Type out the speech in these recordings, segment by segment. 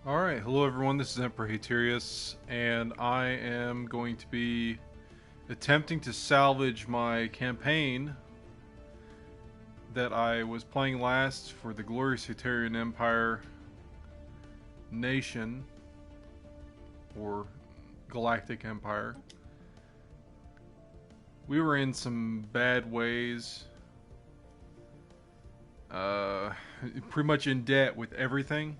Alright, hello everyone, this is Emperor Haterius, and I am going to be attempting to salvage my campaign that I was playing last for the glorious Haterian Empire nation, or Galactic Empire. We were in some bad ways, pretty much in debt with everything.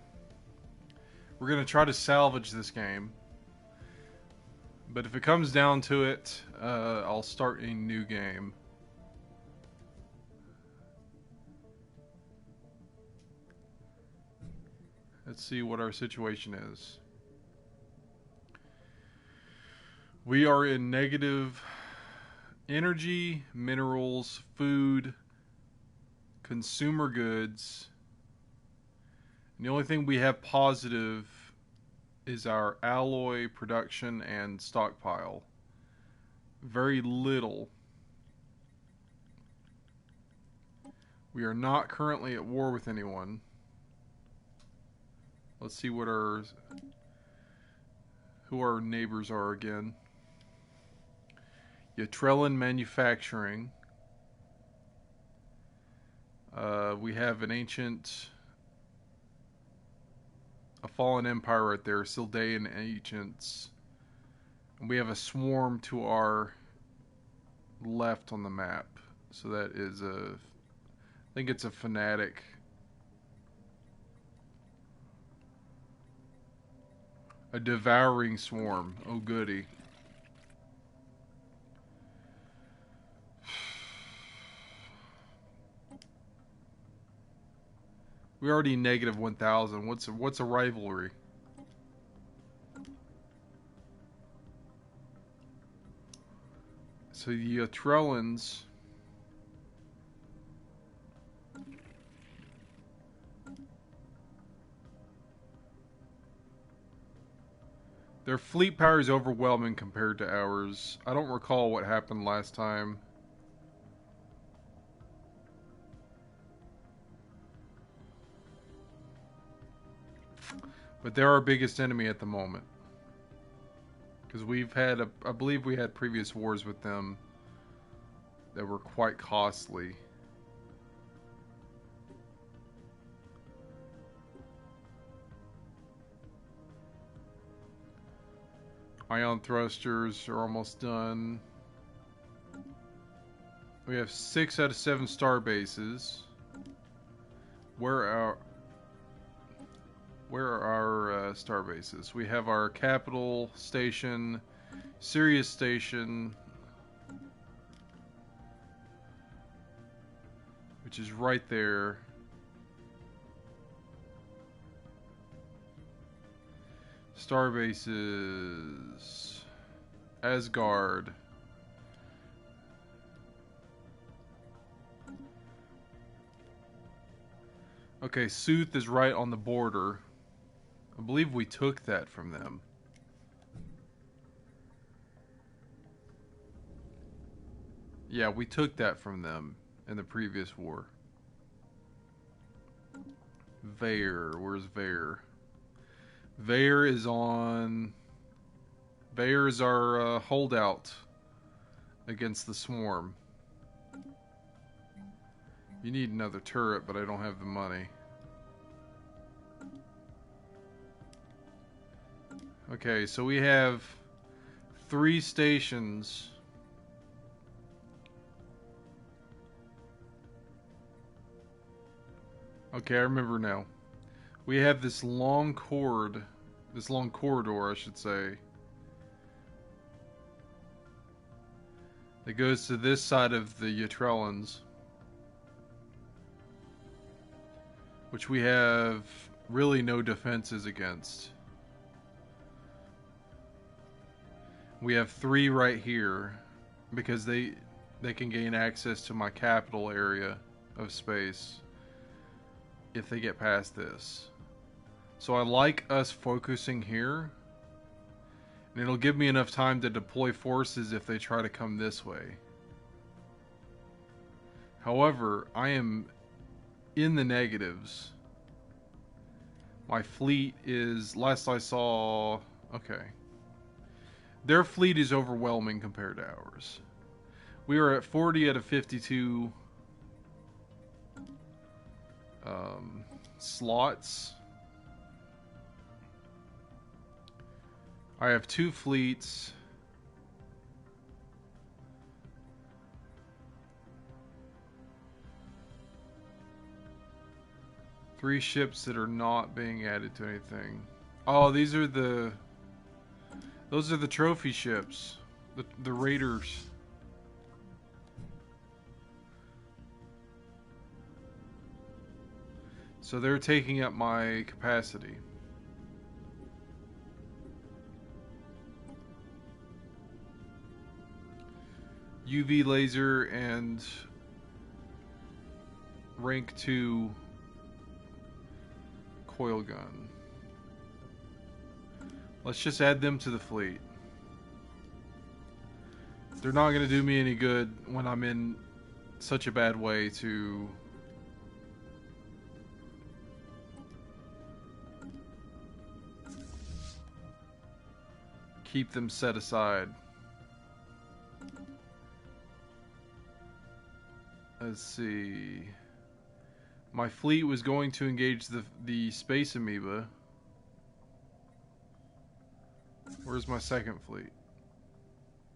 We're going to try to salvage this game. But if it comes down to it, I'll start a new game. Let's see what our situation is. We are in negative energy, minerals, food, consumer goods. And the only thing we have positive is our alloy production and stockpile. Very little. We are not currently at war with anyone. Let's see what who our neighbors are again. Yatrellan Manufacturing. We have an ancient, a fallen empire right there, Sildaean ancients. And we have a swarm to our left on the map. So that is I think it's a fanatic. A devouring swarm. Oh goody. We're already negative 1,000. What's a rivalry? So the Yatrellans their fleet power is overwhelming compared to ours. I don't recall what happened last time. But they're our biggest enemy at the moment. Because we've had, I believe we had previous wars with them that were quite costly. Ion thrusters are almost done. We have 6 out of 7 star bases. Where are our star bases? We have our capital station, Sirius station, which is right there. Star bases, Asgard. Okay, Sooth is right on the border. I believe we took that from them. Yeah, we took that from them in the previous war. Vair, where's Vair? Vair is on... Vair is our holdout against the swarm. You need another turret, but I don't have the money. Okay, so we have 3 stations. Okay, I remember now. We have this long corridor, I should say, that goes to this side of the Yatrellans, which we have really no defenses against. We have 3 right here because they can gain access to my capital area of space if they get past this. So I like us focusing here, and it'll give me enough time to deploy forces if they try to come this way. However, I am in the negatives My fleet is, last I saw, okay. Their fleet is overwhelming compared to ours. We are at 40 out of 52 slots. I have 2 fleets. Three ships that are not being added to anything. Oh, those are the trophy ships. The raiders. So they're taking up my capacity. UV laser and rank 2 coil gun. Let's just add them to the fleet. They're not going to do me any good when I'm in such a bad way to keep them set aside. Let's see. My fleet was going to engage the space amoeba. Where's my second fleet?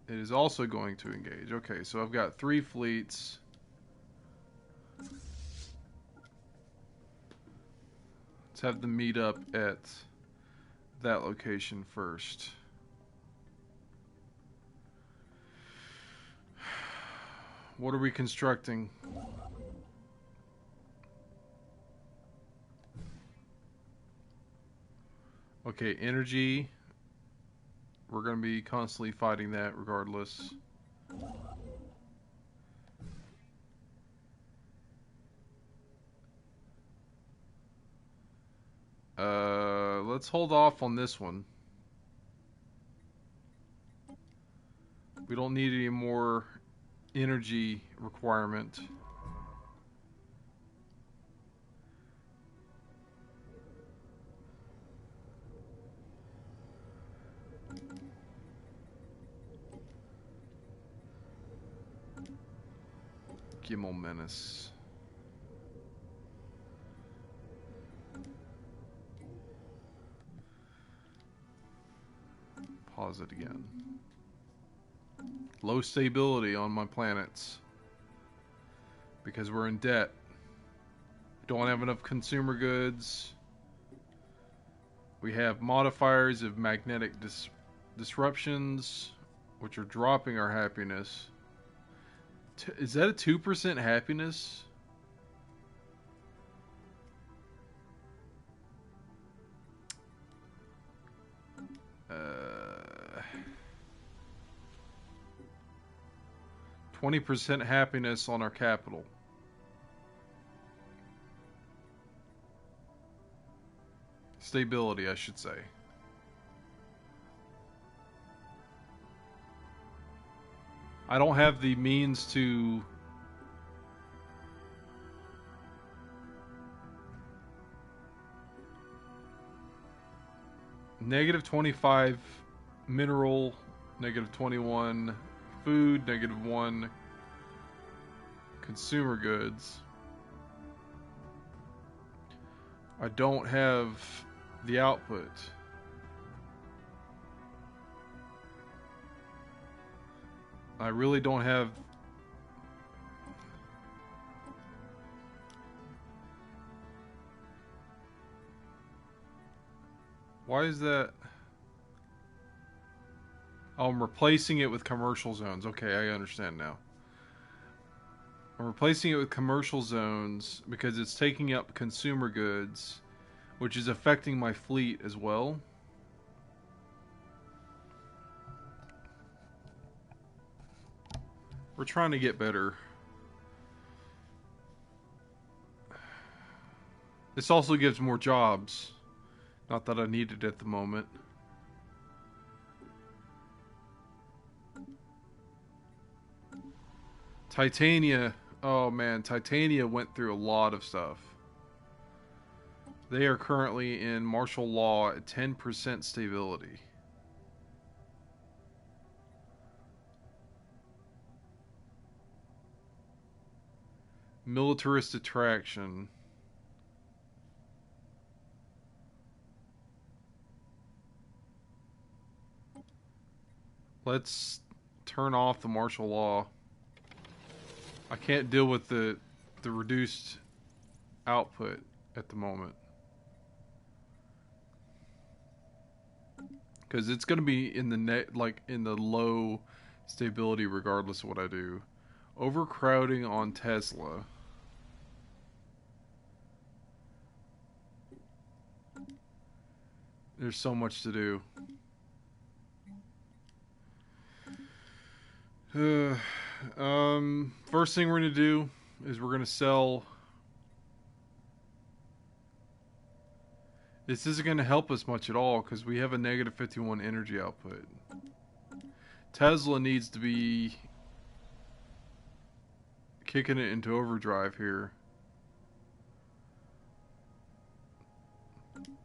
It is also going to engage. Okay, so I've got 3 fleets. Let's have them meet up at that location first. What are we constructing? Okay, energy. We're going to be constantly fighting that regardless. Let's hold off on this one. We don't need any more energy requirement. Gimmel Menace. Pause it again. Low stability on my planets because we're in debt. Don't have enough consumer goods. We have modifiers of magnetic disruptions, which are dropping our happiness. Is that a 2% happiness? 20% happiness on our capital. Stability, I should say. I don't have the means to -25 mineral, -21 food, -1 consumer goods. I don't have the output. I really don't have. Why is that? Oh, I'm replacing it with commercial zones. Okay, I understand now. I'm replacing it with commercial zones because it's taking up consumer goods, which is affecting my fleet as well. We're trying to get better. This also gives more jobs. Not that I need it at the moment. Titania. Oh man, Titania went through a lot of stuff. They are currently in martial law at 10% stability. Militarist attraction. Let's turn off the martial law. I can't deal with the reduced output at the moment. Because it's going to be in the in the low stability regardless of what I do. Overcrowding on Tesla. There's so much to do. First thing we're going to do is we're going to sell. This isn't going to help us much at all because we have a negative 51 energy output. Tesla needs to be kicking it into overdrive here.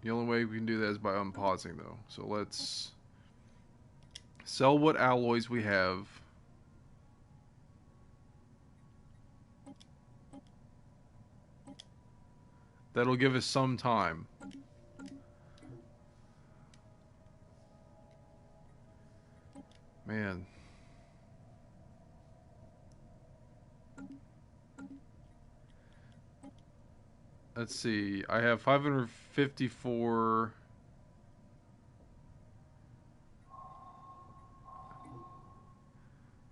The only way we can do that is by unpausing though. So let's sell what alloys we have. That'll give us some time. Man. Let's see. I have 554.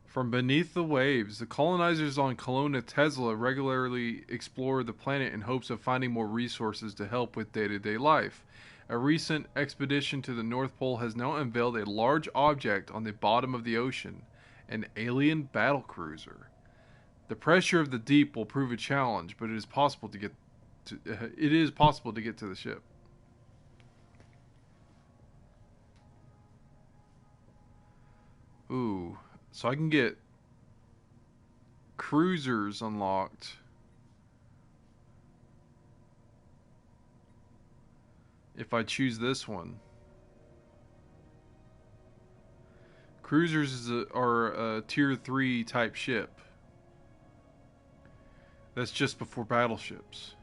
From beneath the waves, the colonizers on Kelowna Tesla regularly explore the planet in hopes of finding more resources to help with day-to-day life. A recent expedition to the North Pole has now unveiled a large object on the bottom of the ocean, an alien battlecruiser. The pressure of the deep will prove a challenge, but it is possible to get to the ship. Ooh, so I can get cruisers unlocked. If I choose this one. Cruisers are a tier 3 type ship. That's just before battleships.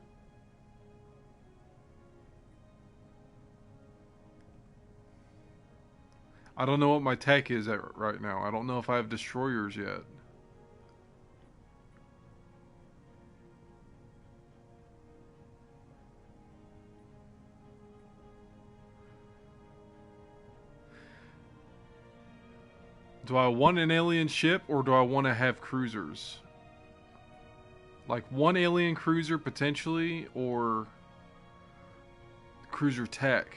I don't know what my tech is at right now. I don't know if I have destroyers yet. Do I want an alien ship or do I want to have cruisers? Like one alien cruiser potentially, or cruiser tech?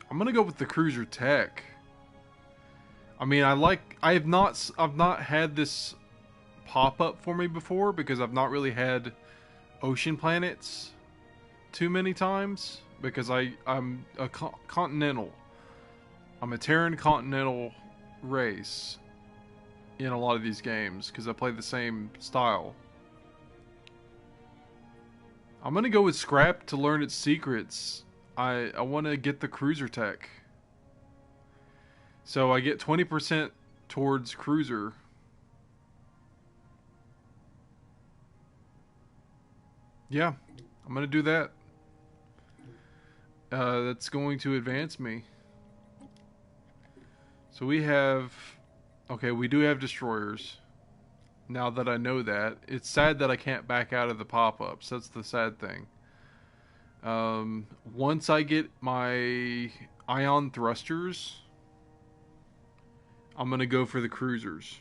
I'm gonna go with the cruiser tech. I mean, I've not had this pop up for me before because I've not really had ocean planets too many times because I'm a continental. I'm a Terran continental race in a lot of these games because I play the same style. I'm gonna go with scrap to learn its secrets. I want to get the cruiser tech. So I get 20% towards cruiser. Yeah, I'm gonna do that. That's going to advance me. So we have... Okay, we do have destroyers. Now that I know that. It's sad that I can't back out of the pop-ups. That's the sad thing. Once I get my ion thrusters, I'm gonna go for the cruisers.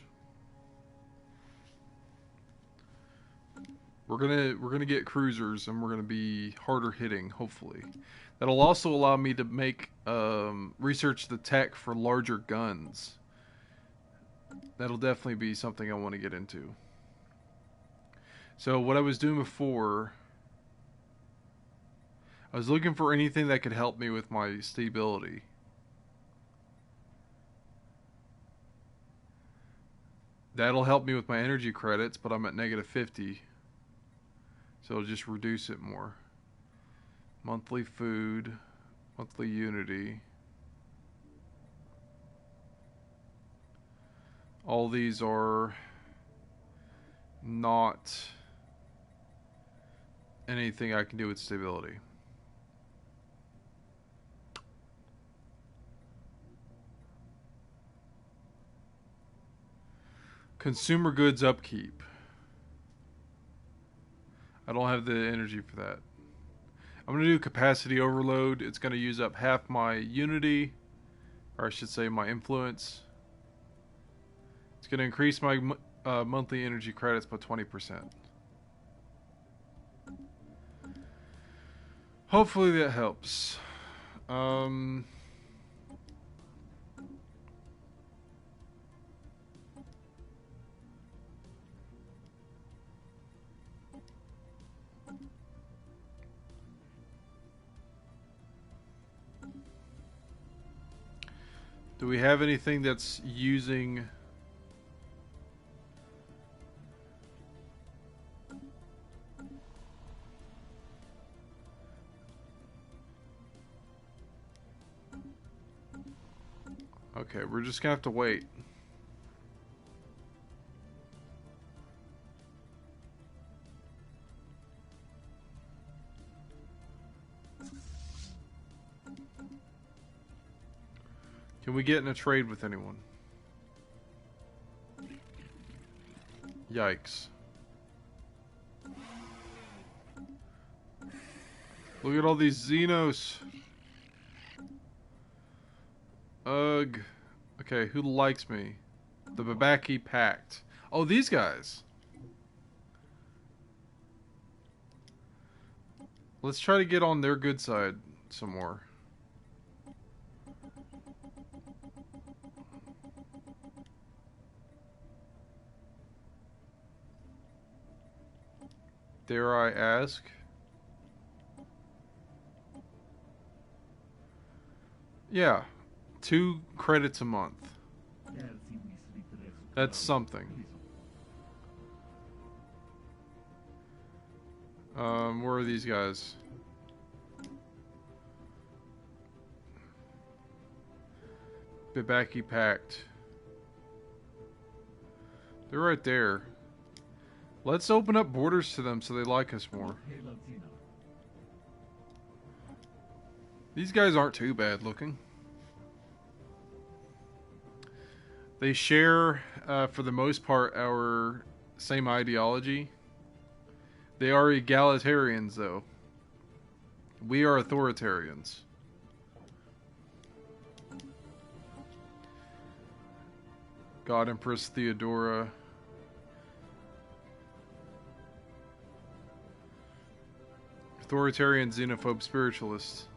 We're gonna get cruisers, and we're gonna be harder hitting. Hopefully, that'll also allow me to make research the tech for larger guns. That'll definitely be something I want to get into. So what I was doing before, I was looking for anything that could help me with my stability. That'll help me with my energy credits, but I'm at negative 50. So it'll just reduce it more. Monthly food. Monthly unity. All these are not anything I can do with stability. Consumer goods upkeep. I don't have the energy for that. I'm going to do capacity overload. It's going to use up half my unity, or I should say my influence. It's going to increase my monthly energy credits by 20%. Hopefully that helps. Do we have anything that's using... Okay, we're just gonna have to wait. Can we get in a trade with anyone? Yikes. Look at all these Xenos. Ugh. Okay, who likes me? The Babaki Pact. Oh, these guys. Let's try to get on their good side some more. Dare I ask? Yeah. 2 credits a month. That's something. Where are these guys? Babaki Pact. They're right there. Let's open up borders to them so they like us more. These guys aren't too bad looking. They share, for the most part, our same ideology. They are egalitarians, though. We are authoritarians. God Empress Theodora. Authoritarian xenophobe spiritualists.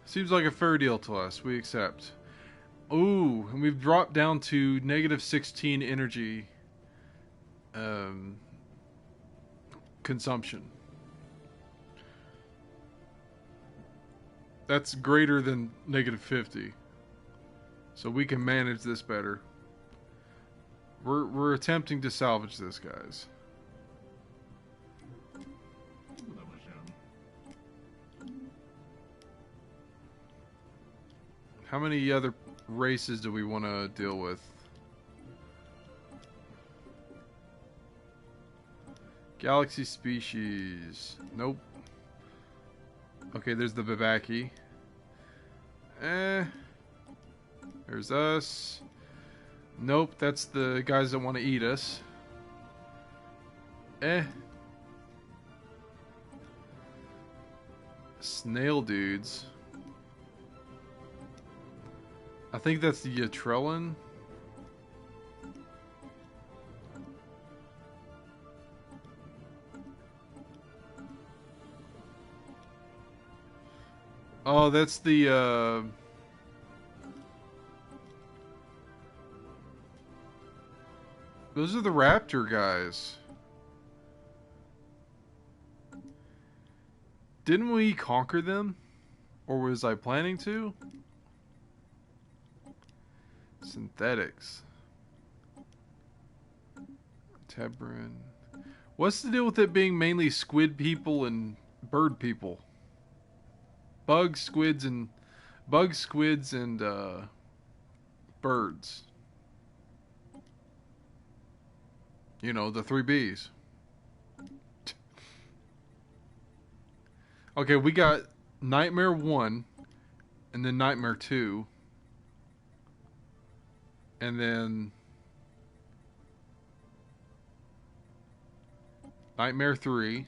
Seems like a fair deal to us. We accept. Ooh, and we've dropped down to negative 16 energy consumption. That's greater than negative 50. So we can manage this better. We're attempting to salvage this, guys. How many other races do we want to deal with? Galaxy species. Nope. Okay, there's the Babaki. There's us. Nope, that's the guys that want to eat us. Snail dudes. I think that's the Yatrellan. Oh, that's the, those are the raptor guys. Didn't we conquer them? Or was I planning to? Synthetics. Tebran. What's the deal with it being mainly squid people and bird people? Bugs, squids, and birds. You know, the 3 Bs. Okay, we got Nightmare 1 and then Nightmare 2 and then Nightmare 3.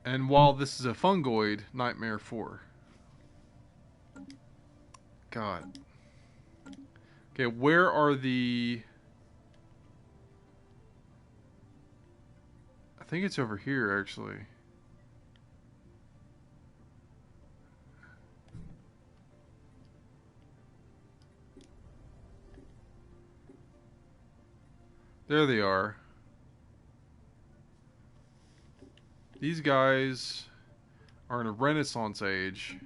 And while this is a fungoid, Nightmare 4. God. Okay, where are the... I think it's over here, actually. There they are. These guys are in a Renaissance age.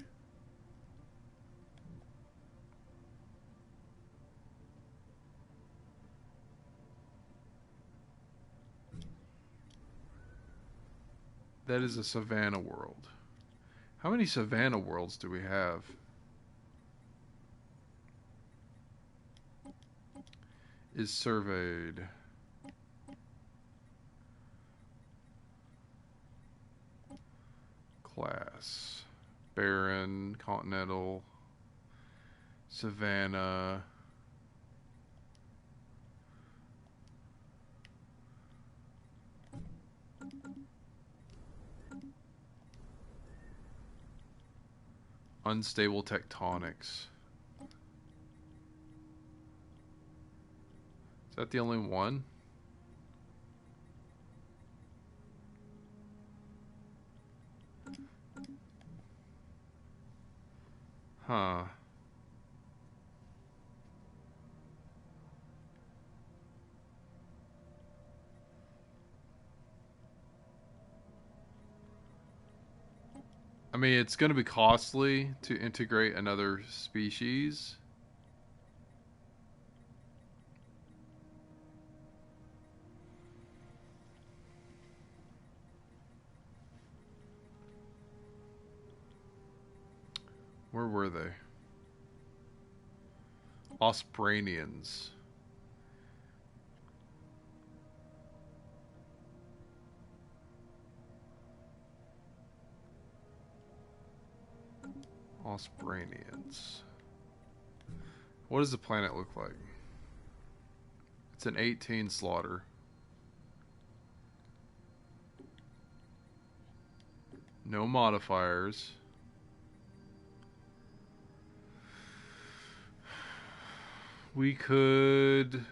That is a Savannah world. How many Savannah worlds do we have? Is surveyed. Class. Barren, Continental, Savannah. Unstable tectonics. Is that the only one? Huh. I mean, it's going to be costly to integrate another species. Where were they? Ospranians. Ospranians. What does the planet look like? It's an 18 slaughter. No modifiers. We could...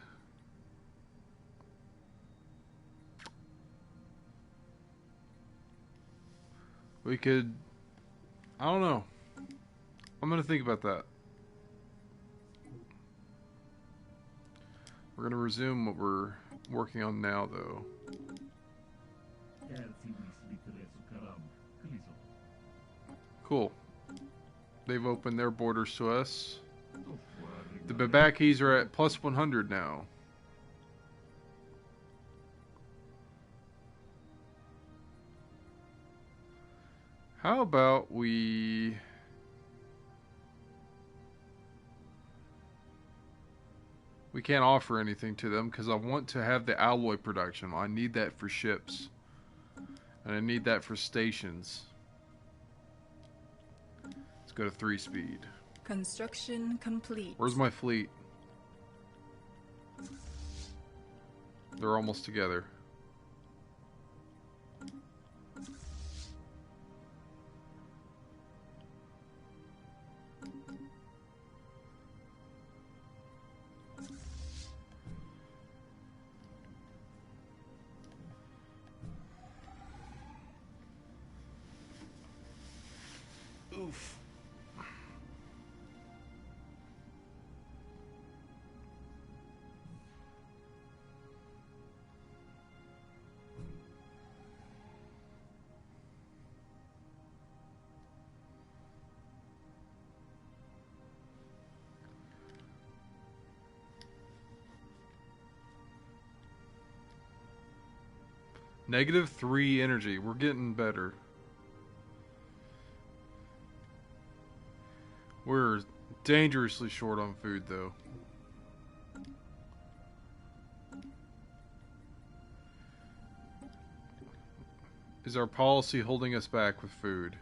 I don't know. I'm gonna think about that. We're gonna resume what we're working on now, though. Cool. They've opened their borders to us. The Babakis are at plus 100 now. How about we... We can't offer anything to them because I want to have the alloy production. I need that for ships. And I need that for stations. Let's go to 3-speed. Construction complete. Where's my fleet? They're almost together. Oof. -3 energy. We're getting better. We're dangerously short on food, though. Is our policy holding us back with food?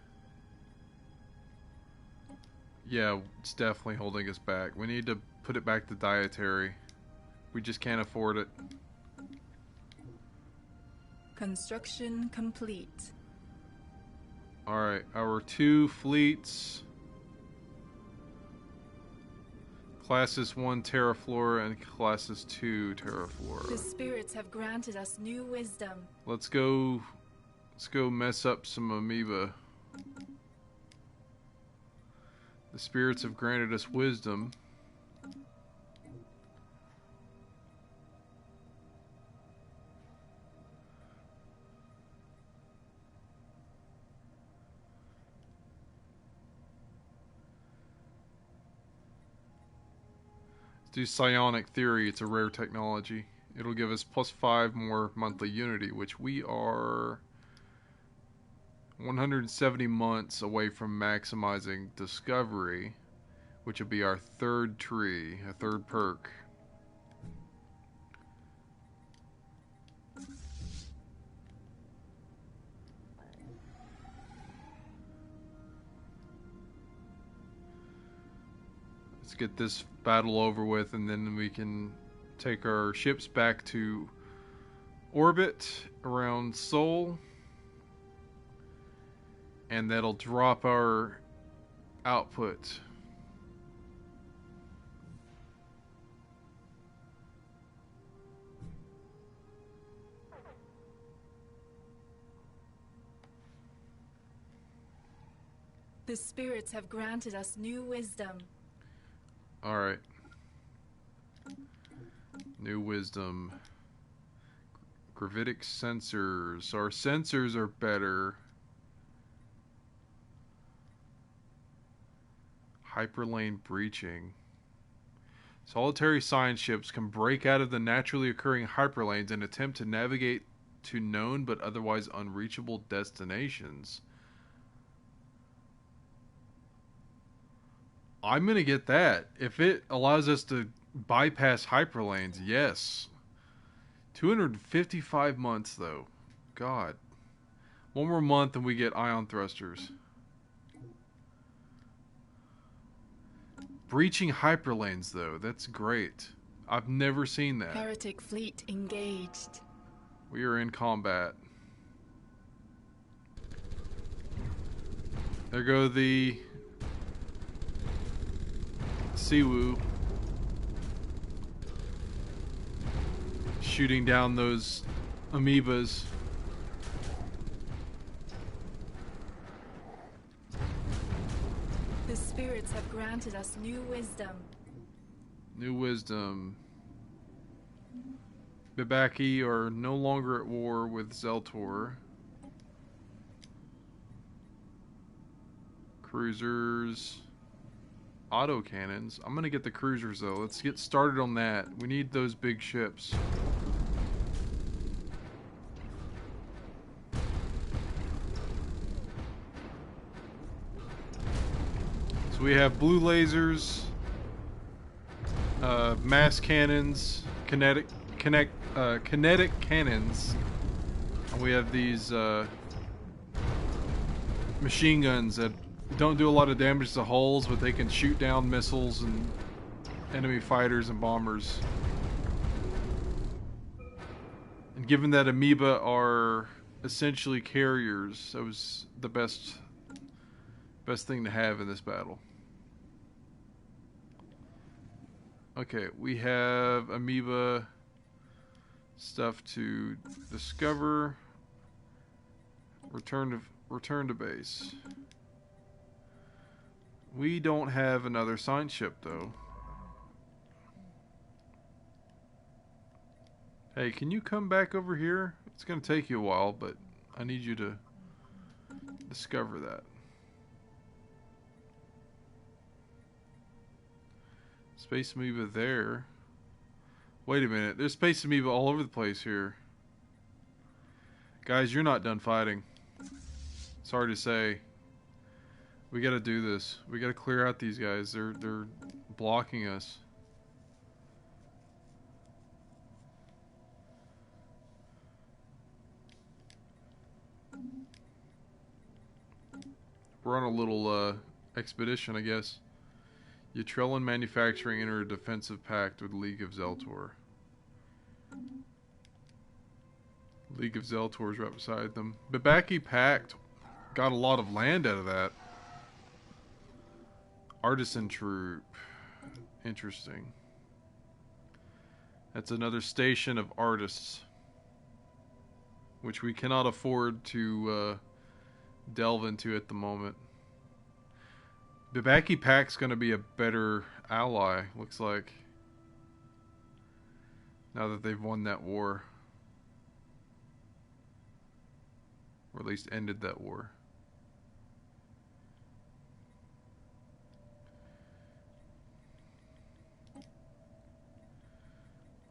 Yeah, it's definitely holding us back. We need to put it back to dietary. We just can't afford it. Construction complete. Alright, our 2 fleets. Classes 1 Terraflora and Classes 2 Terraflora. The spirits have granted us new wisdom. Let's go mess up some amoeba. The spirits have granted us wisdom. Let's do psionic theory. It's a rare technology. It'll give us +5 more monthly unity, which we are 170 months away from maximizing discovery, which will be our 3rd tree, a 3rd perk. Let's get this battle over with, and then we can take our ships back to orbit around Sol. And that'll drop our output. The spirits have granted us new wisdom. Alright. New wisdom. Gravitic sensors. Our sensors are better. Hyperlane breaching. Solitary science ships can break out of the naturally occurring hyperlanes and attempt to navigate to known but otherwise unreachable destinations. I'm gonna get that. If it allows us to bypass hyperlanes, yes. 255 months though. God. One more month and we get ion thrusters. Breaching hyperlanes though, that's great. I've never seen that. Heretic fleet engaged. We are in combat. There go the Siwu. Shooting down those amoebas. The spirits have granted us new wisdom. New wisdom. Bibaki are no longer at war with Zeltor. Cruisers. Autocannons. I'm gonna get the cruisers though. Let's get started on that. We need those big ships. So we have blue lasers, mass cannons, kinetic cannons, and we have these machine guns that don't do a lot of damage to hulls, but they can shoot down missiles and enemy fighters and bombers. And given that amoeba are essentially carriers, that was the best thing to have in this battle. Okay, we have amoeba stuff to discover. Return to base. We don't have another science ship though. Hey, can you come back over here? It's gonna take you a while, but I need you to discover that. Space amoeba there. Wait a minute, there's space amoeba all over the place here. Guys, you're not done fighting. Sorry to say. We gotta do this. We gotta clear out these guys. They're blocking us. We're on a little expedition, I guess. Utrellan Manufacturing entered a defensive pact with League of Zeltor. League of Zeltor is right beside them. Babaki Pact got a lot of land out of that. Artisan Troop. Interesting. That's another station of artists, which we cannot afford to delve into at the moment. Babaki Pact's going to be a better ally, looks like, now that they've won that war. Or at least ended that war.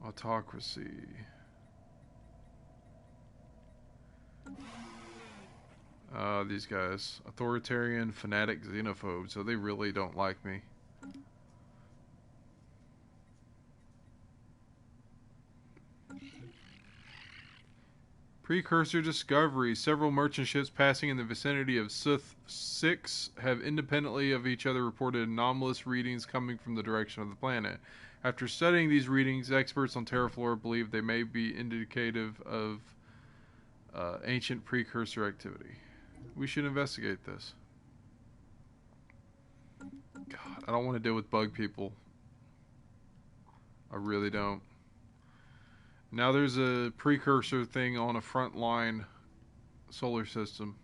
Autocracy. These guys. Authoritarian, fanatic, xenophobe. So they really don't like me. Precursor discovery. Several merchant ships passing in the vicinity of Suth 6 have independently of each other reported anomalous readings coming from the direction of the planet. After studying these readings, experts on terraform believe they may be indicative of ancient precursor activity. We should investigate this. God, I don't want to deal with bug people. I really don't. Now there's a precursor thing on a frontline solar system.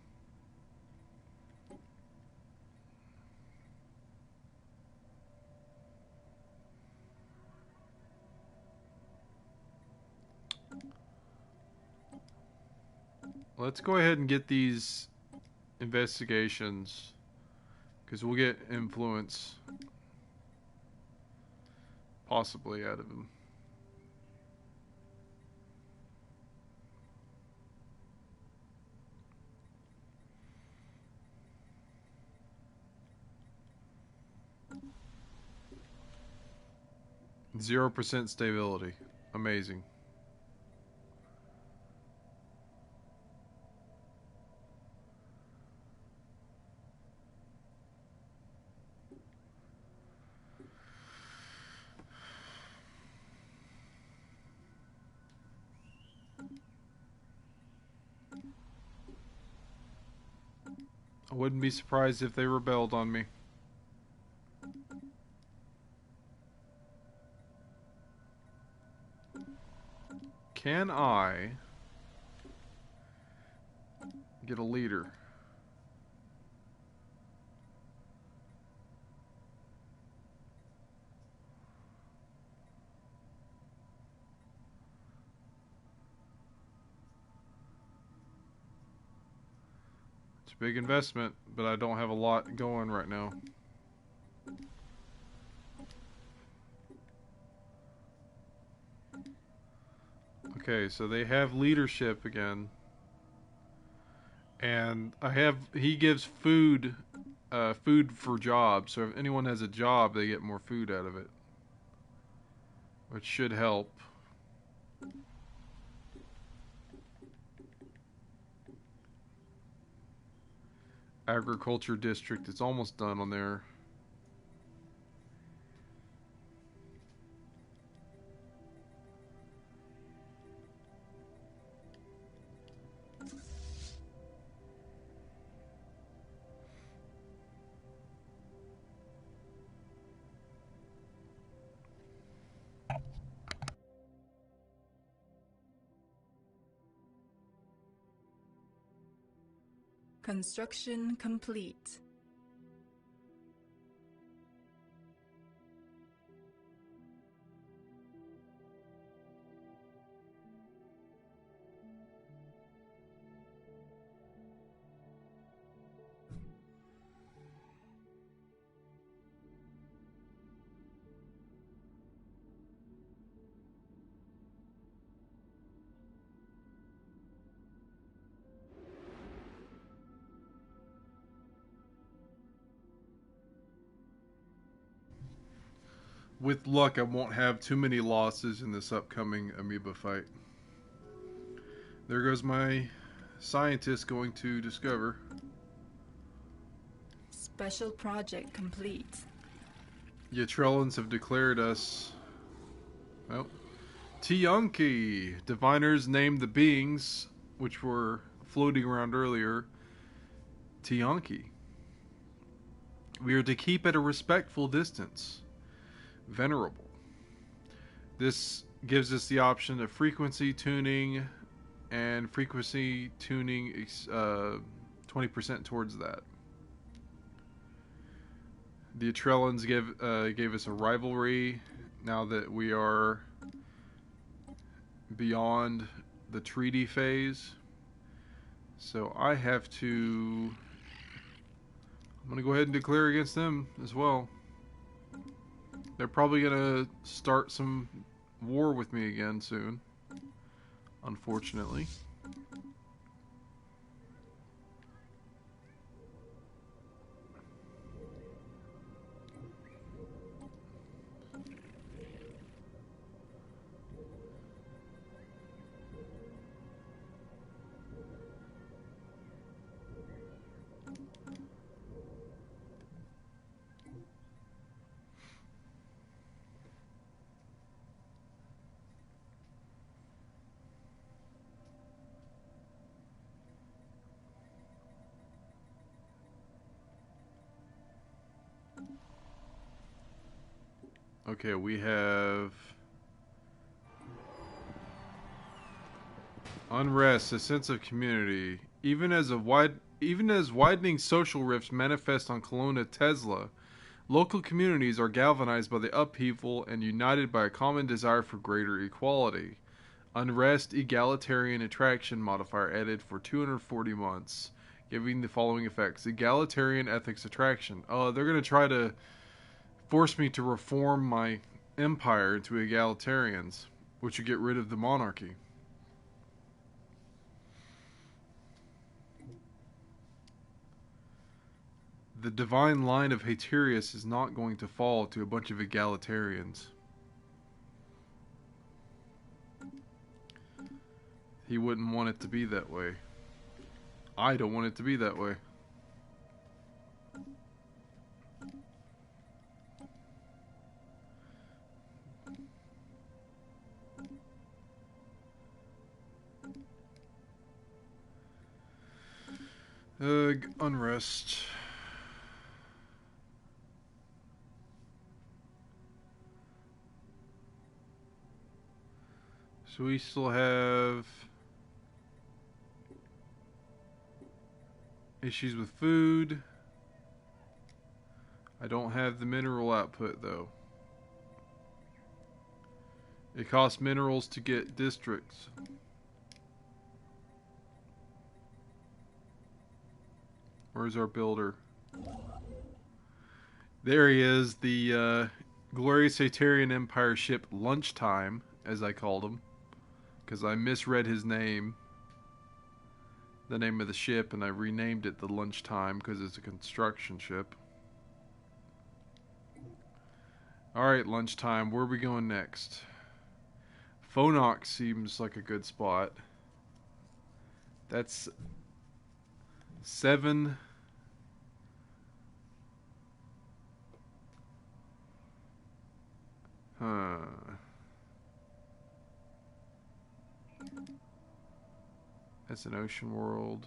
Let's go ahead and get these investigations, because we'll get influence possibly out of them. %0 stability. Amazing. I wouldn't be surprised if they rebelled on me. Can I get a leader? It's a big investment, but I don't have a lot going right now. Okay, so they have leadership again. And he gives food for jobs. So if anyone has a job, they get more food out of it, which should help. Agriculture district, it's almost done on there. Construction complete. With luck, I won't have too many losses in this upcoming amoeba fight. There goes my scientist going to discover. Special project complete. Yatrellans have declared us. Well, Tianki. Diviners named the beings, which were floating around earlier, Tianki. We are to keep at a respectful distance. Venerable. This gives us the option of frequency tuning, and frequency tuning 20% towards that. The Atrellans gave us a rivalry now that we are beyond the treaty phase. So I have to... I'm going to go ahead and declare against them as well. They're probably going to start some war with me again soon, unfortunately. Okay, we have unrest, a sense of community. Even as widening social rifts manifest on Kelowna Tesla, local communities are galvanized by the upheaval and united by a common desire for greater equality. Unrest egalitarian attraction modifier added for 240 months, giving the following effects. Egalitarian ethics attraction. Oh, they're going to try to force me to reform my empire into egalitarians, which would get rid of the monarchy. The divine line of Haterius is not going to fall to a bunch of egalitarians. He wouldn't want it to be that way. I don't want it to be that way. Unrest. So we still have issues with food. I don't have the mineral output though. It costs minerals to get districts. Where's our builder? There he is, the glorious Haterian Empire ship Lunchtime, as I called him, because I misread his name, the name of the ship, and I renamed it the Lunchtime because it's a construction ship. Alright, Lunchtime, where are we going next? Phonox seems like a good spot. That's 7... That's an ocean world.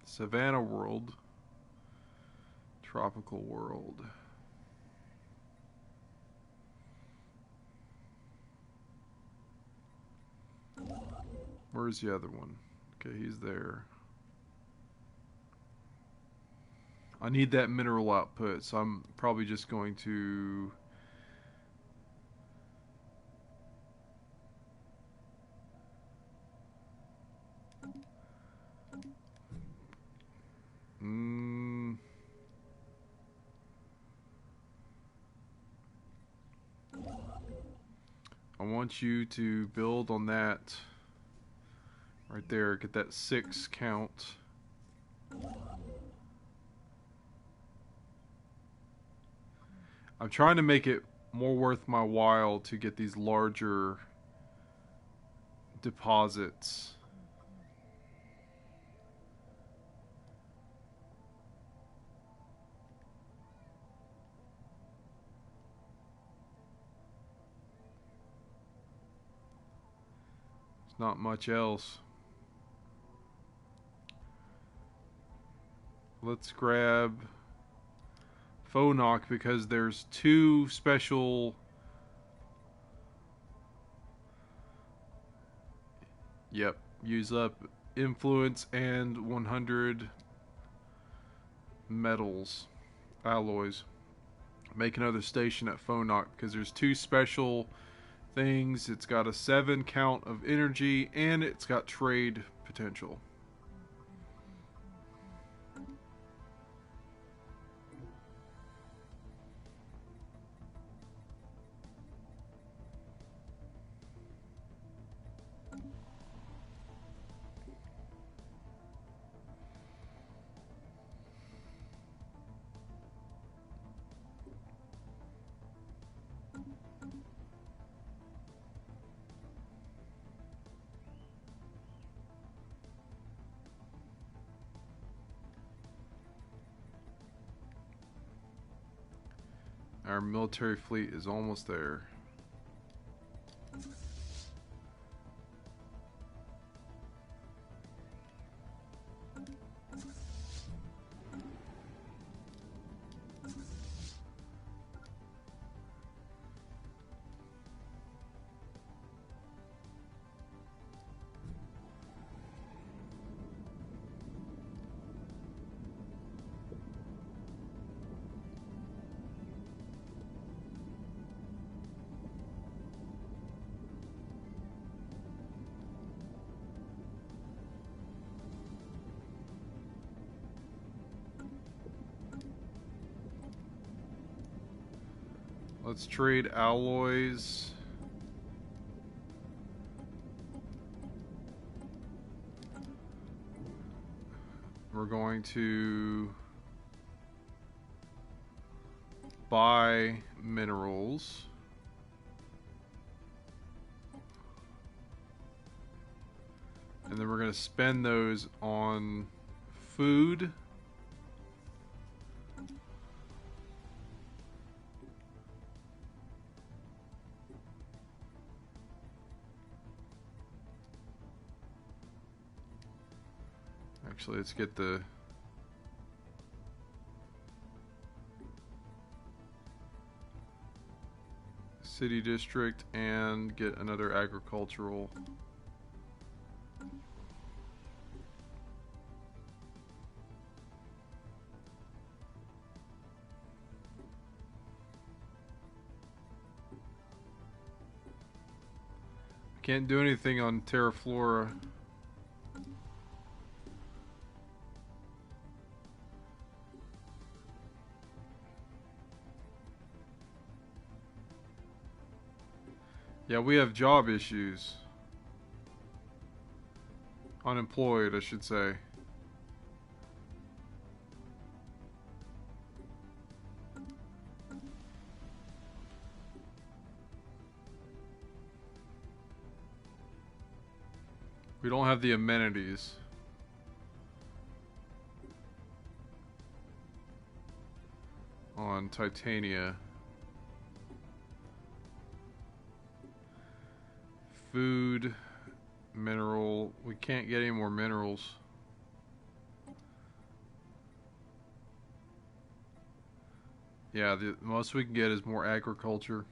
Savannah world. Tropical world. Where's the other one? Okay, he's there. I need that mineral output, so I'm probably just going to... I want you to build on that right there. Get that 6 count. I'm trying to make it more worth my while to get these larger deposits. There's not much else. Let's grab Phonoc because there's 2 special. Yep, use up influence and 100 metals, alloys. Make another station at Phonoc because there's 2 special things. It's got a 7 count of energy and it's got trade potential. Our military fleet is almost there. Let's trade alloys. We're going to buy minerals. And then we're going to spend those on food. Actually, let's get the city district and get another agricultural. Can't do anything on Terra Flora. Yeah, we have job issues. Unemployed, I should say. We don't have the amenities. On Titania. Food, mineral. We can't get any more minerals. Yeah, the most we can get is more agriculture.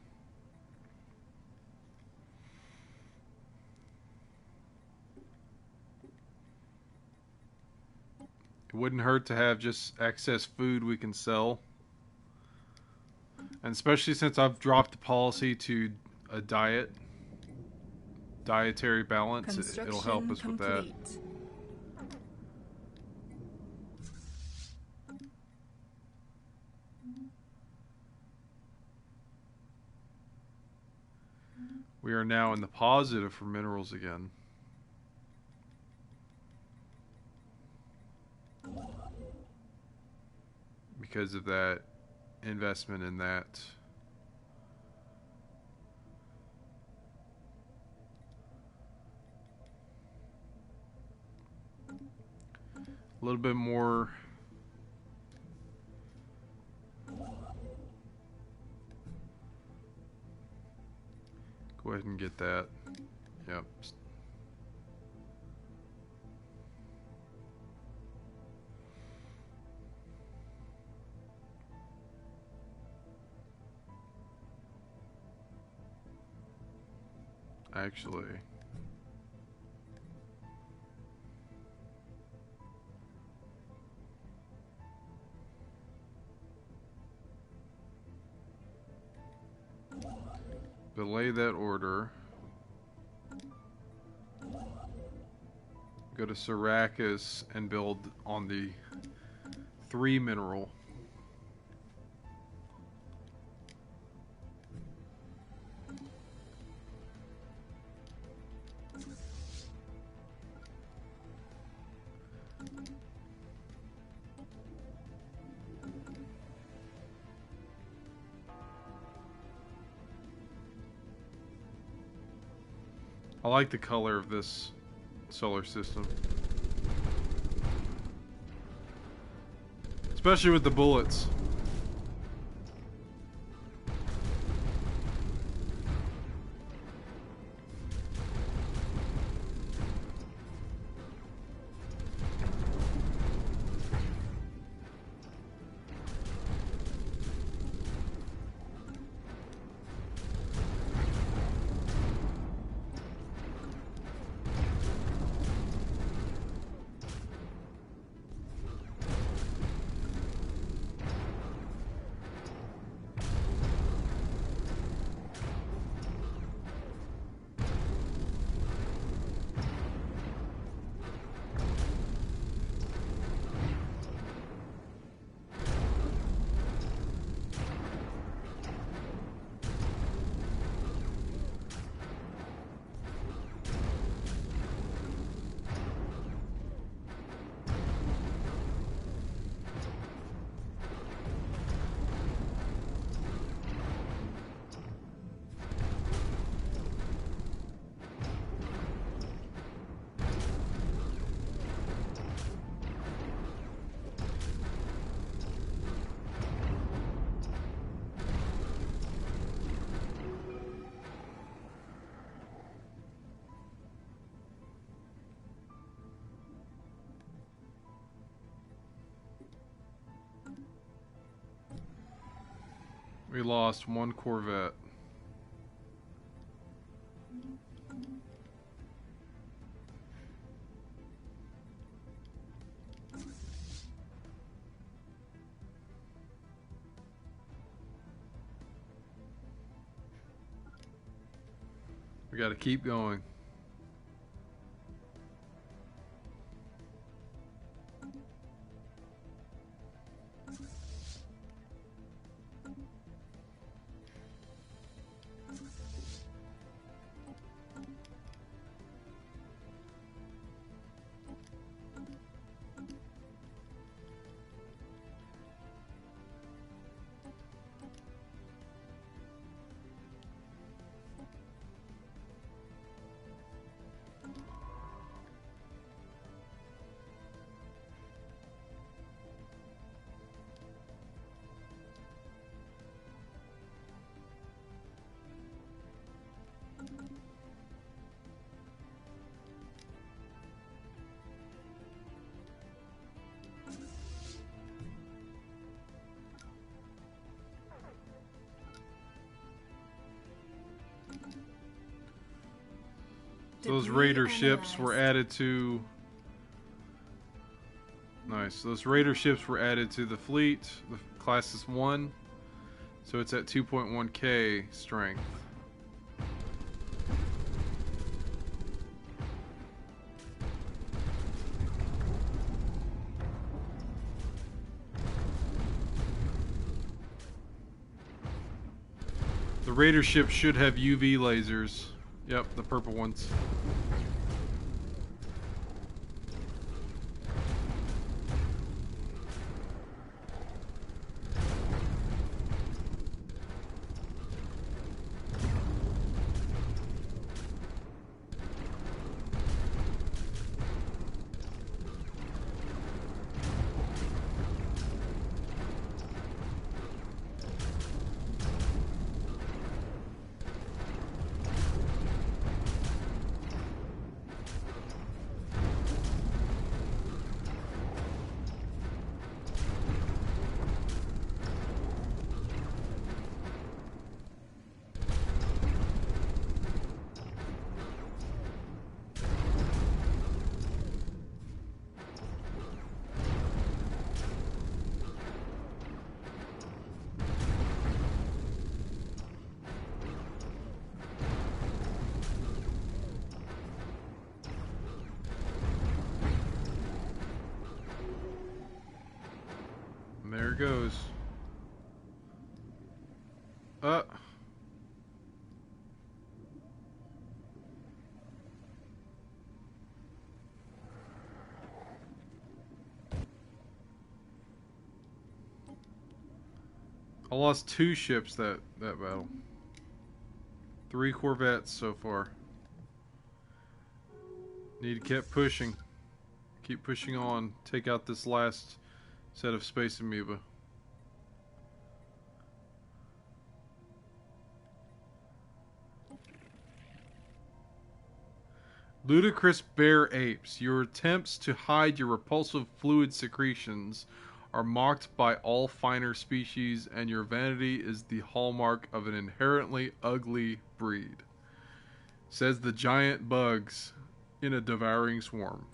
It wouldn't hurt to have just excess food we can sell. And especially since I've dropped the policy to a dietary balance, it'll help us with that. We are now in the positive for minerals again. Because of that investment in that. A little bit more. Go ahead and get that. Yep. Actually, delay that order. Go to Syracuse and build on the 3 mineral. I like the color of this solar system. Especially with the bullets. We lost 1 Corvette. We got to keep going. Those raider ships were added to... Nice. Those raider ships were added to the fleet. The class is 1. So it's at 2.1k strength. The raider ship should have UV lasers. Yep, the purple ones. it goes. I lost 2 ships that battle. 3 corvettes so far. Need to keep pushing. Keep pushing on. Take out this last set of space amoeba. Ludicrous bear apes. Your attempts to hide your repulsive fluid secretions are mocked by all finer species, and your vanity is the hallmark of an inherently ugly breed, says the giant bugs in a devouring swarm.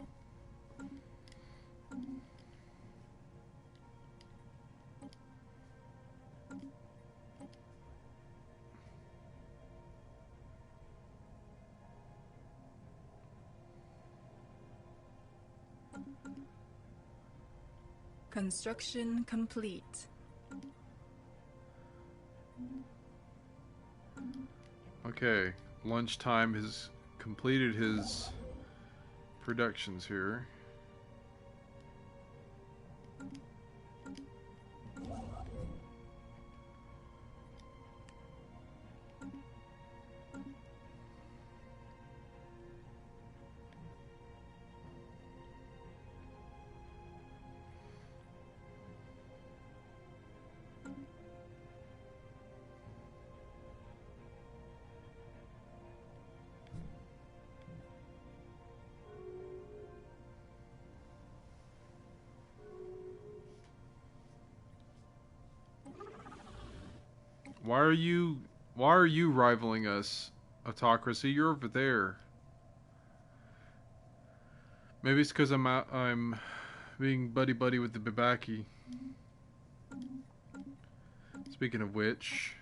Construction complete. Okay, lunchtime has completed his productions here. Why are you rivaling us, autocracy? You're over there. Maybe it's because I'm being buddy with the Bibaki. Speaking of which,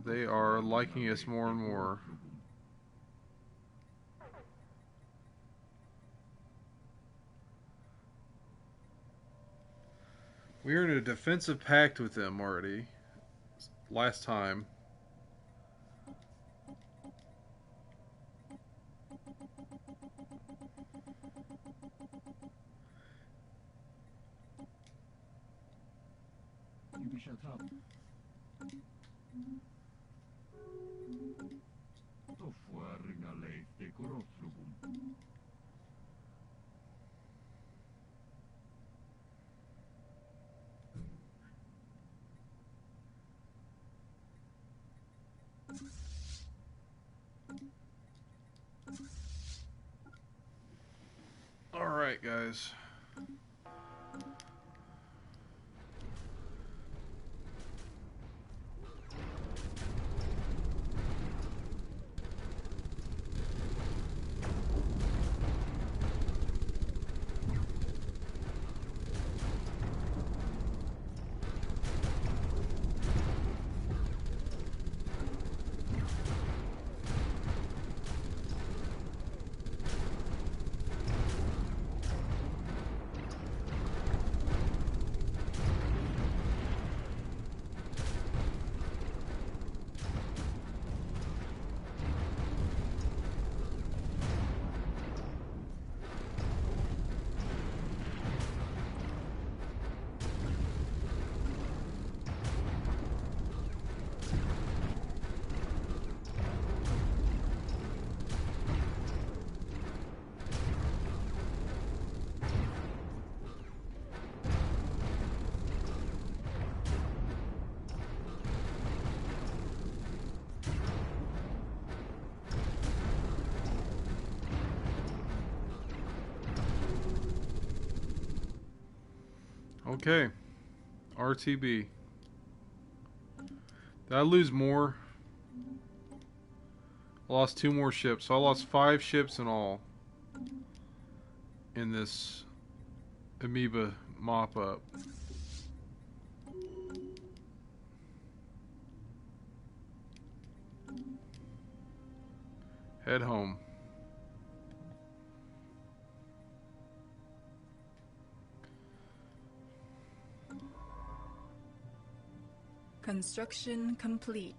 they are liking us more and more. We are in a defensive pact with them already. Last time. Alright, guys. Okay. RTB. Did I lose more? I lost 2 more ships, so I lost 5 ships in all in this amoeba mop-up. Head home. Construction complete.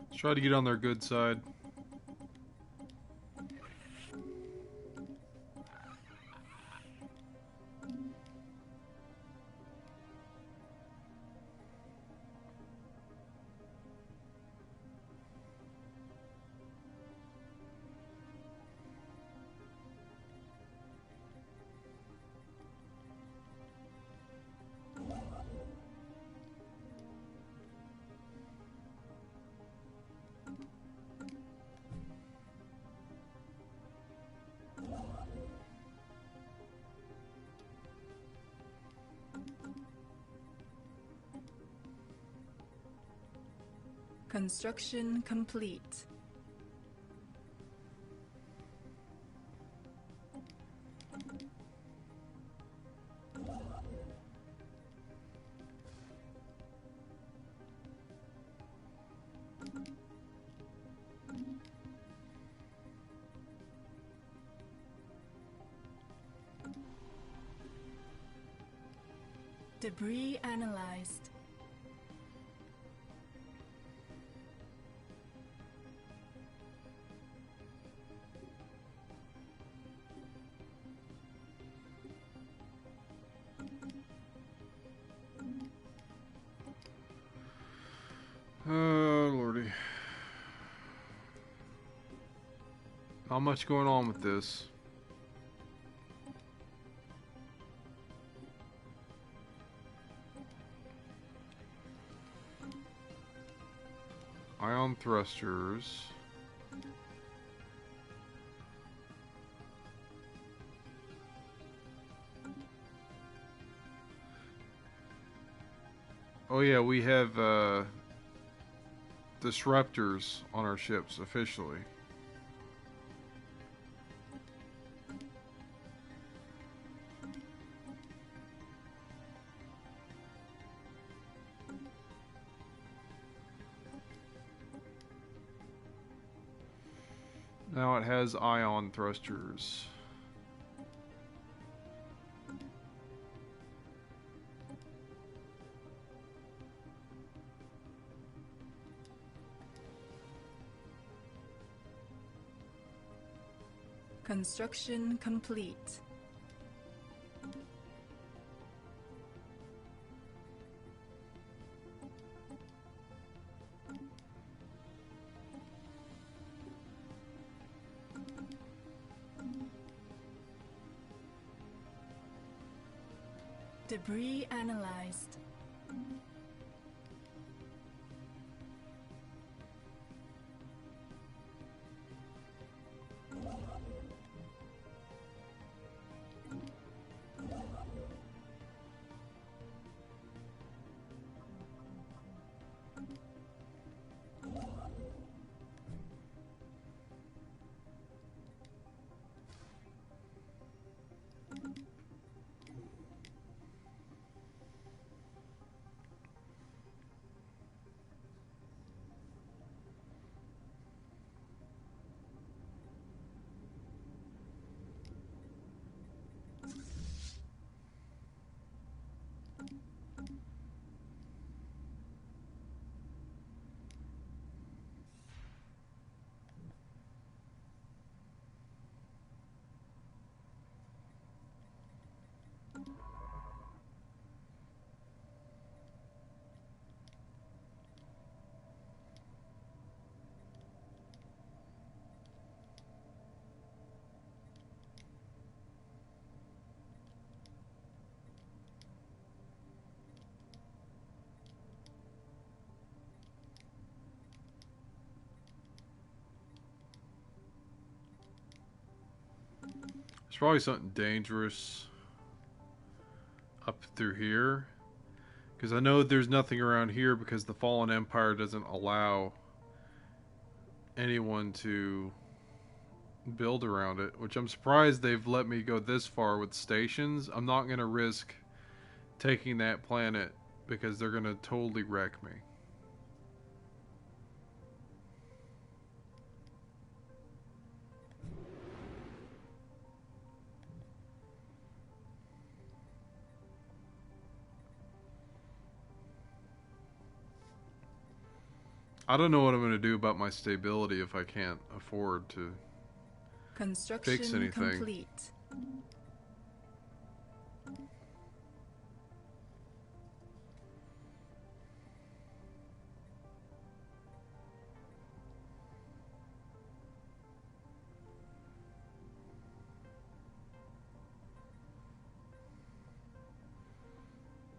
Let's try to get on their good side. Construction complete. Debris analyzed. Oh, lordy. Not much going on with this. Ion thrusters. Oh yeah, we have disruptors on our ships officially. Now it has ion thrusters. Construction complete. Debris analyzed. probably something dangerous up through here. Because I know there's nothing around here because the Fallen Empire doesn't allow anyone to build around it. Which I'm surprised they've let me go this far with stations. I'm not going to risk taking that planet because they're going to totally wreck me. I don't know what I'm going to do about my stability if I can't afford to fix anything. Complete.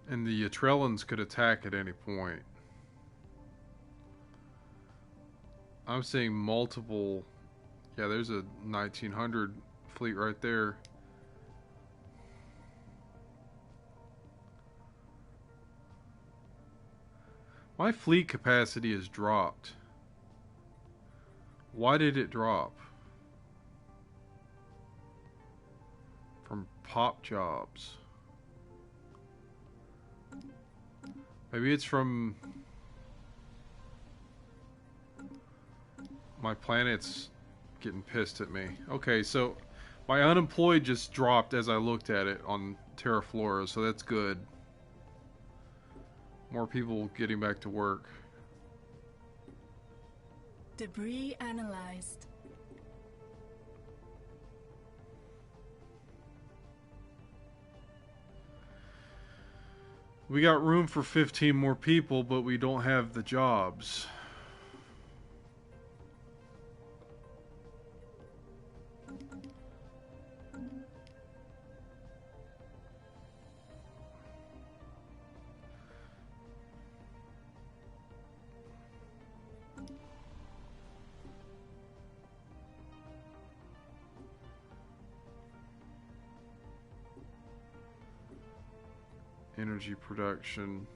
And the Yatrellans could attack at any point. I'm seeing multiple... Yeah, there's a 1900 fleet right there. My fleet capacity has dropped. Why did it drop? From pop jobs. Maybe it's from... My planet's getting pissed at me. Okay, so my unemployed just dropped as I looked at it on Terraflora, so that's good. More people getting back to work. Debris analyzed. We got room for 15 more people, but we don't have the jobs. Energy production.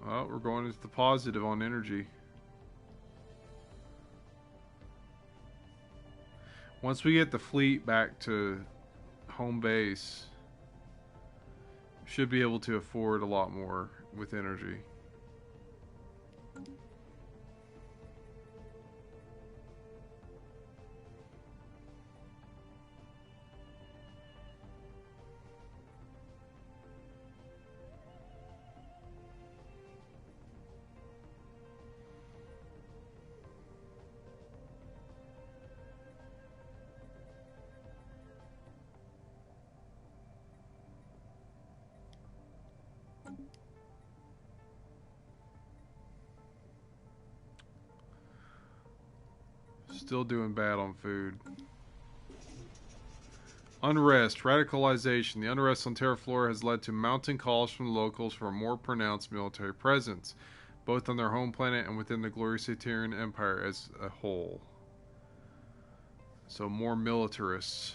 Oh, we're going into the positive on energy. Once we get the fleet back to home base, should be able to afford a lot more with energy. Still doing bad on food. Unrest, radicalization. The unrest on Terraflora has led to mounting calls from the locals for a more pronounced military presence, both on their home planet and within the glorious Haterian Empire as a whole. So more militarists.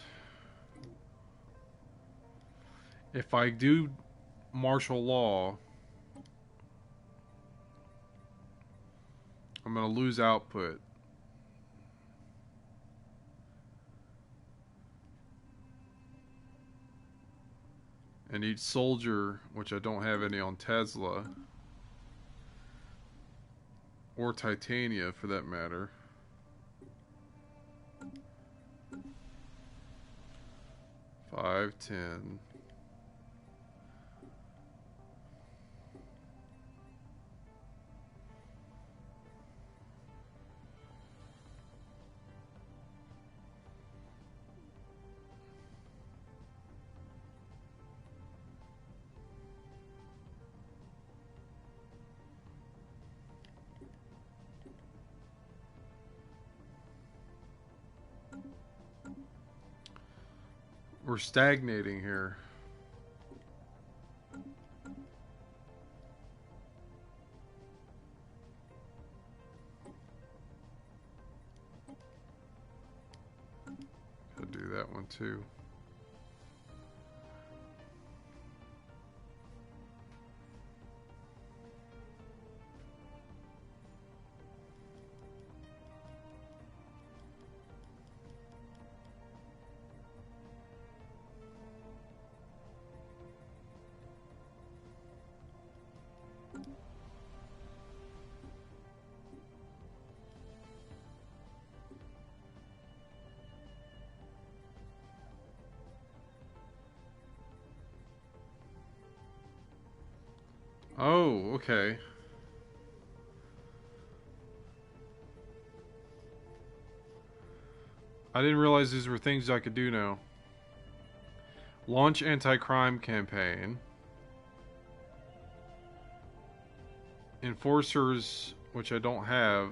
If I do martial law, I'm going to lose output. And each soldier, which I don't have any on Tesla, or Titania for that matter. 5, 10. We're stagnating here. that one too. Oh, okay. I didn't realize these were things I could do now. Launch anti-crime campaign. Enforcers, which I don't have.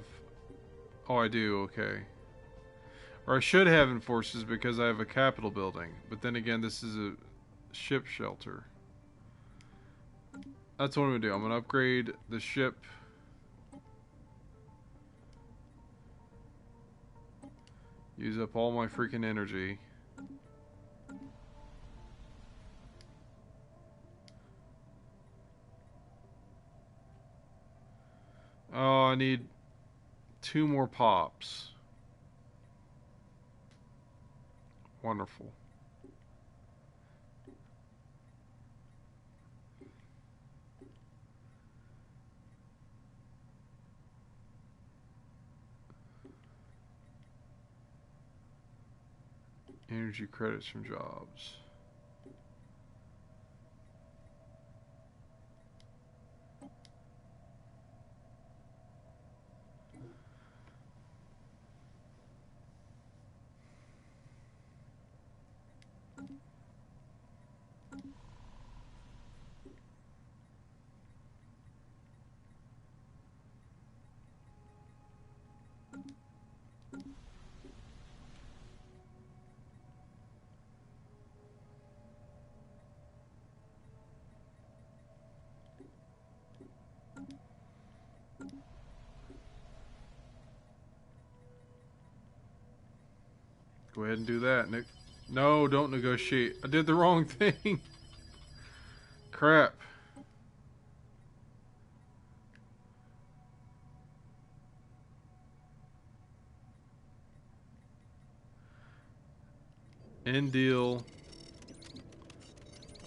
Oh, I do, okay. Or I should have enforcers because I have a Capitol building. But then again, this is a ship shelter. That's what I'm going to do. I'm going to upgrade the ship. Use up all my freaking energy. Oh, I need 2 more pops. Wonderful. Energy credits from jobs. Go ahead and do that, Nick. No, don't negotiate. I did the wrong thing. Crap. End deal.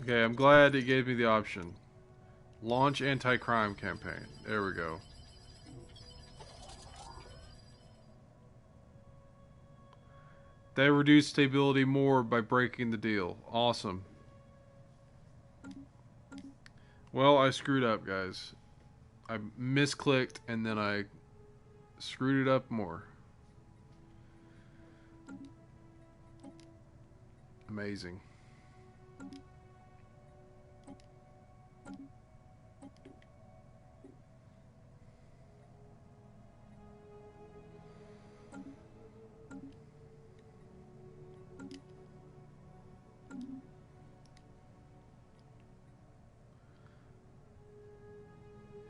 Okay, I'm glad it gave me the option. Launch anti-crime campaign. There we go. They reduce stability more by breaking the deal. Awesome. Well, I screwed up, guys. I misclicked and then I screwed it up more. Amazing.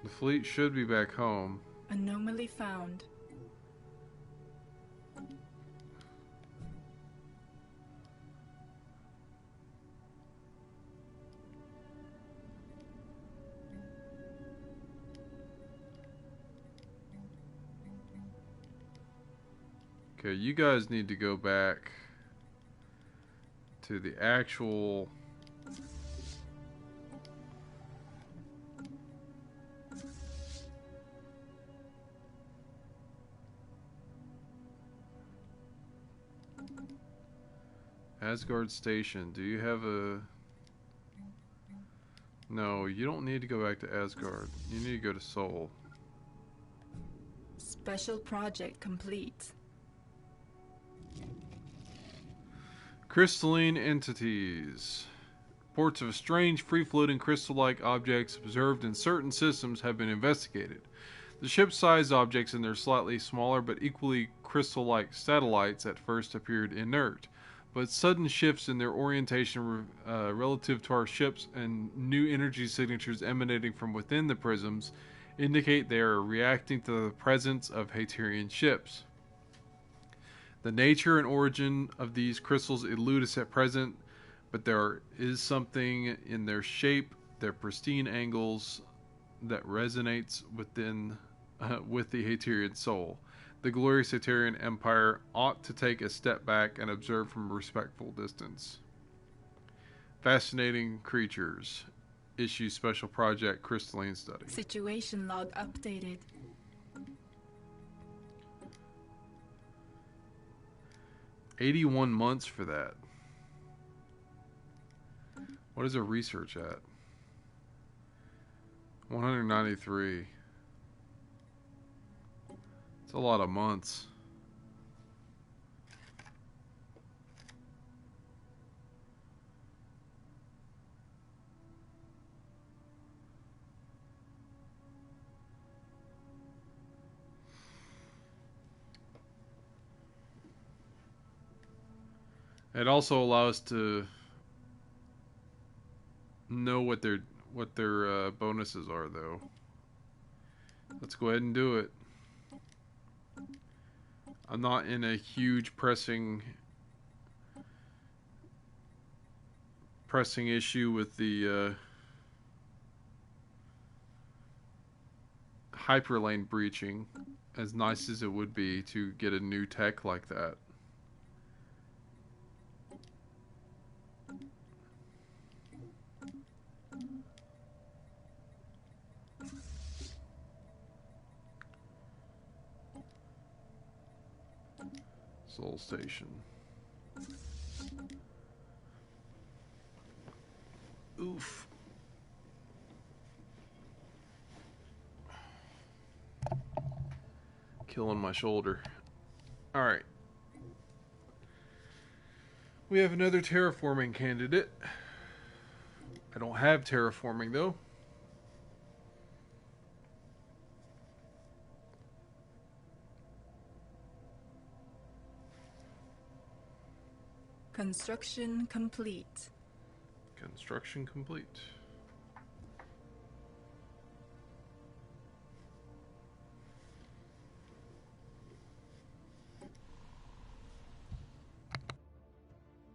The fleet should be back home. Anomaly found. Okay, you guys need to go back to the actual... Asgard Station. Do you have a... No, you don't need to go back to Asgard. You need to go to Seoul. Special project complete. Crystalline entities. Reports of strange free-floating crystal-like objects observed in certain systems have been investigated. The ship-sized objects and their slightly smaller but equally crystal-like satellites at first appeared inert, but sudden shifts in their orientation relative to our ships and new energy signatures emanating from within the prisms indicate they are reacting to the presence of Haterian ships. The nature and origin of these crystals elude us at present, but there is something in their shape, their pristine angles, that resonates with the Haterian soul. The glorious Haterian Empire ought to take a step back and observe from a respectful distance. Fascinating creatures. Issue Special Project Crystalline Study. Situation log updated. $81 months for that. What is a research at? 193. It's a lot of months. It also allows to know what their bonuses are, though. Let's go ahead and do it. I'm not in a huge pressing issue with the hyperlane breaching, as nice as it would be to get a new tech like that. Soul Station. Oof. Killing my shoulder. Alright. We have another terraforming candidate. I don't have terraforming though. Construction complete. Construction complete.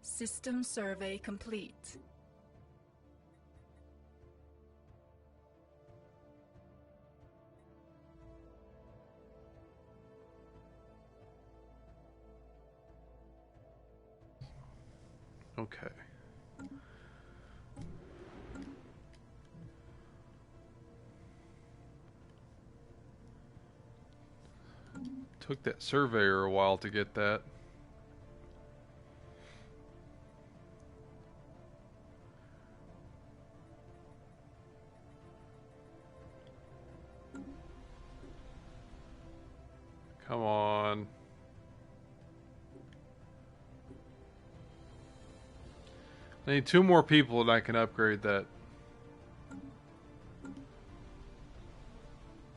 System survey complete. Okay. Took that surveyor a while to get that. Come on. I need 2 more people and I can upgrade that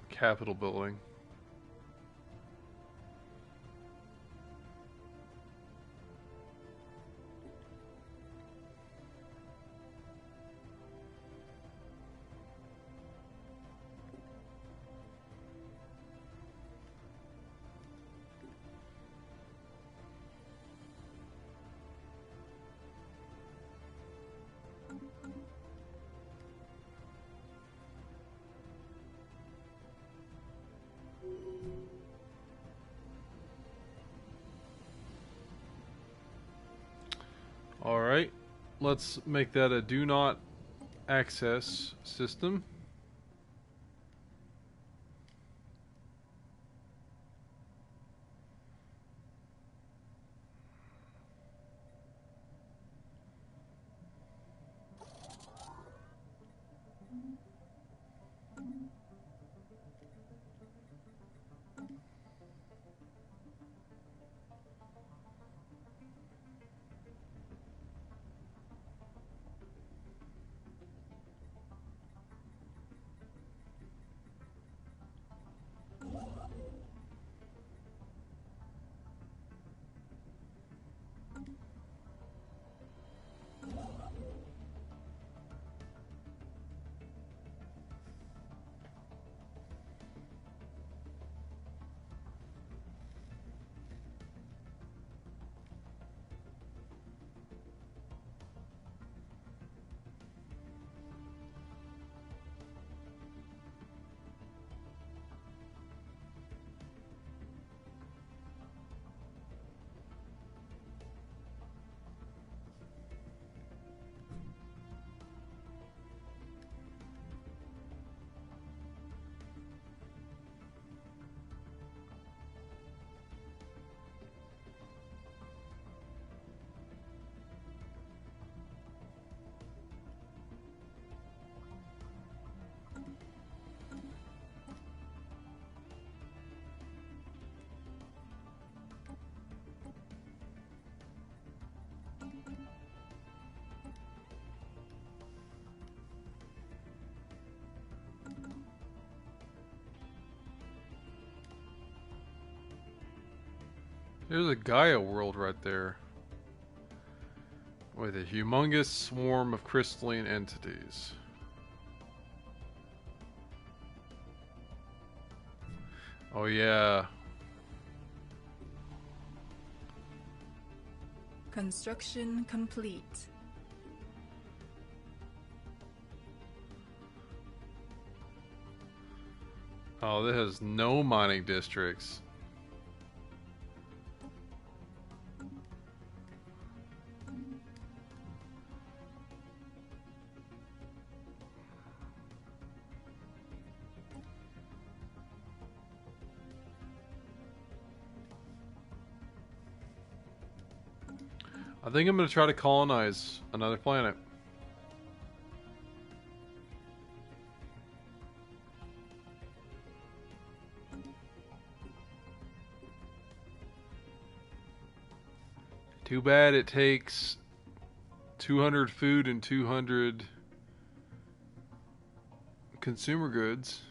Capitol building. Alright, let's make that a do not access system. There's a Gaia world right there. With a humongous swarm of crystalline entities. Oh yeah. Construction complete. Oh, this has no mining districts. I think I'm going to try to colonize another planet. Too bad it takes 200 food and 200 consumer goods.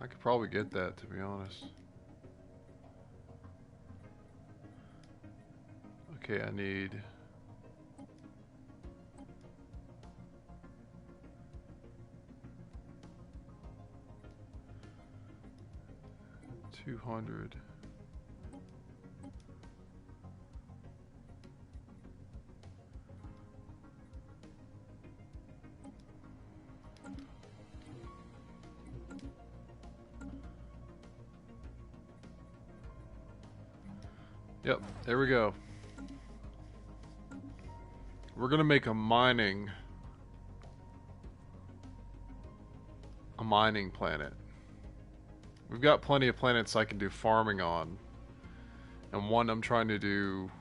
I could probably get that, to be honest. Okay, I need 200. Yep, there we go. We're gonna make a mining planet. We've got plenty of planets I can do farming on, and one I'm trying to do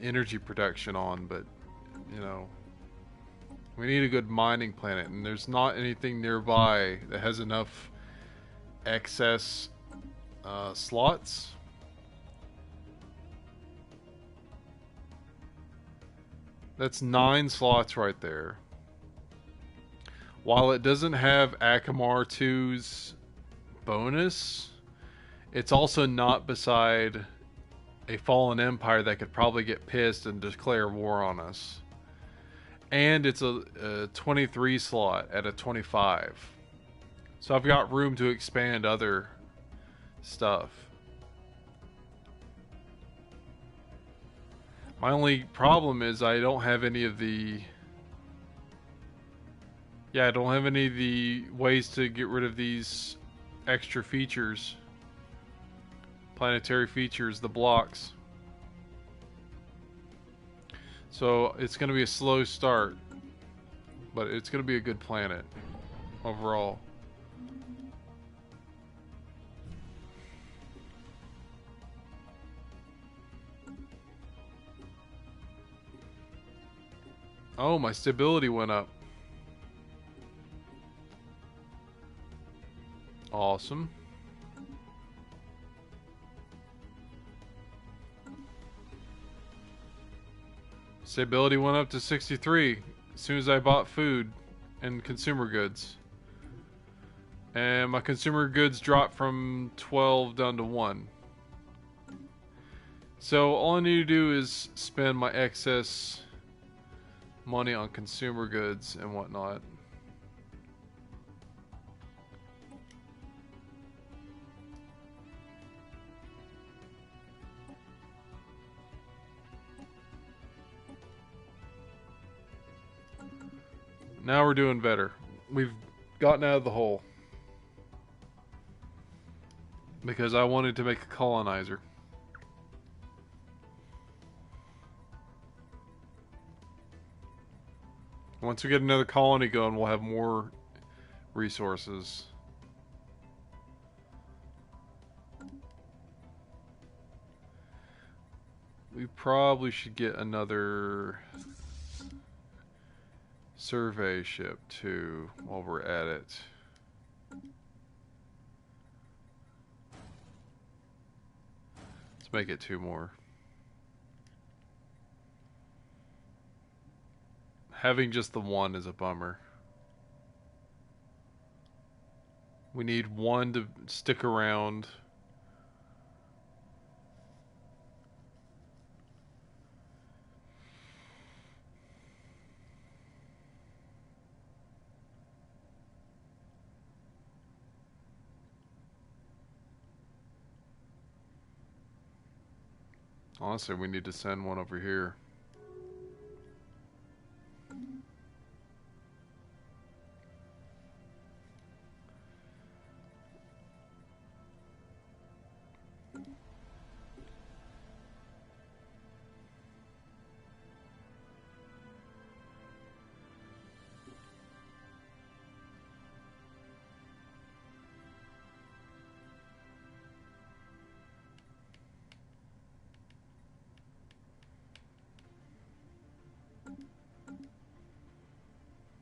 energy production on, but you know, we need a good mining planet, and there's not anything nearby that has enough excess slots. That's 9 slots right there. While it doesn't have Akamar 2's bonus, it's also not beside a fallen empire that could probably get pissed and declare war on us. And it's a 23 slot at a 25. So I've got room to expand other stuff. My only problem is I don't have any of the... Yeah, I don't have any of the ways to get rid of these extra features. Planetary features, the blocks. So it's going to be a slow start. But it's going to be a good planet overall. Oh, my stability went up. Awesome. Stability went up to 63 as soon as I bought food and consumer goods. And my consumer goods dropped from 12 down to 1. So all I need to do is spend my excess money on consumer goods and whatnot. Now we're doing better. We've gotten out of the hole. Because I wanted to make a colonizer. Once we get another colony going, we'll have more resources. We probably should get another survey ship too while we're at it. Let's make it 2 more. Having just the 1 is a bummer. We need one to stick around. Honestly, we need to send one over here.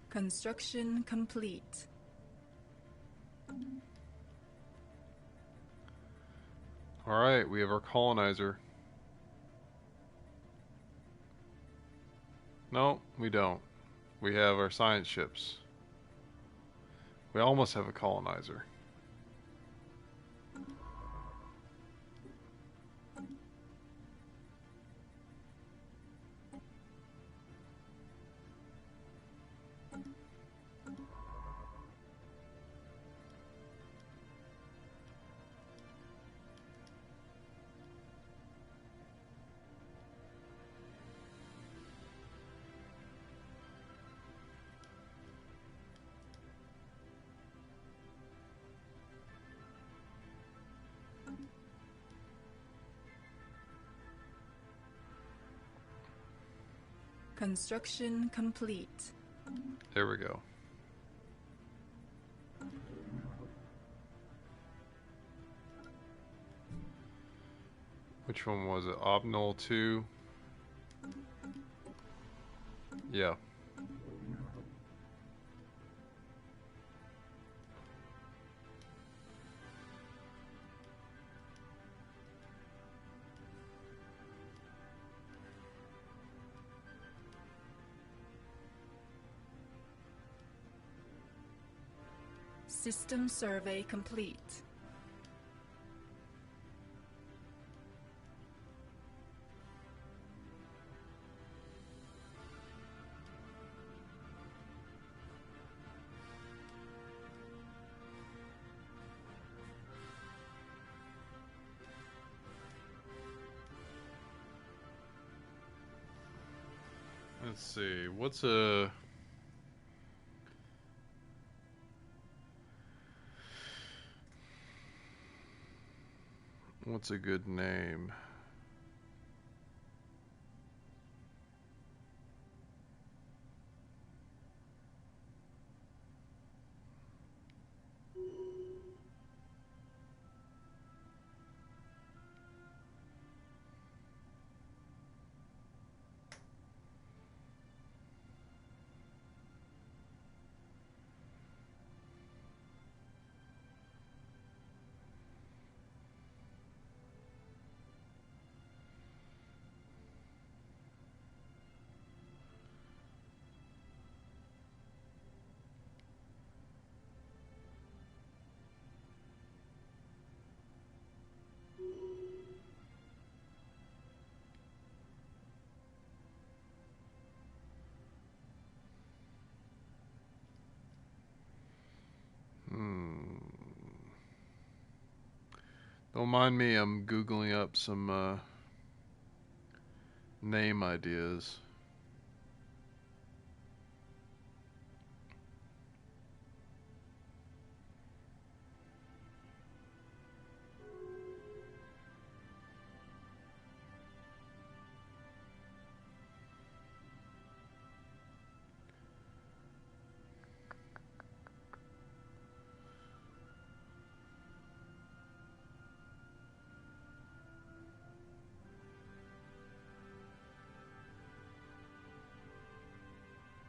Construction complete. Alright, we have our colonizer. No, we don't. We have our science ships. We almost have a colonizer. Construction complete. There we go. Which one was it? Optional 2? Yeah. System survey complete. Let's see. What's a good name? Don't mind me, I'm Googling up some name ideas.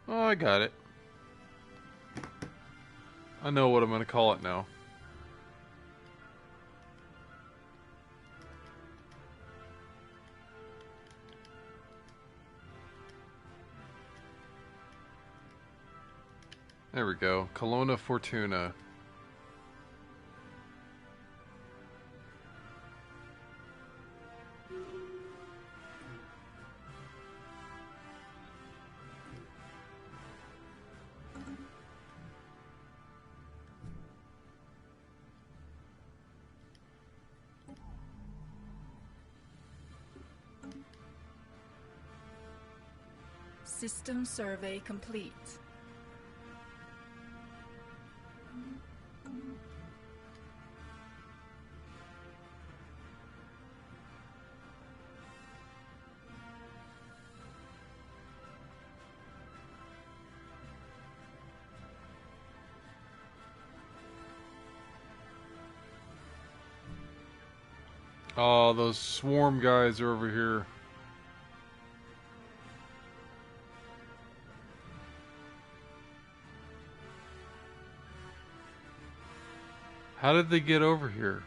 Oh, I got it. I know what I'm going to call it now. There we go. Colonna Fortuna. System survey complete. Oh, those swarm guys are over here. How did they get over here?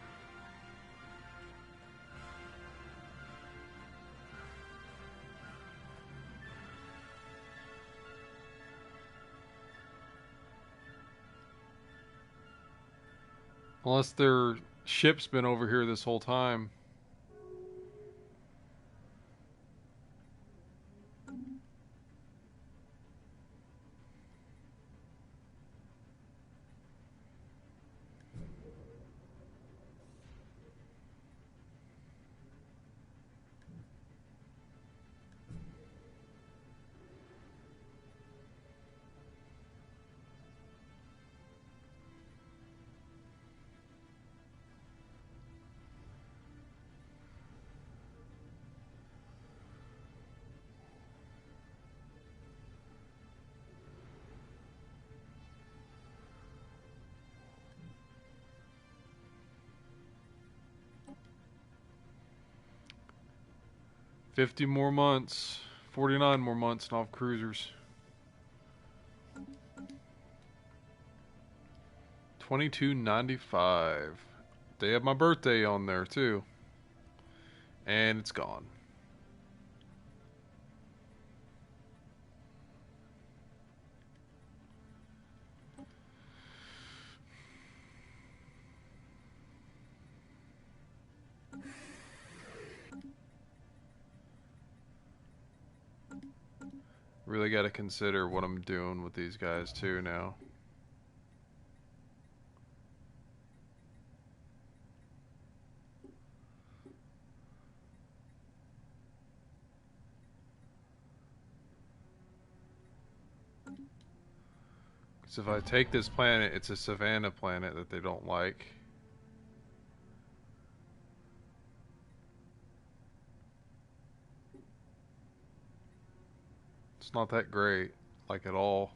Unless their ship's been over here this whole time. $50 more months, 49 more months, and I'll have cruisers. 22.95. They have my birthday on there too, and it's gone. Really got to consider what I'm doing with these guys too now. Because if I take this planet, it's a savanna planet that they don't like. It's not that great, like at all.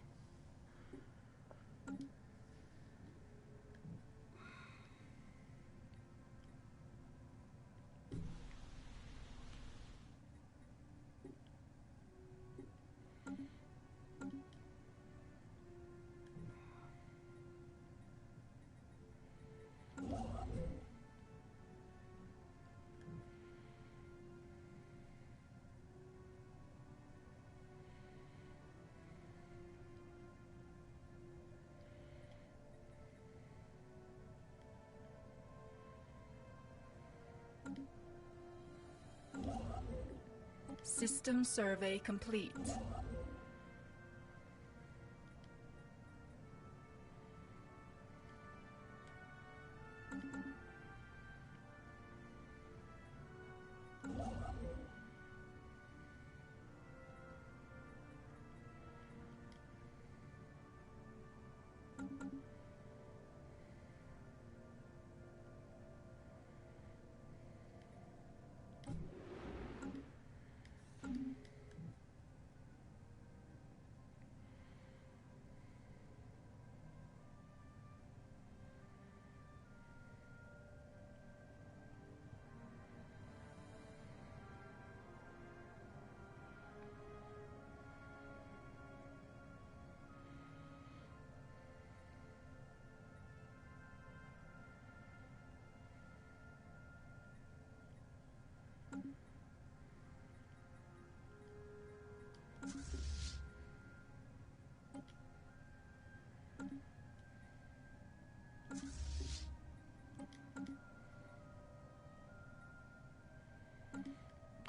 System survey complete.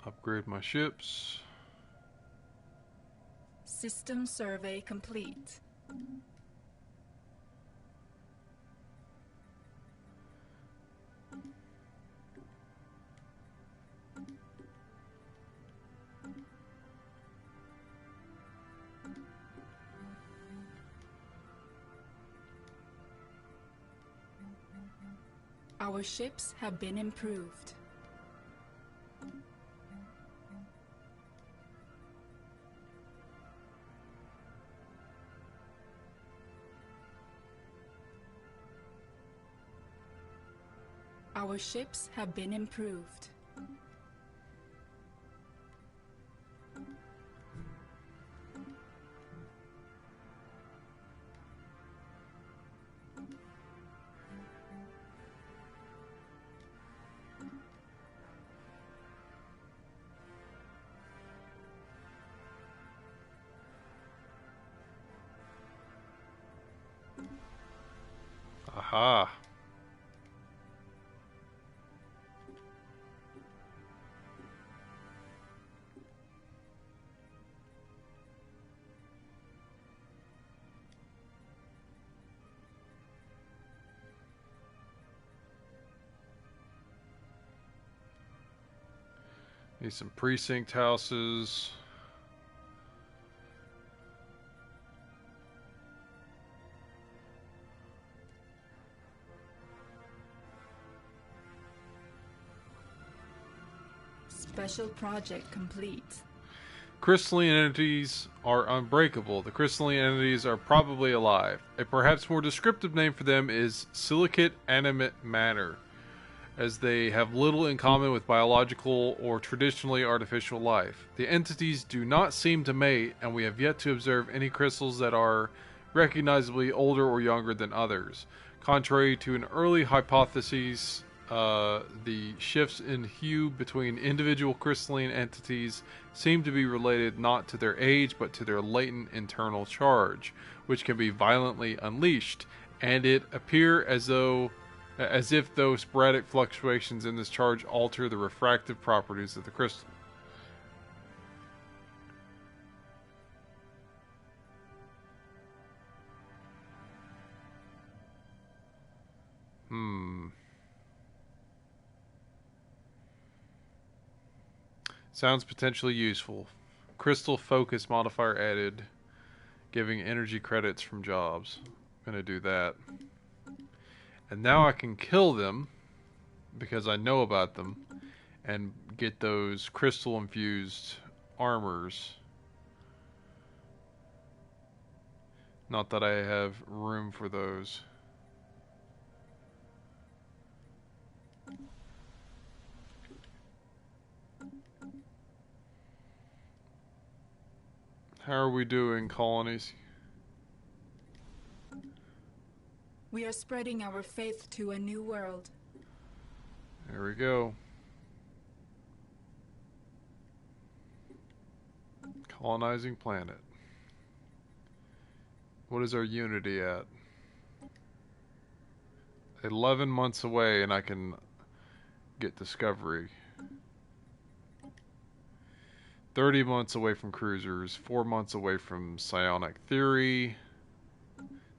Upgrade my ships. System survey complete. Our ships have been improved. Our ships have been improved. Aha. Need some precinct houses. Special project complete. Crystalline entities are unbreakable. The crystalline entities are probably alive. A perhaps more descriptive name for them is silicate animate matter, as they have little in common with biological or traditionally artificial life. The entities do not seem to mate, and we have yet to observe any crystals that are recognizably older or younger than others. Contrary to an early hypothesis, the shifts in hue between individual crystalline entities seem to be related not to their age but to their latent internal charge, which can be violently unleashed, and it appear as if those sporadic fluctuations in this charge alter the refractive properties of the crystal. Sounds potentially useful. Crystal focus modifier added, giving energy credits from jobs. I'm gonna do that. And now I can kill them because I know about them and get those crystal infused armors. Not that I have room for those. How are we doing, colonies? We are spreading our faith to a new world. There we go. Colonizing planet. What is our unity at? 11 months away and I can get discovery. 30 months away from cruisers, 4 months away from psionic theory,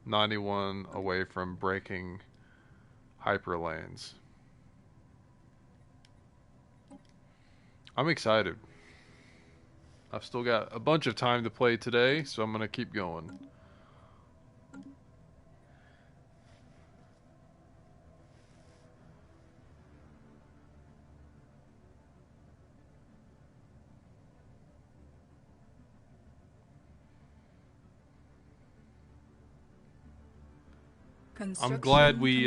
91 away from breaking hyperlanes. I'm excited. I've still got a bunch of time to play today, so I'm going to keep going. I'm glad we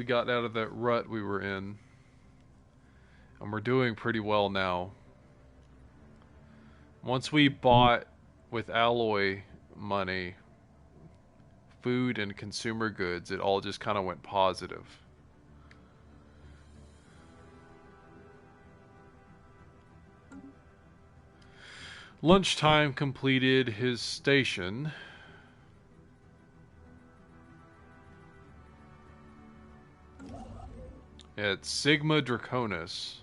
got out of that rut we were in. And we're doing pretty well now. Once we bought with alloy money food and consumer goods, it all just kind of went positive. Lunchtime completed his station. At Sigma Draconis.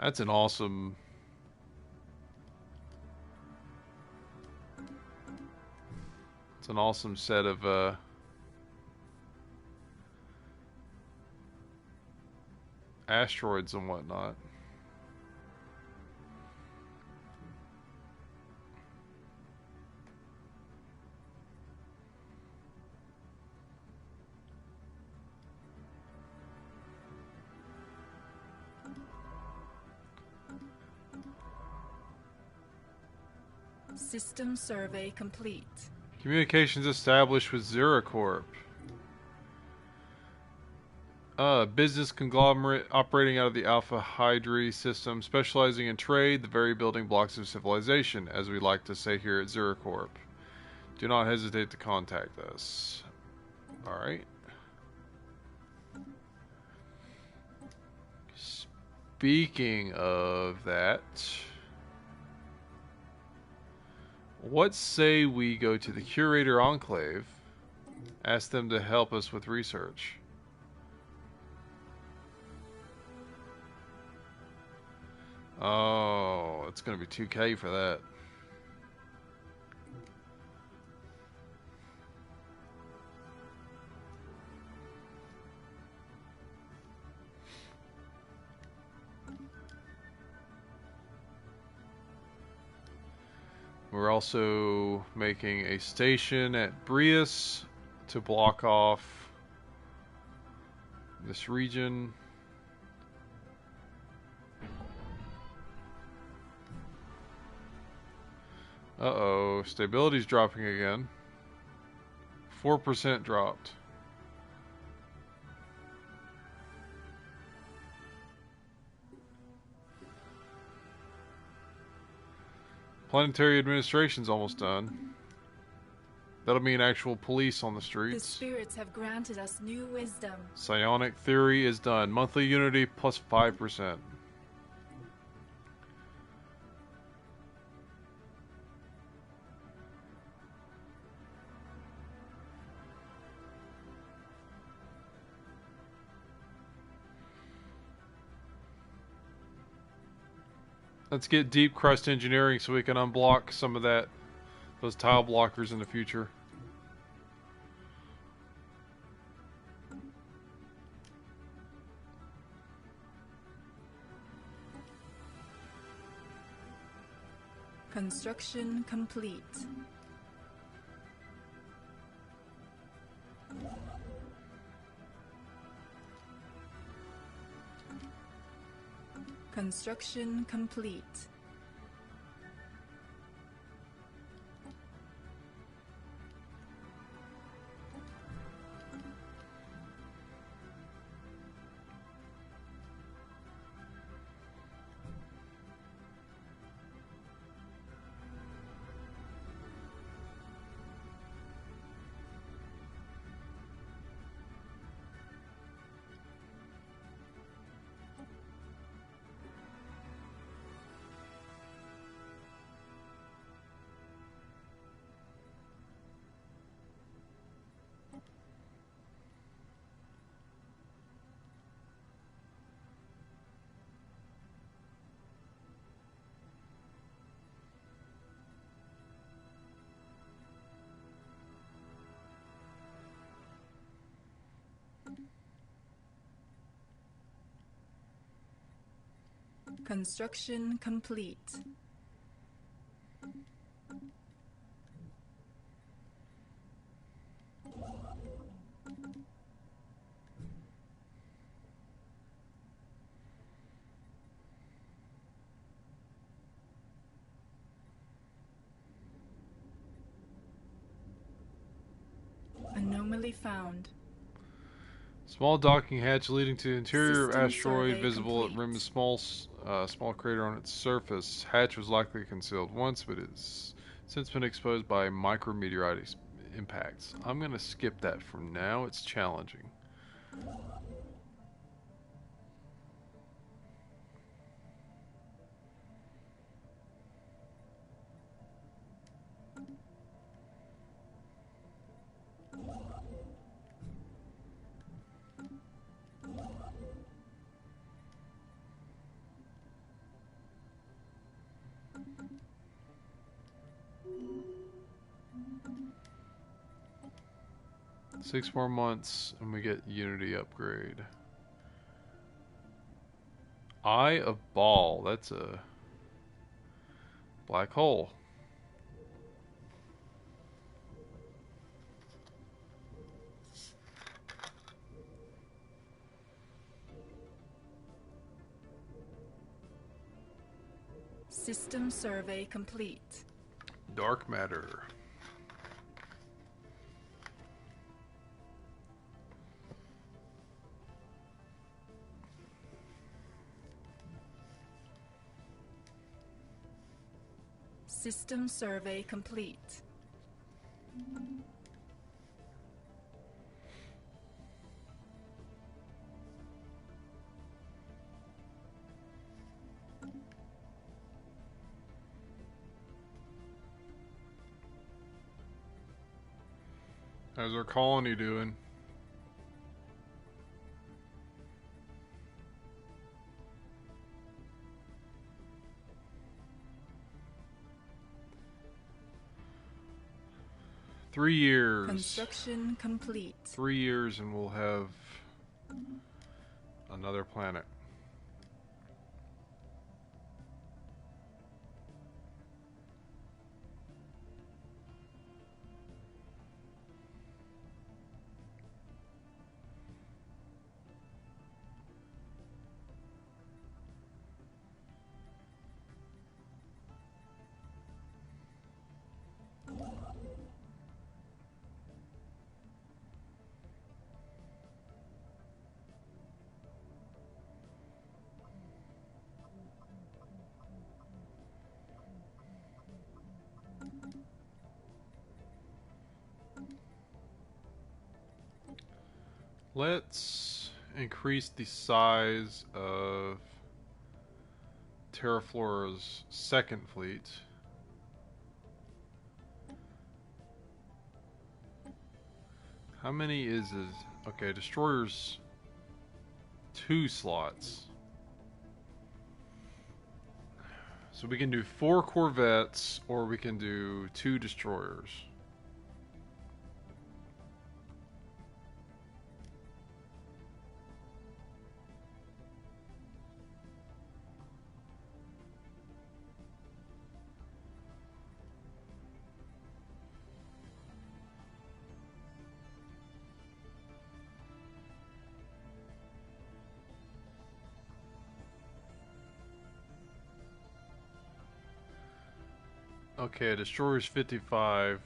That's an awesome... It's an awesome set of asteroids and whatnot. System survey complete. Communications established with Zeracorp. Business conglomerate operating out of the Alpha Hydri system, specializing in trade, the very building blocks of civilization, as we like to say here at Zeracorp. Do not hesitate to contact us. Alright. Speaking of that, what say we go to the Curator Enclave, ask them to help us with research. Oh, it's going to be 2K for that. We're also making a station at Brius to block off this region. Uh-oh, stability's dropping again. 4% dropped. Planetary administration's almost done. That'll mean actual police on the The streets. spirits have granted us new wisdom. Psionic theory is done. Monthly unity plus 5%. Let's get deep crust engineering so we can unblock some of those tile blockers in the future. Construction complete. Construction complete. Construction complete. Anomaly found. Small docking hatch leading to the interior System asteroid survey visible complete. at rim small crater on its surface. Hatch was likely concealed once, but it's since been exposed by micrometeorite impacts. I'm gonna skip that for now. It's challenging. Six more months and we get Unity upgrade. Eye of Ball. That's a black hole. System survey complete. Dark matter. System survey complete. How's our colony doing? Three years. Construction complete. 3 years and we'll have another planet. Let's increase the size of Terraflora's second fleet. How many is it? Okay, destroyers 2 slots. So we can do 4 corvettes or we can do 2 destroyers. Okay, destroyer's 55.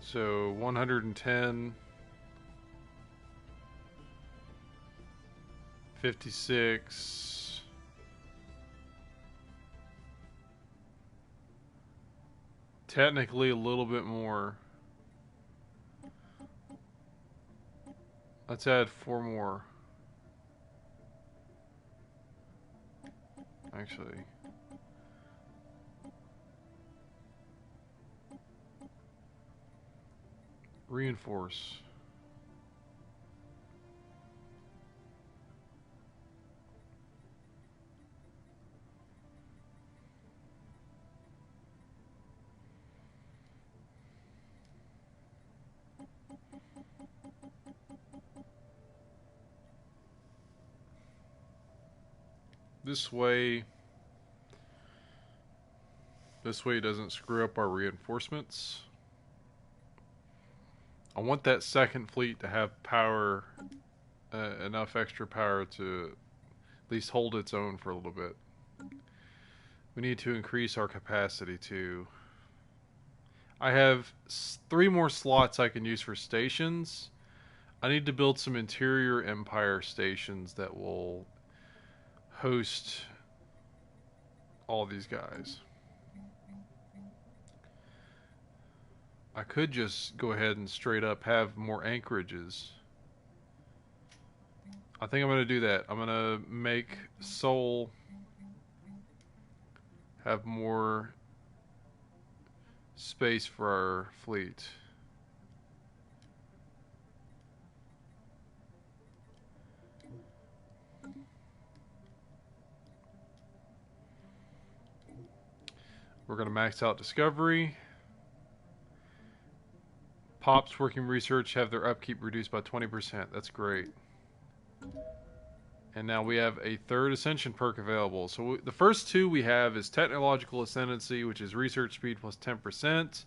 So 110, 56. Technically a little bit more. Let's add 4 more. Actually. Reinforce. This way it doesn't screw up our reinforcements. I want that second fleet to have power, enough extra power to at least hold its own for a little bit. We need to increase our capacity too. I have 3 more slots I can use for stations. I need to build some interior empire stations that will host all these guys. I could just go ahead and straight up have more anchorages. I think I'm going to do that. I'm going to make Sol have more space for our fleet. We're going to max out Discovery. Pops working research have their upkeep reduced by 20%. That's great. And now we have a 3rd Ascension perk available. So the first 2 we have is Technological Ascendancy, which is research speed plus 10%.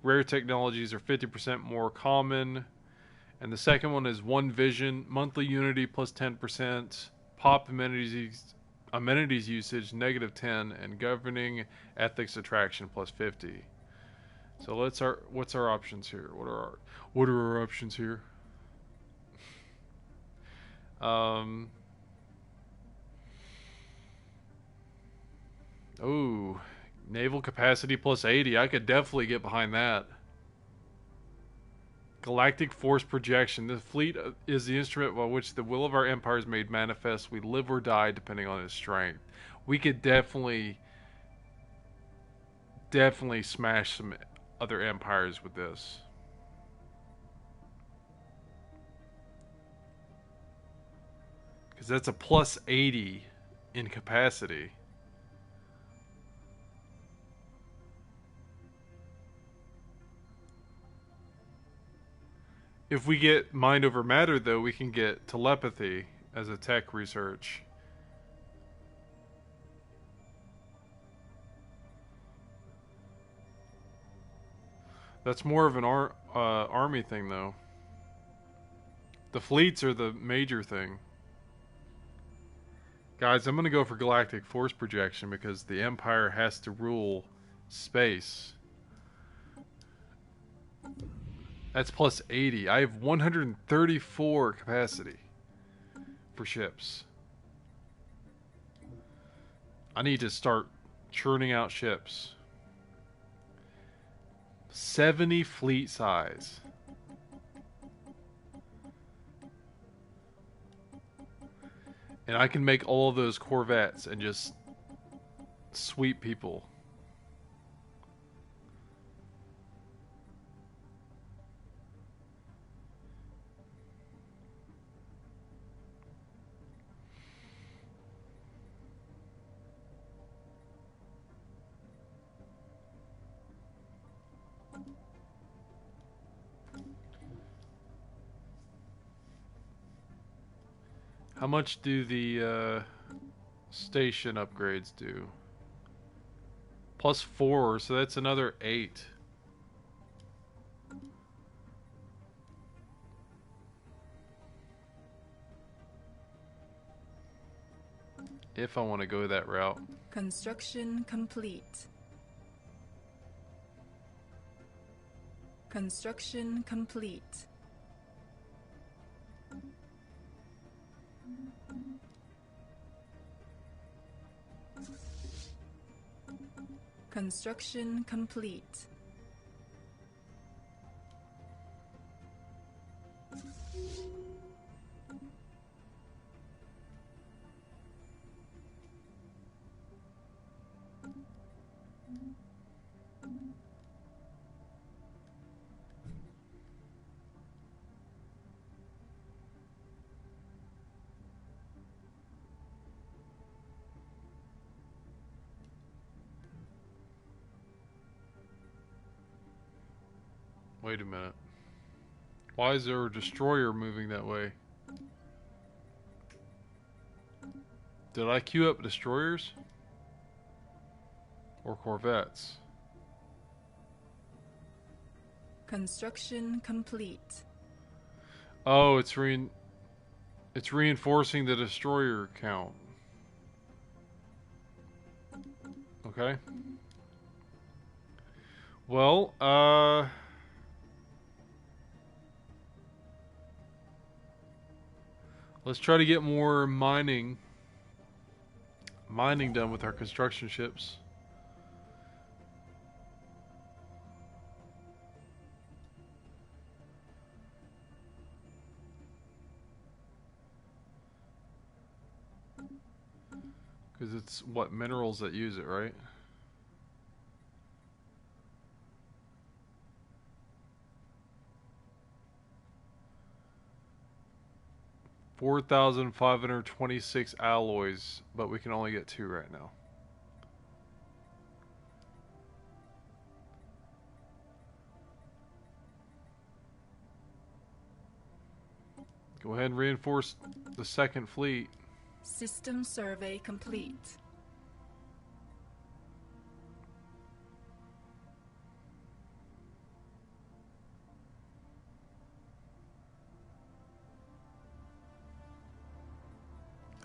Rare technologies are 50% more common. And the second one is One Vision, monthly unity plus 10%. Pop amenities usage -10, and governing ethics attraction +50. So what's our options here? What are our options here? Oh, naval capacity +80. I could definitely get behind that. Galactic force projection. The fleet is the instrument by which the will of our empire is made manifest. We live or die depending on its strength. We could definitely smash some other empires with this. Because that's a +80 in capacity. If we get mind over matter, though, we can get telepathy as a tech research. That's more of an army thing, though. The fleets are the major thing. Guys, I'm going to go for galactic force projection because the Empire has to rule space. That's +80. I have 134 capacity for ships. I need to start churning out ships. 70 fleet size. And I can make all of those corvettes and just sweep people. How much do the station upgrades do? +4, so that's another 8. If I want to go that route. Construction complete. Construction complete. Construction complete. Wait a minute. Why is there a destroyer moving that way? Did I queue up destroyers? Or corvettes? Construction complete. Oh, it's reinforcing the destroyer count. Okay. Well, let's try to get more mining done with our construction ships. Because it's what minerals that use it, right? $4,526 alloys, but we can only get 2 right now. Go ahead and reinforce the second fleet. System survey complete.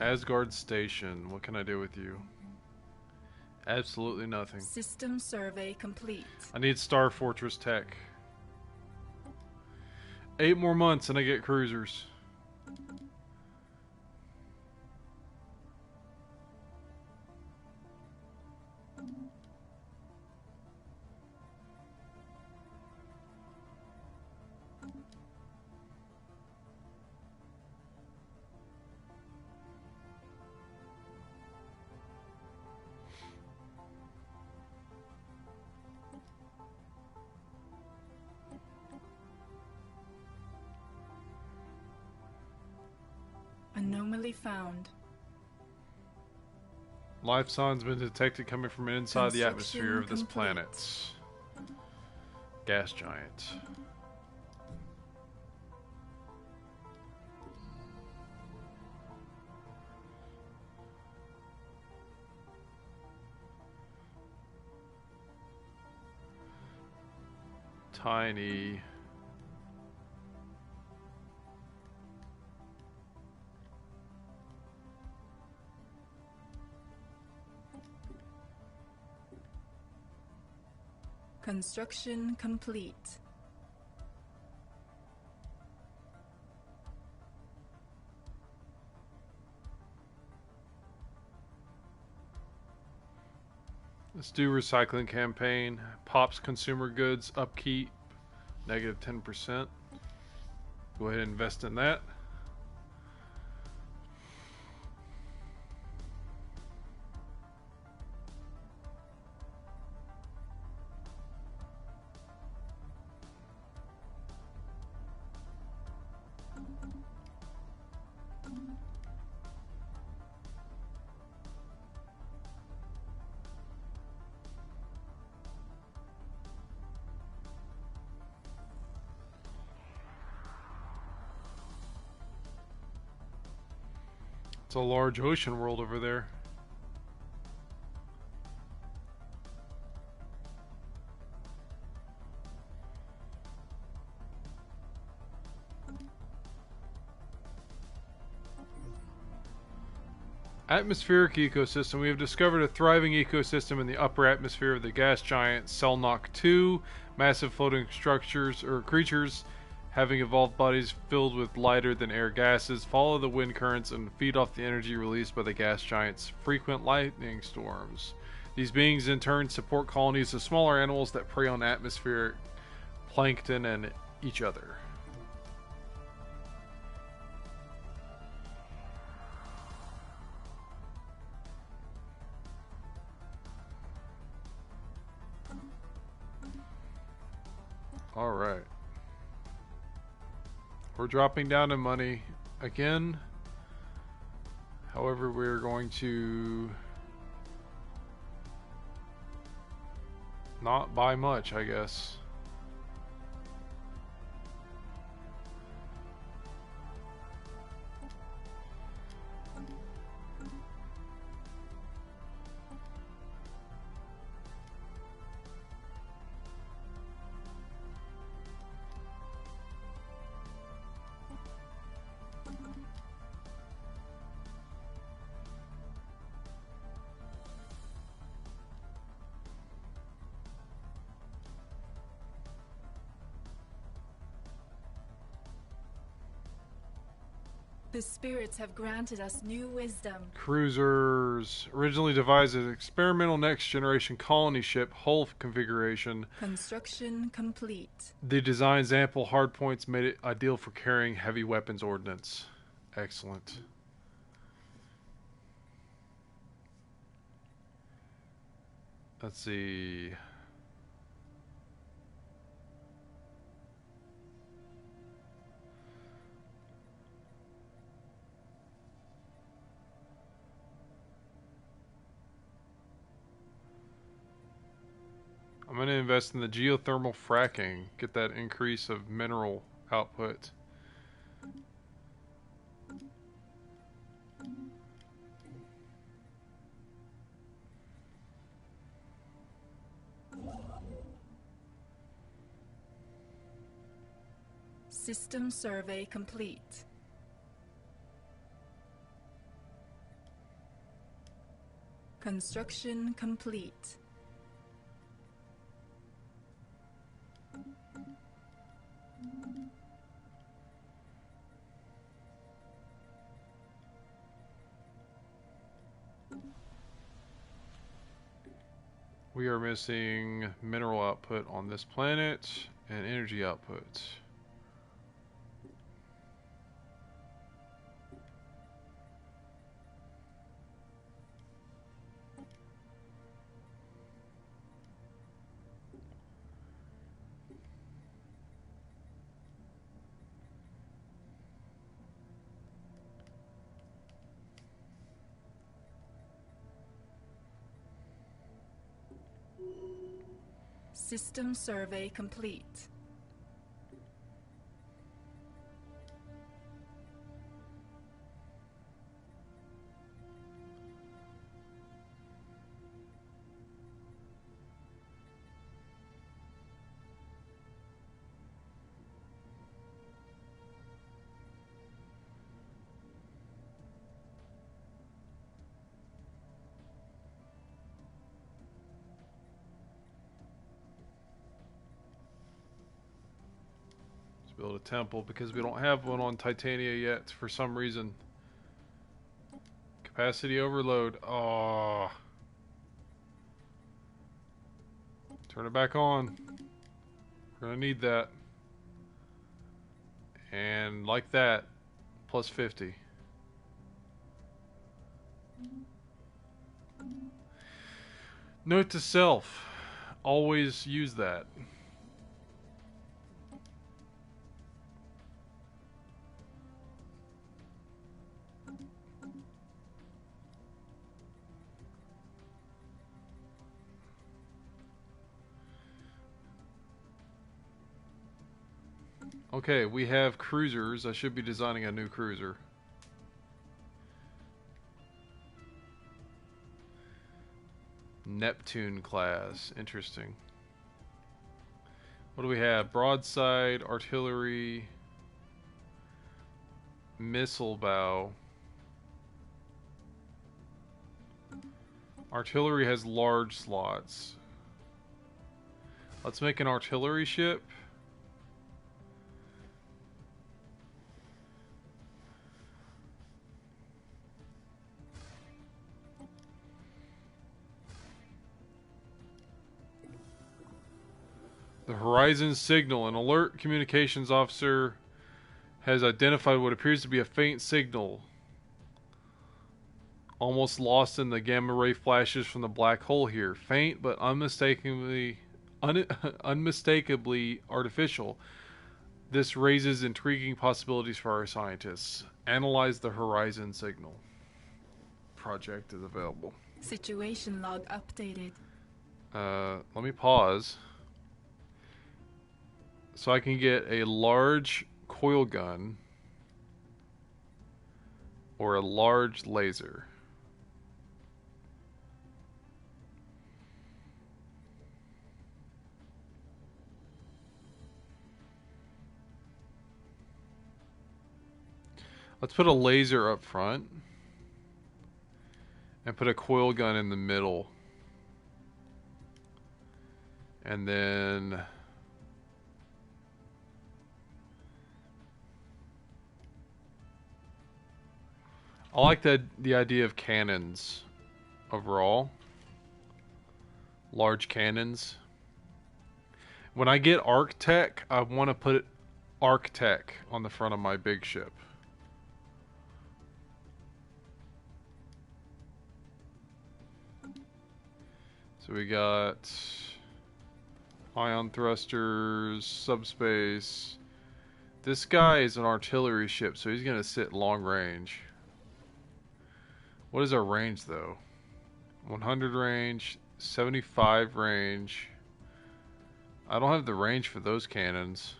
Asgard Station. What can I do with you? Absolutely nothing. System survey complete. I need Star Fortress tech. 8 more months and I get cruisers. Anomaly found. Life signs been detected coming from inside the atmosphere of this Construction planet. Gas giant. Tiny. Construction complete. Let's do recycling campaign. Pops consumer goods upkeep negative 10%. Go ahead and invest in that. It's a large ocean world over there. Atmospheric ecosystem. We have discovered a thriving ecosystem in the upper atmosphere of the gas giant Selnock 2. Massive floating structures or creatures having evolved bodies filled with lighter than air gases follow the wind currents and feed off the energy released by the gas giant's frequent lightning storms. These beings in turn support colonies of smaller animals that prey on atmospheric plankton and each other. Alright. We're dropping down in money again. However, we're going to not buy much, I guess. The spirits have granted us new wisdom. Cruisers. Originally devised as experimental next generation colony ship hull configuration. Construction complete. The design's ample hardpoints made it ideal for carrying heavy weapons ordnance. Excellent. Let's see. I'm going to invest in the geothermal fracking, get that increase of mineral output. System survey complete. Construction complete. We are missing mineral output on this planet and energy output. System survey complete. Build a temple because we don't have one on Titania yet for some reason. Capacity overload. Oh. Turn it back on. We're gonna need that. And like that, plus 50. Note to self, always use that. Okay, we have cruisers. I should be designing a new cruiser. Neptune class. Interesting. What do we have? Broadside, artillery, missile bow. Artillery has large slots. Let's make an artillery ship. The Horizon signal. An alert communications officer has identified what appears to be a faint signal, almost lost in the gamma ray flashes from the black hole here. Faint but unmistakably artificial. This raises intriguing possibilities for our scientists. Analyze the Horizon signal. Project is available. Situation log updated. Let me pause. So I can get a large coil gun or a large laser. Let's put a laser up front and put a coil gun in the middle. And then I like the idea of cannons overall. Large cannons. When I get Arc-Tech, I want to put Arc-Tech on the front of my big ship. So we got ion thrusters, subspace. This guy is an artillery ship, so he's going to sit long range. What is our range, though? 100 range, 75 range. I don't have the range for those cannons.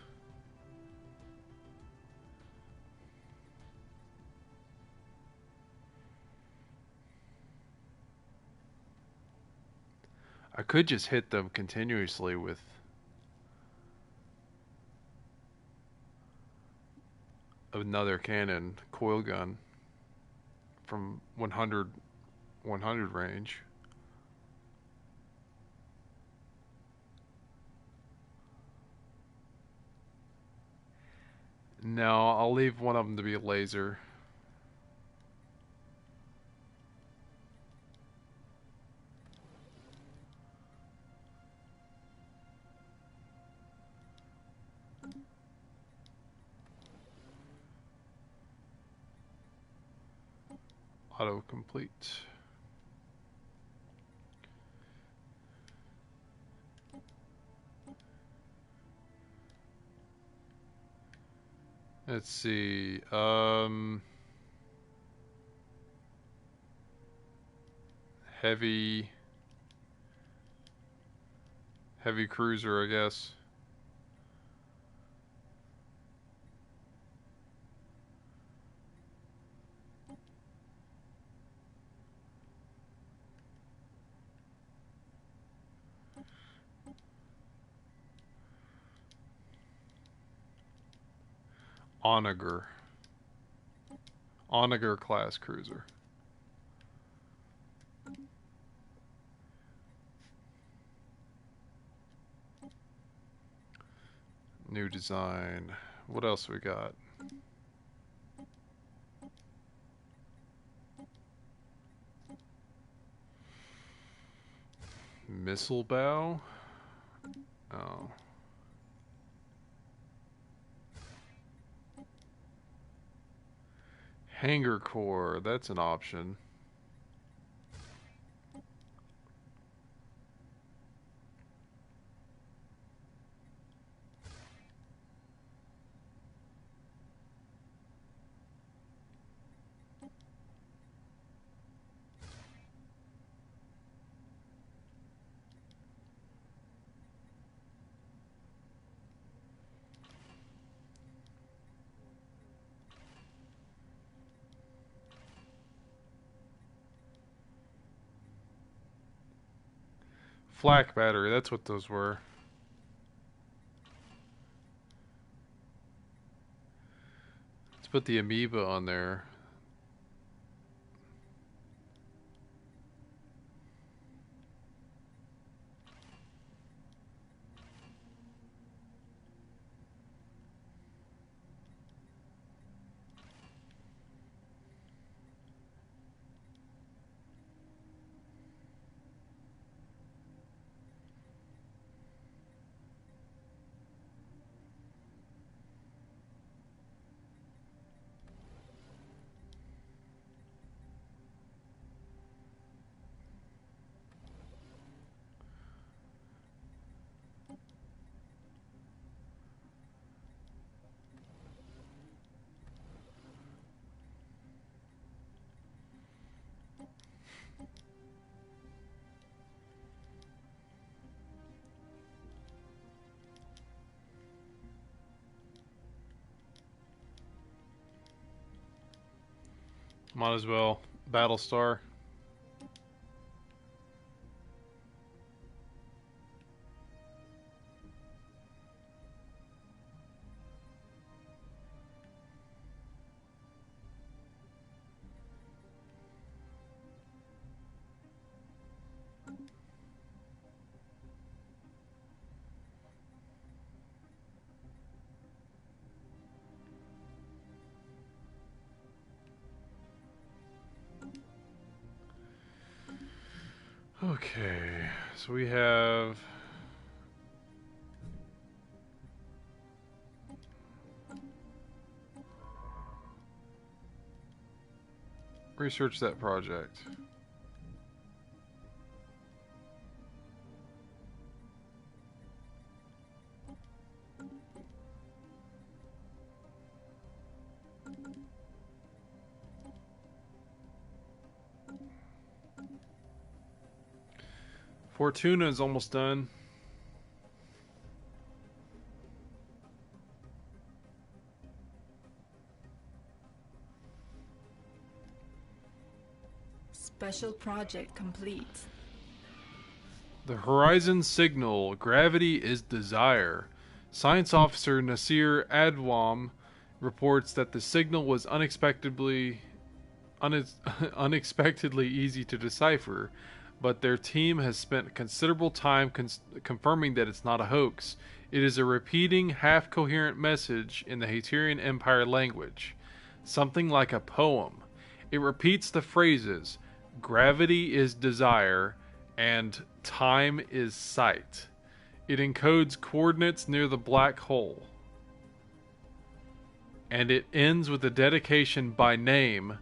I could just hit them continuously with another cannon, coil gun, from 100 range. No, I'll leave one of them to be a laser. Autocomplete. Let's see. Heavy cruiser, I guess. Onager class cruiser. New design. What else we got? Missile bow? Oh. Hangar core, that's an option. Flak battery, that's what those were. Let's put the amoeba on there. Might as well. Battlestar. Okay, so we have research that project. Fortuna is almost done. Special project complete. The Horizon Signal. Gravity is desire. Science officer Nasir Adwam reports that the signal was unexpectedly easy to decipher, but their team has spent considerable time confirming that it's not a hoax. It is a repeating, half-coherent message in the Haterian Empire language, something like a poem. It repeats the phrases, "Gravity is desire," and "Time is sight." It encodes coordinates near the black hole. And it ends with a dedication by name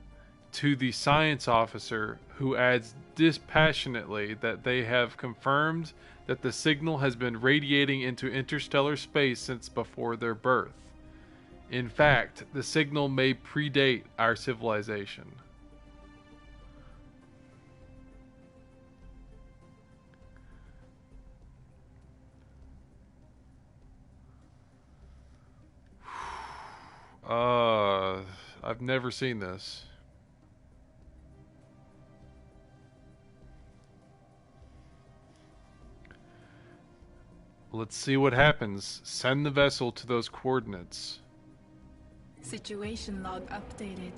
to the science officer, who adds dispassionately that they have confirmed that the signal has been radiating into interstellar space since before their birth. In fact, the signal may predate our civilization. I've never seen this. Let's see what happens. Send the vessel to those coordinates. Situation log updated.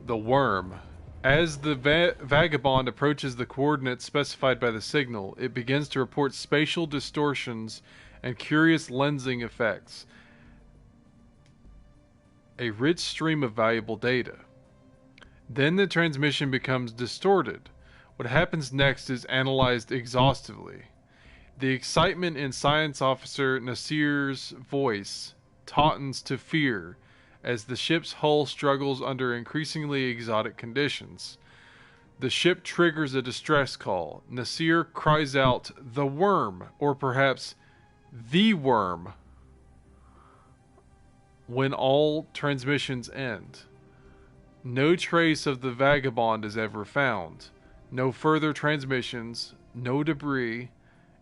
The worm. As the vagabond approaches the coordinates specified by the signal, it begins to report spatial distortions and curious lensing effects. A rich stream of valuable data. Then the transmission becomes distorted. What happens next is analyzed exhaustively. The excitement in Science Officer Nasir's voice tautens to fear as the ship's hull struggles under increasingly exotic conditions. The ship triggers a distress call. Nasir cries out, "The worm," or perhaps, "The worm," when all transmissions end. No trace of the vagabond is ever found. No further transmissions, no debris,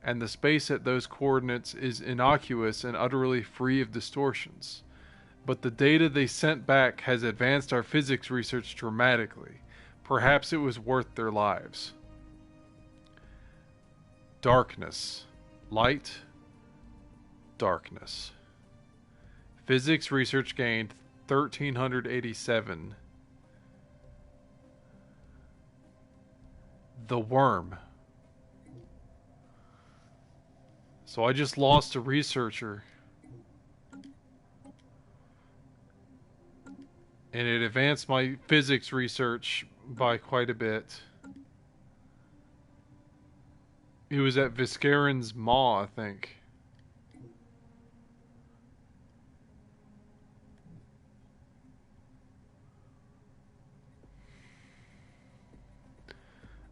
and the space at those coordinates is innocuous and utterly free of distortions. But the data they sent back has advanced our physics research dramatically. Perhaps it was worth their lives. Darkness. Light. Darkness. Physics research gained 1387. The worm. So I just lost a researcher. And it advanced my physics research by quite a bit. It was at Viscarin's Maw, I think.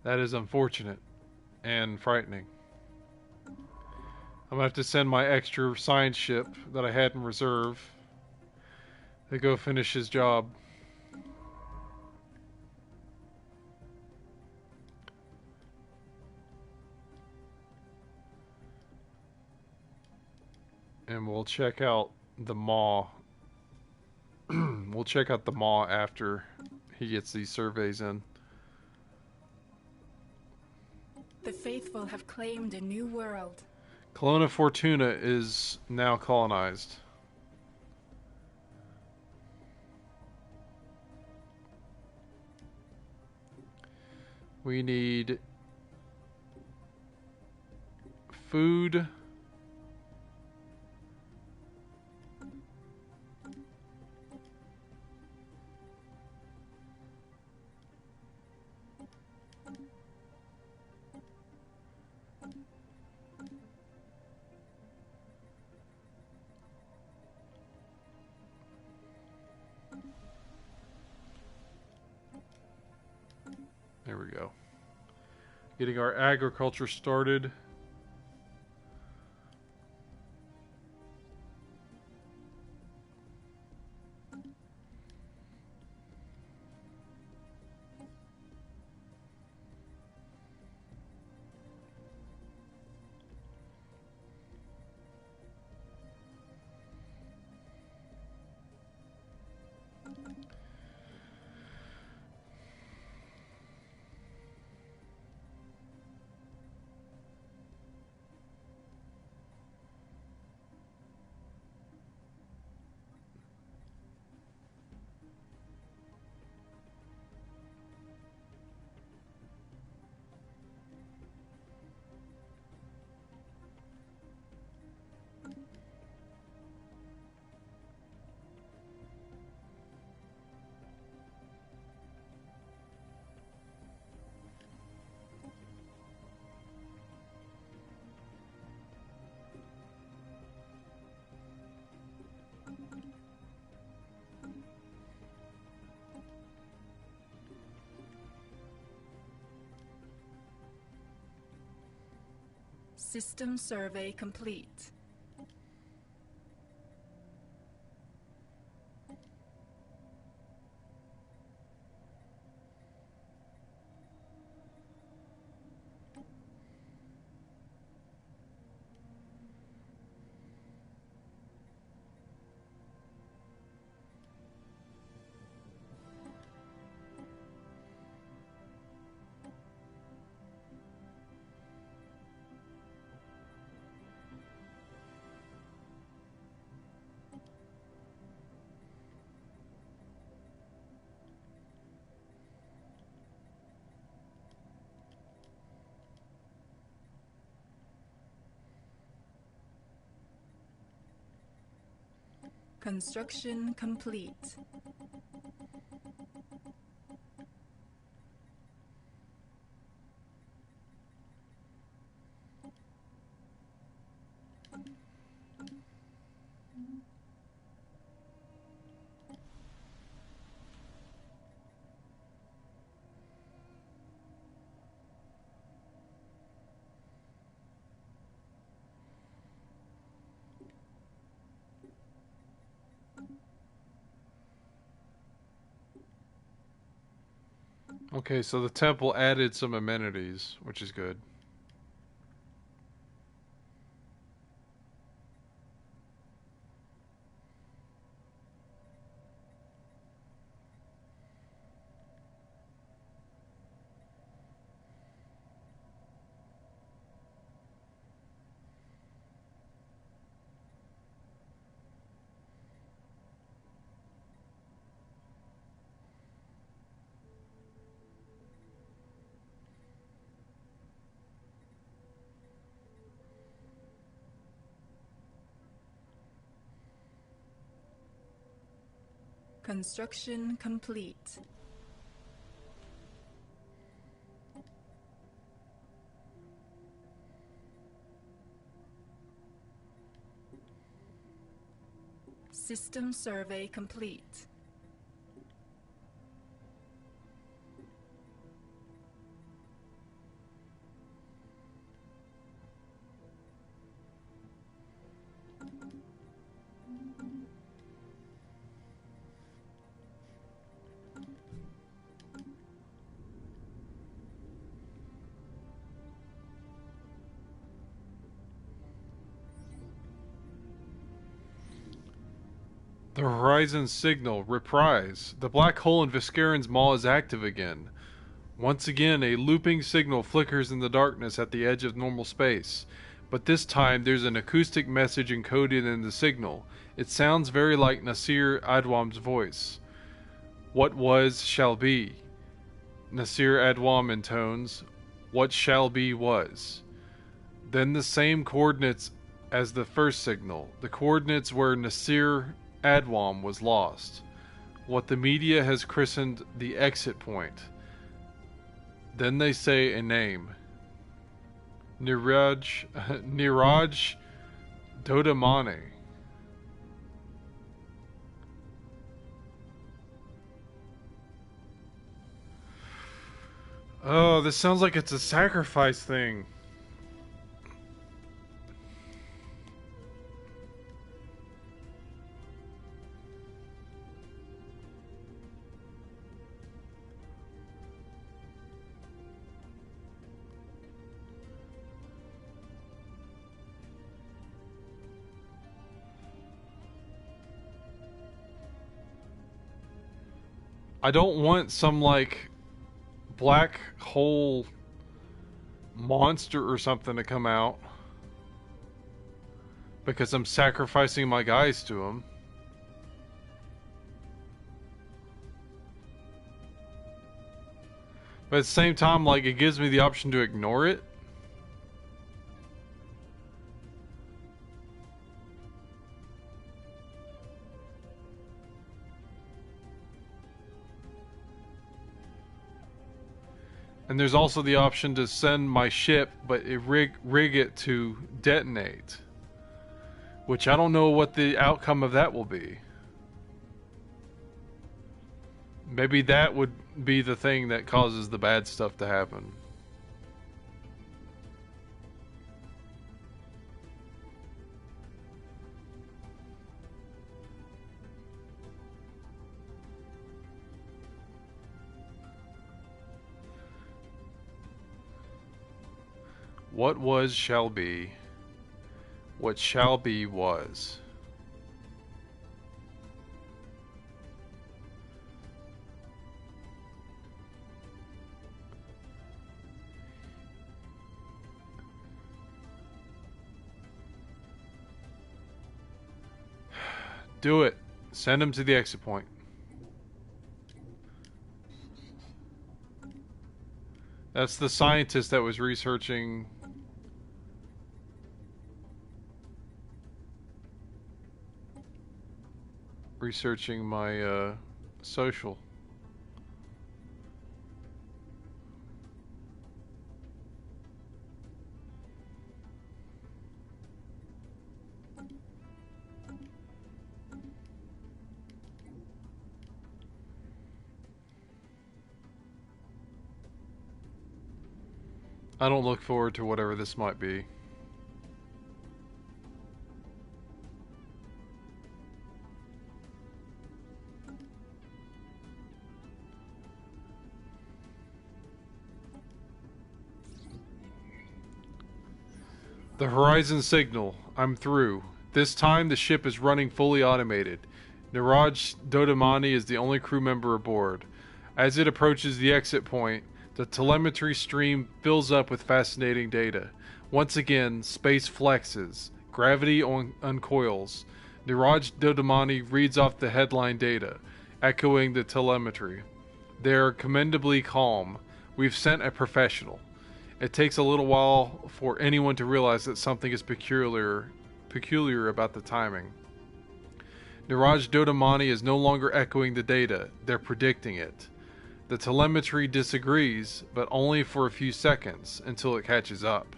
That is unfortunate and frightening. I'm going to have to send my extra science ship that I had in reserve to go finish his job. And we'll check out the Maw. We'll check out the Maw after he gets these surveys in. The faithful have claimed a new world. Colonna Fortuna is now colonized. We need food. There we go. Getting our agriculture started. System survey complete. Construction complete. Okay, so the temple added some amenities, which is good. Construction complete. System survey complete. The Horizon signal, reprise. The black hole in Viscaran's maw is active again. Once again, a looping signal flickers in the darkness at the edge of normal space. But this time, there's an acoustic message encoded in the signal. It sounds very like Nasir Adwam's voice. What was, shall be. Nasir Adwam intones, what shall be was. Then the same coordinates as the first signal. The coordinates where Nasir Adwam was lost. What the media has christened the exit point. Then they say a name. Niraj Dodamani. Oh, this sounds like it's a sacrifice thing. I don't want some, like, black hole monster or something to come out because I'm sacrificing my guys to him. But at the same time, like, it gives me the option to ignore it. And there's also the option to send my ship, but rig it to detonate. Which I don't know what the outcome of that will be. Maybe that would be the thing that causes the bad stuff to happen. What was shall be. What shall be was. Do it. Send him to the exit point. That's the scientist that was researching my social. I don't look forward to whatever this might be. The horizon signal. I'm through. This time the ship is running fully automated. Niraj Dodamani is the only crew member aboard. As it approaches the exit point, the telemetry stream fills up with fascinating data. Once again, space flexes. Gravity uncoils. Niraj Dodamani reads off the headline data, echoing the telemetry. They are commendably calm. We've sent a professional. It takes a little while for anyone to realize that something is peculiar about the timing. Niraj Dodamani is no longer echoing the data, they're predicting it. The telemetry disagrees, but only for a few seconds, until it catches up.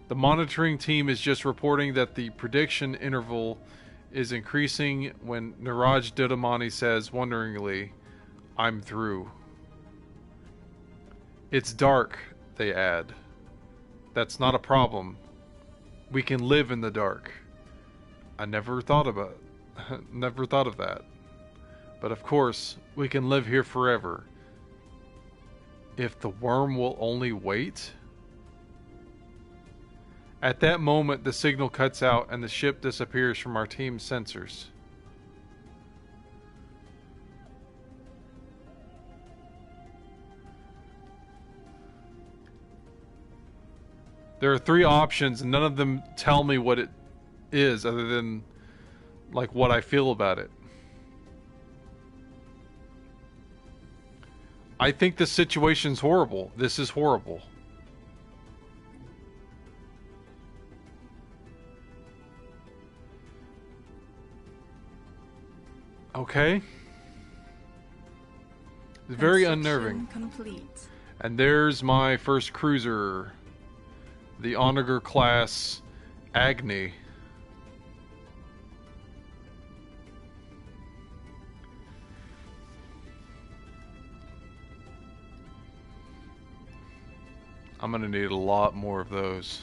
The monitoring team is just reporting that the prediction interval is increasing when Niraj Dodamani says wonderingly, "I'm through." It's dark, they add. That's not a problem. We can live in the dark. I never thought of that. But of course, we can live here forever. If the worm will only wait? At that moment, the signal cuts out and the ship disappears from our team's sensors. There are 3 options, and none of them tell me what it is, other than, like, what I feel about it. I think the situation's horrible. This is horrible. Okay. It's very unnerving. Complete. And there's my first cruiser. The Onager class Agni. I'm gonna need a lot more of those.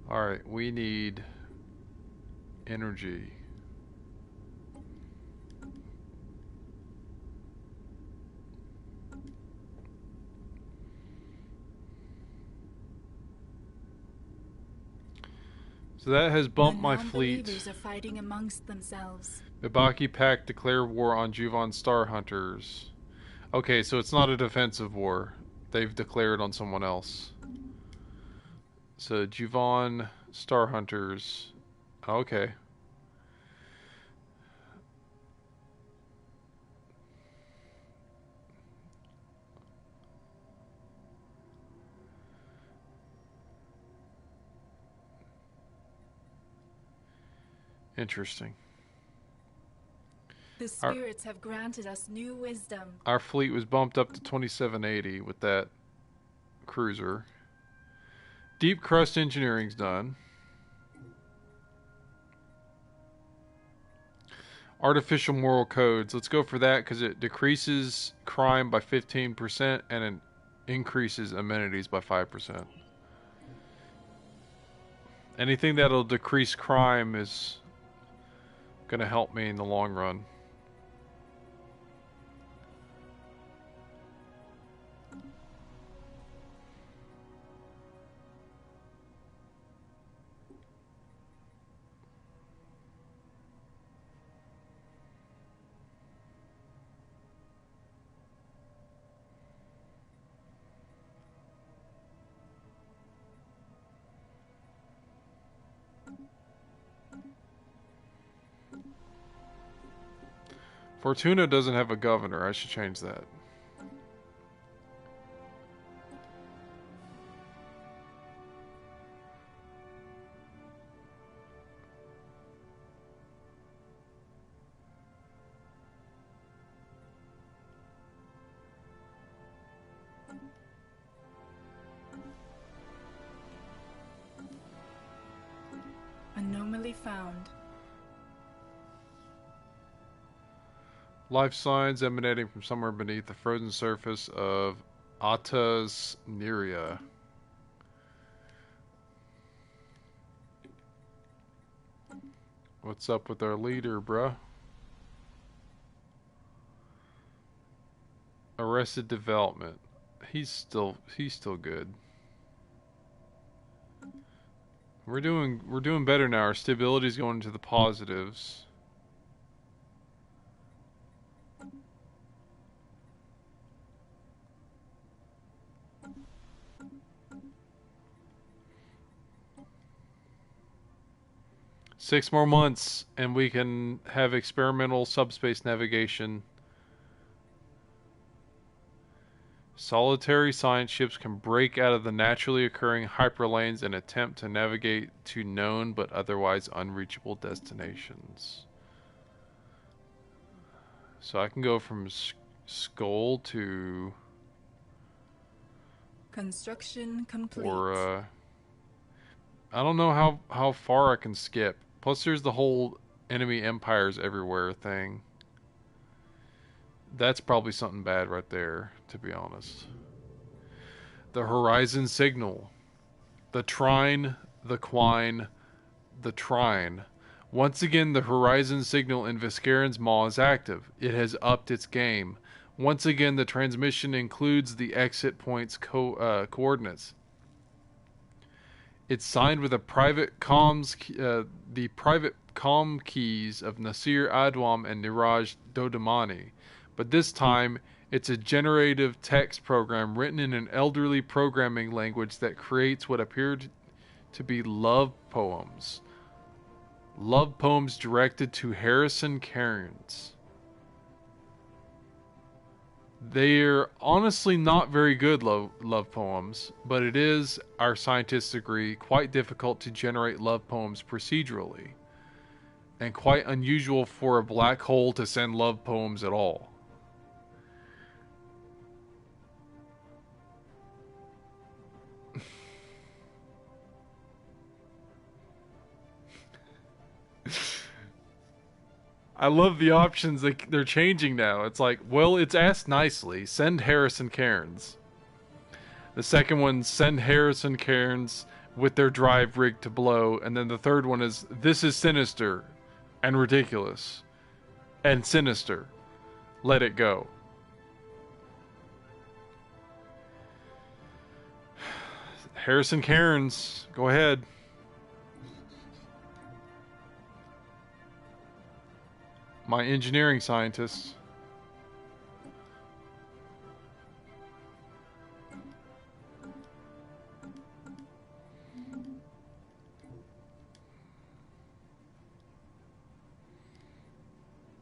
Alright, we need energy. So that has bumped my fleet. The non-believers are fighting amongst themselves. Ibaki Pact declare war on Juvan Star Hunters. Okay, so it's not a defensive war. They've declared on someone else. So Juvan Star Hunters. Okay. Interesting. The spirits have granted us new wisdom. Our fleet was bumped up to 2780 with that cruiser. Deep crust engineering's done. Artificial moral codes. Let's go for that because it decreases crime by 15% and it increases amenities by 5%. Anything that'll decrease crime is going to help me in the long run. Fortuna doesn't have a governor. I should change that. Anomaly found. Life signs emanating from somewhere beneath the frozen surface of Atas Neria. What's up with our leader, bruh? Arrested development. He's still good. We're doing better now. Our stability's going into the positives. Six more months, and we can have experimental subspace navigation. Solitary science ships can break out of the naturally occurring hyperlanes and attempt to navigate to known but otherwise unreachable destinations. So I can go from Skull to... Construction complete. Or, I don't know how far I can skip. Plus there's the whole enemy empires everywhere thing. That's probably something bad right there, to be honest. The horizon signal. The trine, the quine, the trine. Once again, the horizon signal in Viscaran's Maw is active. It has upped its game. Once again, the transmission includes the exit point's coordinates. It's signed with the private comm keys of Nasir Adwam and Niraj Dodamani. But this time, it's a generative text program written in an elderly programming language that creates what appeared to be love poems. Love poems directed to Harrison Cairns. They're honestly not very good love poems, but it is, our scientists agree, quite difficult to generate love poems procedurally, and quite unusual for a black hole to send love poems at all. I love the options that they're changing now. It's like, well, it's asked nicely. Send Harrison Cairns. The second one, send Harrison Cairns with their drive rigged to blow. And then the third one is, this is sinister and ridiculous and sinister. Let it go. Harrison Cairns, go ahead. My engineering scientists.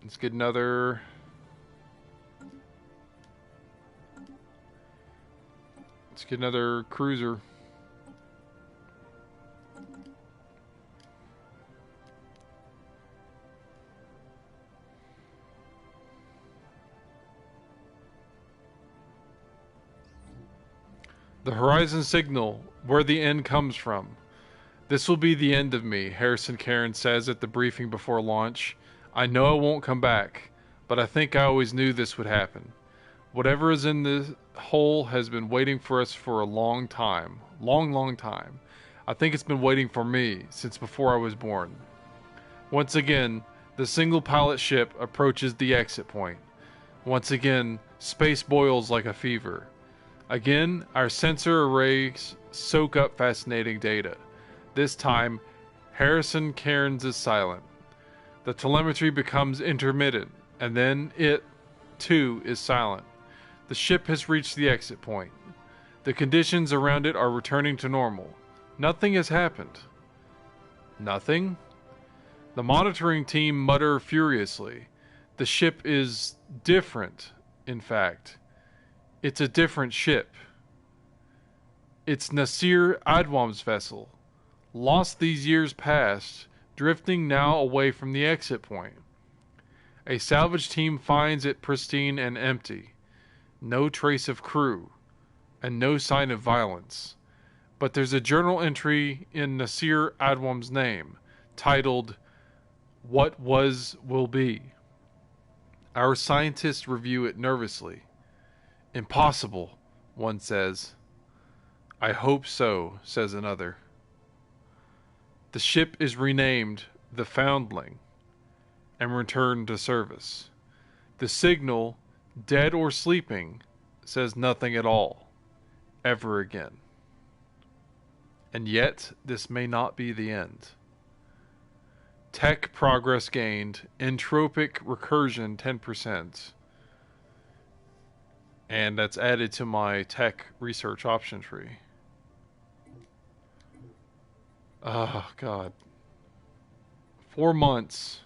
Let's get another... Let's get another cruiser. The horizon signal, where the end comes from. This will be the end of me, Harrison Karen says at the briefing before launch. I know I won't come back, but I think I always knew this would happen. Whatever is in this hole has been waiting for us for a long time. Long time. I think it's been waiting for me since before I was born. Once again, the single pilot ship approaches the exit point. Once again, space boils like a fever. Again, our sensor arrays soak up fascinating data. This time, Harrison Cairns is silent. The telemetry becomes intermittent, and then it, too, is silent. The ship has reached the exit point. The conditions around it are returning to normal. Nothing has happened. Nothing? The monitoring team mutter furiously. The ship is different, in fact. It's a different ship. It's Nasir Adwam's vessel, lost these years past, drifting now away from the exit point. A salvage team finds it pristine and empty. No trace of crew, and no sign of violence. But there's a journal entry in Nasir Adwam's name, titled, What Was Will Be. Our scientists review it nervously. Impossible, one says. I hope so, says another. The ship is renamed the Foundling and returned to service. The signal, dead or sleeping, says nothing at all, ever again. And yet, this may not be the end. Tech progress gained, entropic recursion 10%. And that's added to my tech research option tree. Oh, God. 4 months.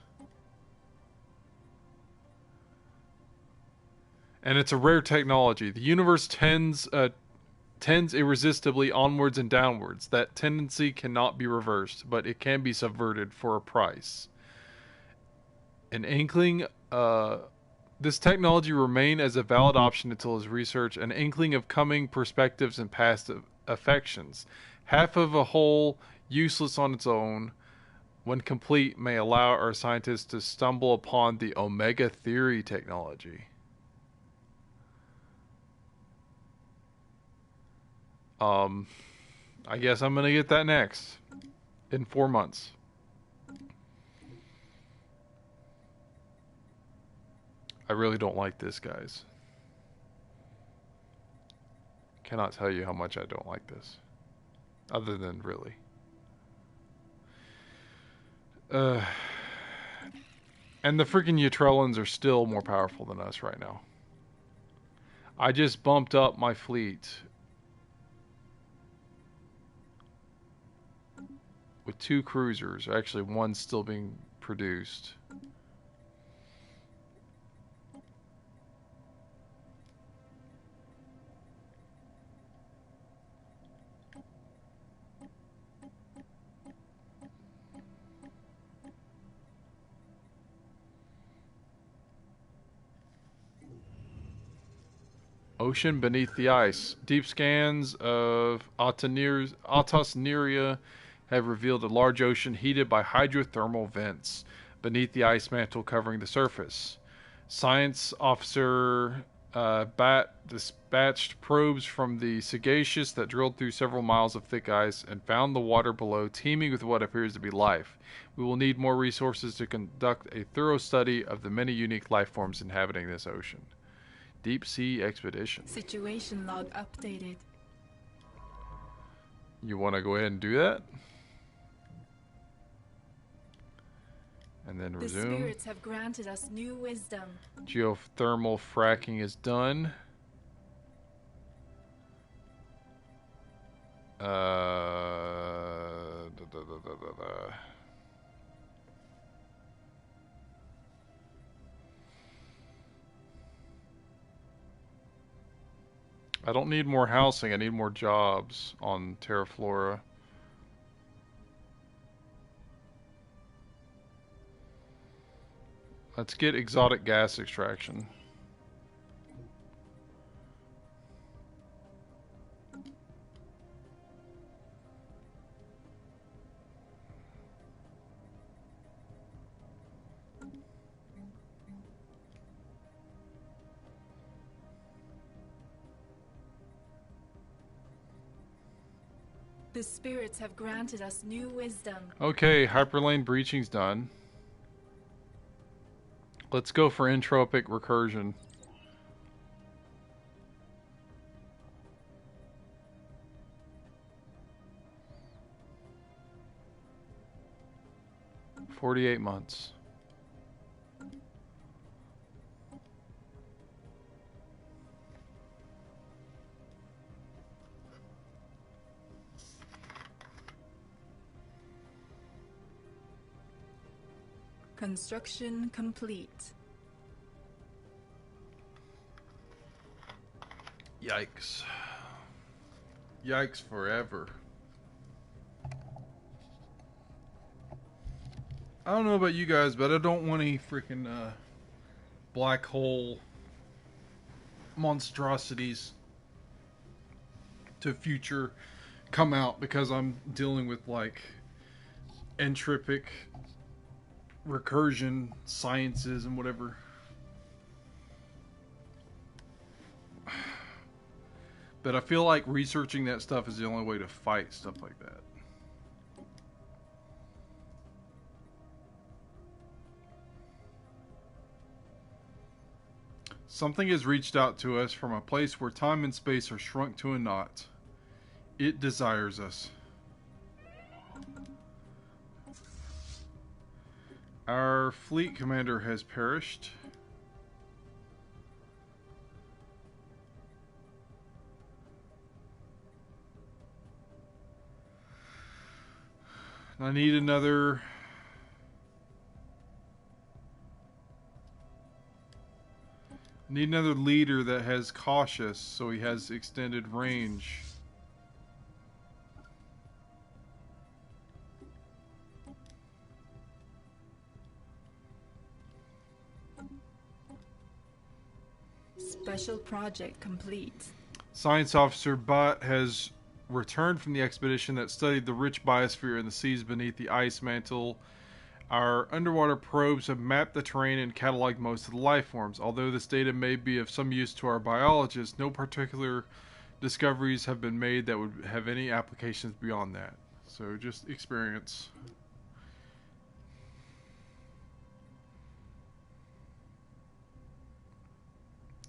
And it's a rare technology. The universe tends irresistibly onwards and downwards. That tendency cannot be reversed, but it can be subverted for a price. An inkling, this technology remain as a valid option until his research, an inkling of coming perspectives and past affections. Half of a whole, useless on its own, when complete, may allow our scientists to stumble upon the Omega Theory technology. I guess I'm going to get that next. In 4 months. I really don't like this, guys. Cannot tell you how much I don't like this. Other than really. And the freaking Utrellans are still more powerful than us right now. I just bumped up my fleet with 2 cruisers. Actually, one's still being produced. Ocean beneath the ice. Deep scans of Autosneria have revealed a large ocean heated by hydrothermal vents beneath the ice mantle covering the surface. Science officer dispatched probes from the Sagacious that drilled through several miles of thick ice and found the water below teeming with what appears to be life. We will need more resources to conduct a thorough study of the many unique life forms inhabiting this ocean. Deep Sea Expedition. Situation log updated. You want to go ahead and do that? And then resume. The spirits have granted us new wisdom. Geothermal fracking is done. I don't need more housing. I need more jobs on Terraflora. Let's get exotic gas extraction. The spirits have granted us new wisdom. Okay, hyperlane breaching's done. Let's go for entropic recursion. "48 months. Construction complete. Yikes. Yikes forever. I don't know about you guys, but I don't want any freaking black hole monstrosities to future come out, because I'm dealing with like entropic recursion sciences and whatever. But I feel like researching that stuff is the only way to fight stuff like that. Something has reached out to us from a place where time and space are shrunk to a knot. It desires us. Our fleet commander has perished. I need another leader that has cautious, so he has extended range. Special project complete. Science Officer Bott has returned from the expedition that studied the rich biosphere and the seas beneath the ice mantle. Our underwater probes have mapped the terrain and cataloged most of the life forms. Although this data may be of some use to our biologists, no particular discoveries have been made that would have any applications beyond that. So just experience.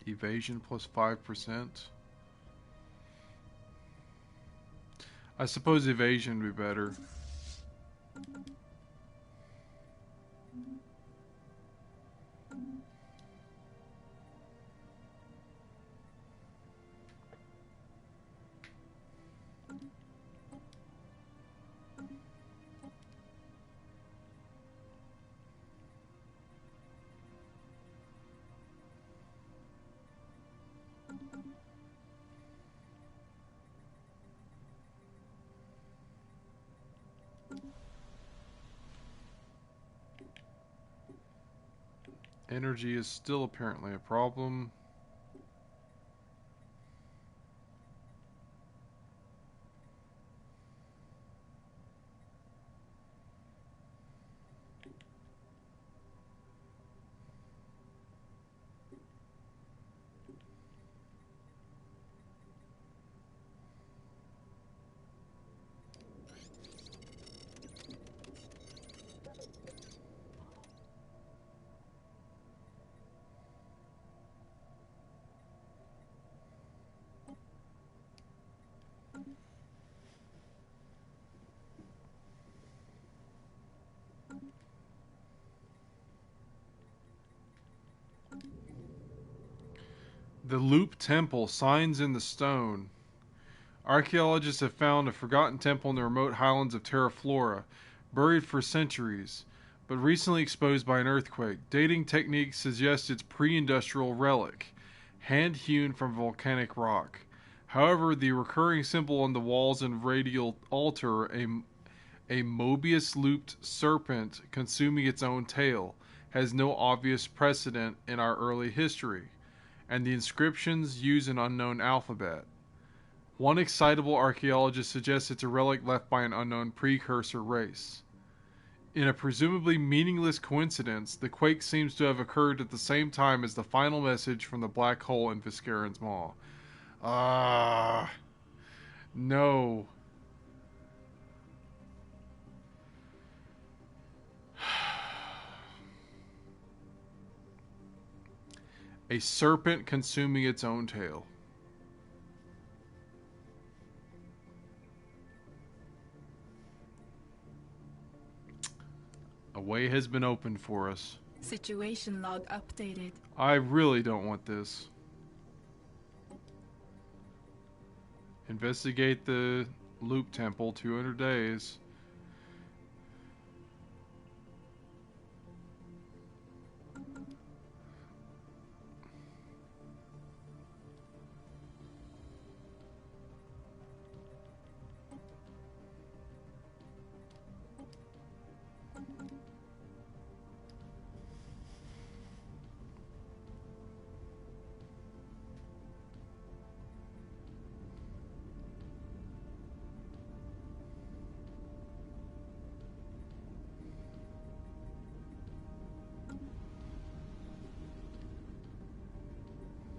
Evasion plus 5%. I suppose evasion would be better. Energy is still apparently a problem. The Loop Temple, signs in the stone. Archaeologists have found a forgotten temple in the remote highlands of Terra Flora, buried for centuries, but recently exposed by an earthquake. Dating techniques suggest it's pre-industrial relic, hand-hewn from volcanic rock. However, the recurring symbol on the walls and radial altar, a Mobius-looped serpent consuming its own tail, has no obvious precedent in our early history, and the inscriptions use an unknown alphabet. One excitable archaeologist suggests it's a relic left by an unknown precursor race. In a presumably meaningless coincidence, the quake seems to have occurred at the same time as the final message from the black hole in Viscaran's Maw. No. A serpent consuming its own tail. A way has been opened for us. Situation log updated. I really don't want this. Investigate the loop temple, 200 days.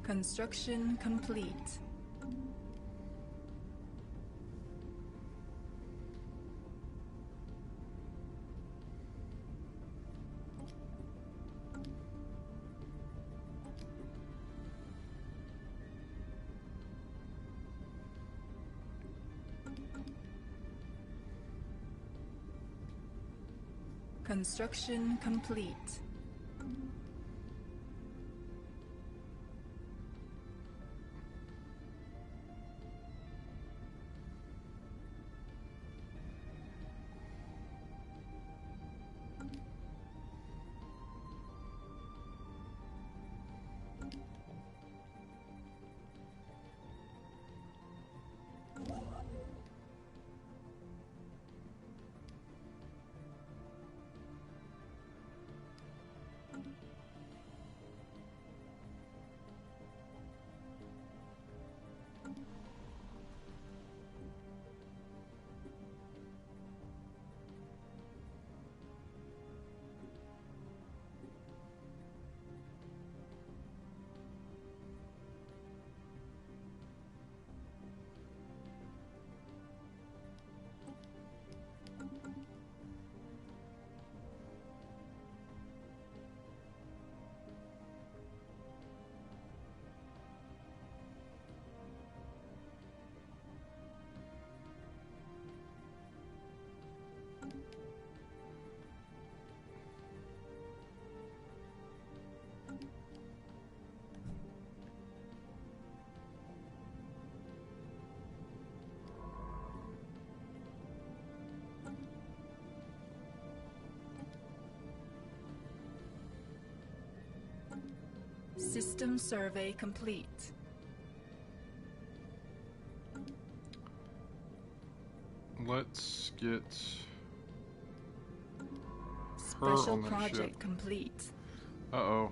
Construction complete. Construction complete. System survey complete. Let's get her Special on that project ship. complete. Uh-oh.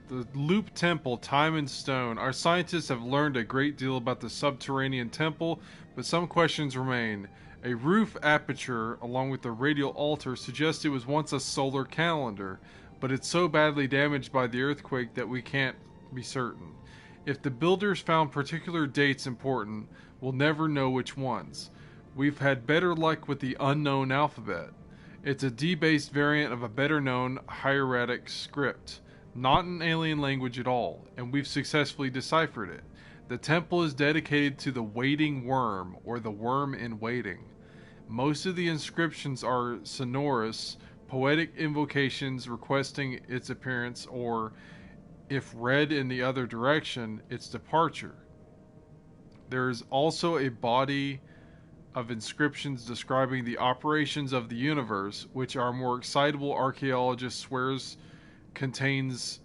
The Loop Temple, Time and Stone. Our scientists have learned a great deal about the subterranean temple, but some questions remain. A roof aperture, along with the radial altar, suggests it was once a solar calendar, but it's so badly damaged by the earthquake that we can't be certain. If the builders found particular dates important, we'll never know which ones. We've had better luck with the unknown alphabet. It's a debased variant of a better-known hieratic script, not an alien language at all, and we've successfully deciphered it. The temple is dedicated to the waiting worm, or the worm in waiting. Most of the inscriptions are sonorous, poetic invocations requesting its appearance, or, if read in the other direction, its departure. There is also a body of inscriptions describing the operations of the universe, which our more excitable archaeologist swears contains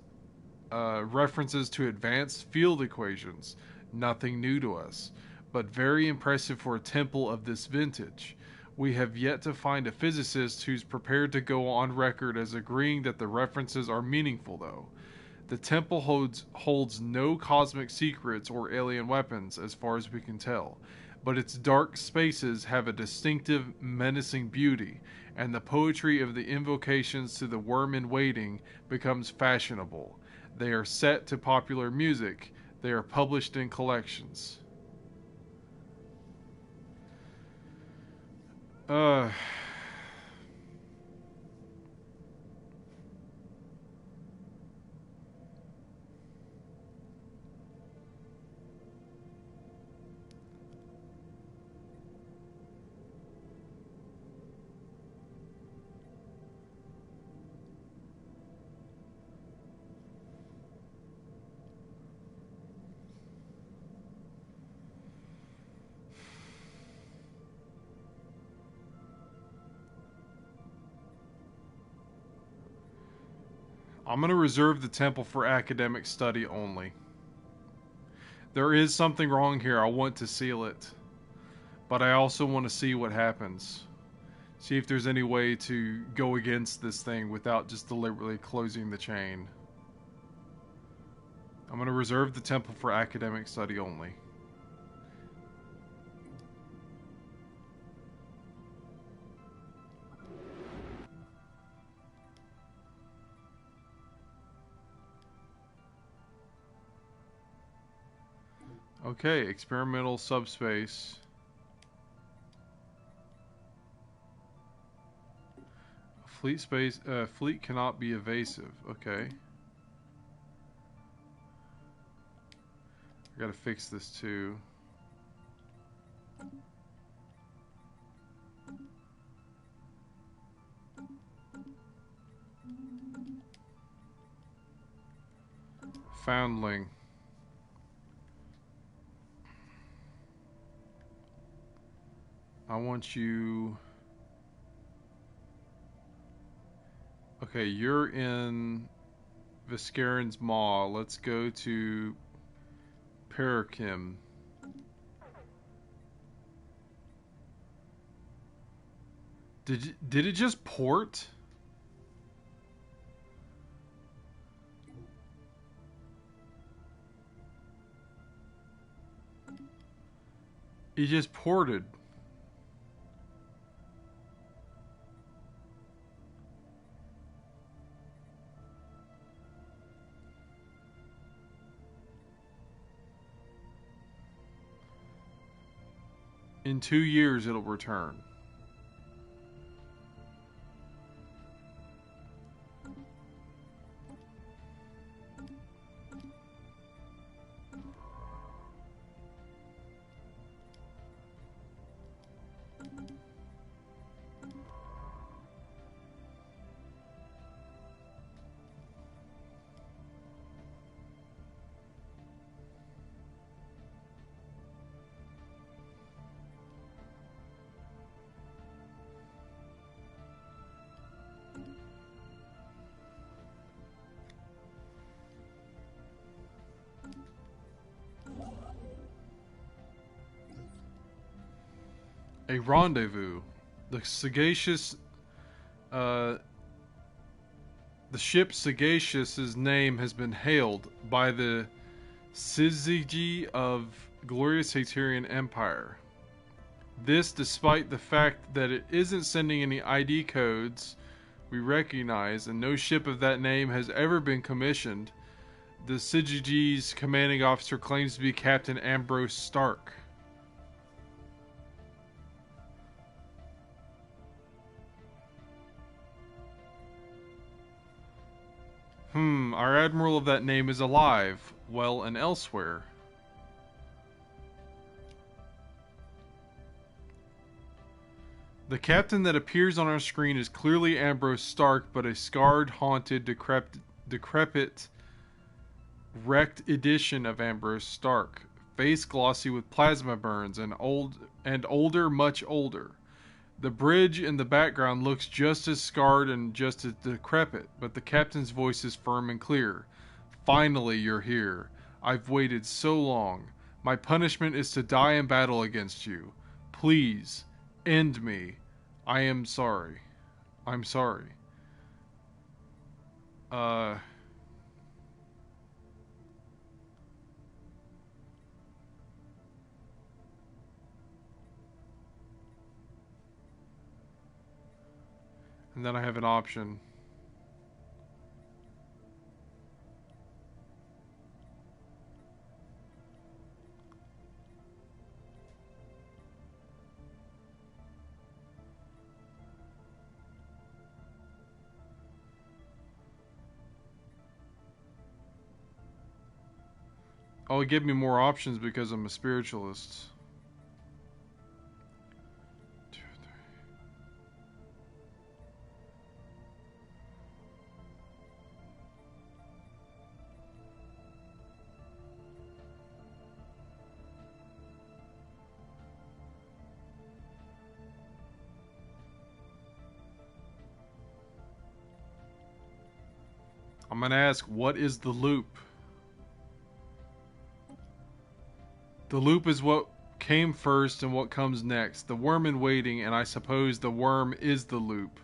references to advanced field equations. Nothing new to us, but very impressive for a temple of this vintage. We have yet to find a physicist who's prepared to go on record as agreeing that the references are meaningful, though. The temple holds no cosmic secrets or alien weapons, as far as we can tell, but its dark spaces have a distinctive, menacing beauty, and the poetry of the invocations to the worm in waiting becomes fashionable. They are set to popular music. They are published in collections. I'm going to reserve the temple for academic study only. There is something wrong here. I want to seal it. But I also want to see what happens. See if there's any way to go against this thing without just deliberately closing the chain. I'm going to reserve the temple for academic study only. Okay, experimental subspace. Fleet cannot be evasive. Okay. I gotta fix this too. Foundling. I want you... Okay, you're in Viscarin's Maw. Let's go to Parakim. Did it just port? It just ported. In 2 years, it'll return. A rendezvous. The ship Sagacious' name has been hailed by the syzygy of glorious Haterian Empire. This despite the fact that it isn't sending any ID codes we recognize, and no ship of that name has ever been commissioned. The syzygy's commanding officer claims to be Captain Ambrose Stark. Our admiral of that name is alive, well and elsewhere. The captain that appears on our screen is clearly Ambrose Stark, but a scarred, haunted, decrepit, wrecked edition of Ambrose Stark. Face glossy with plasma burns and older, much older. The bridge in the background looks just as scarred and just as decrepit, but the captain's voice is firm and clear. Finally, you're here. I've waited so long. My punishment is to die in battle against you. Please, end me. I am sorry. I'm sorry. And then I have an option. Oh, it gave me more options because I'm a spiritualist. I'm gonna ask, what is the loop? The loop is what came first and what comes next. The worm in waiting, and I suppose the worm is the loop.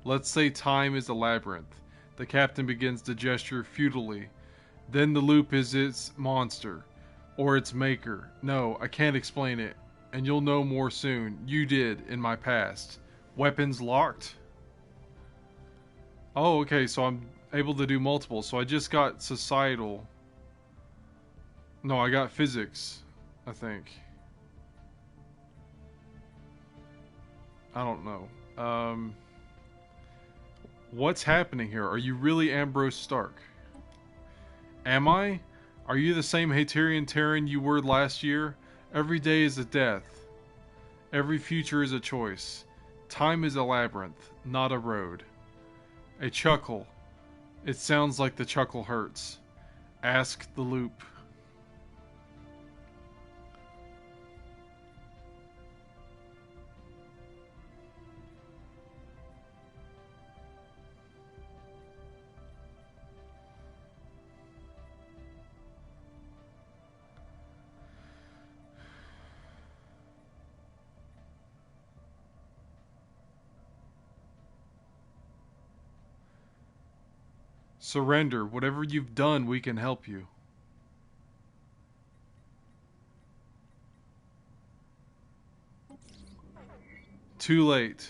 Let's say time is a labyrinth. The captain begins to gesture futilely. Then the loop is its monster. Or its maker. No, I can't explain it. And you'll know more soon. You did, in my past. Weapons locked? Oh, okay, so I'm able to do multiple. So I just got societal. No, I got physics, I think. I don't know. What's happening here? Are you really Ambrose Stark? Am I? Are you the same Haterian Terran you were last year? Every day is a death. Every future is a choice. Time is a labyrinth, not a road. A chuckle. It sounds like the chuckle hurts. Ask the loop. Surrender. Whatever you've done, we can help you. Too late.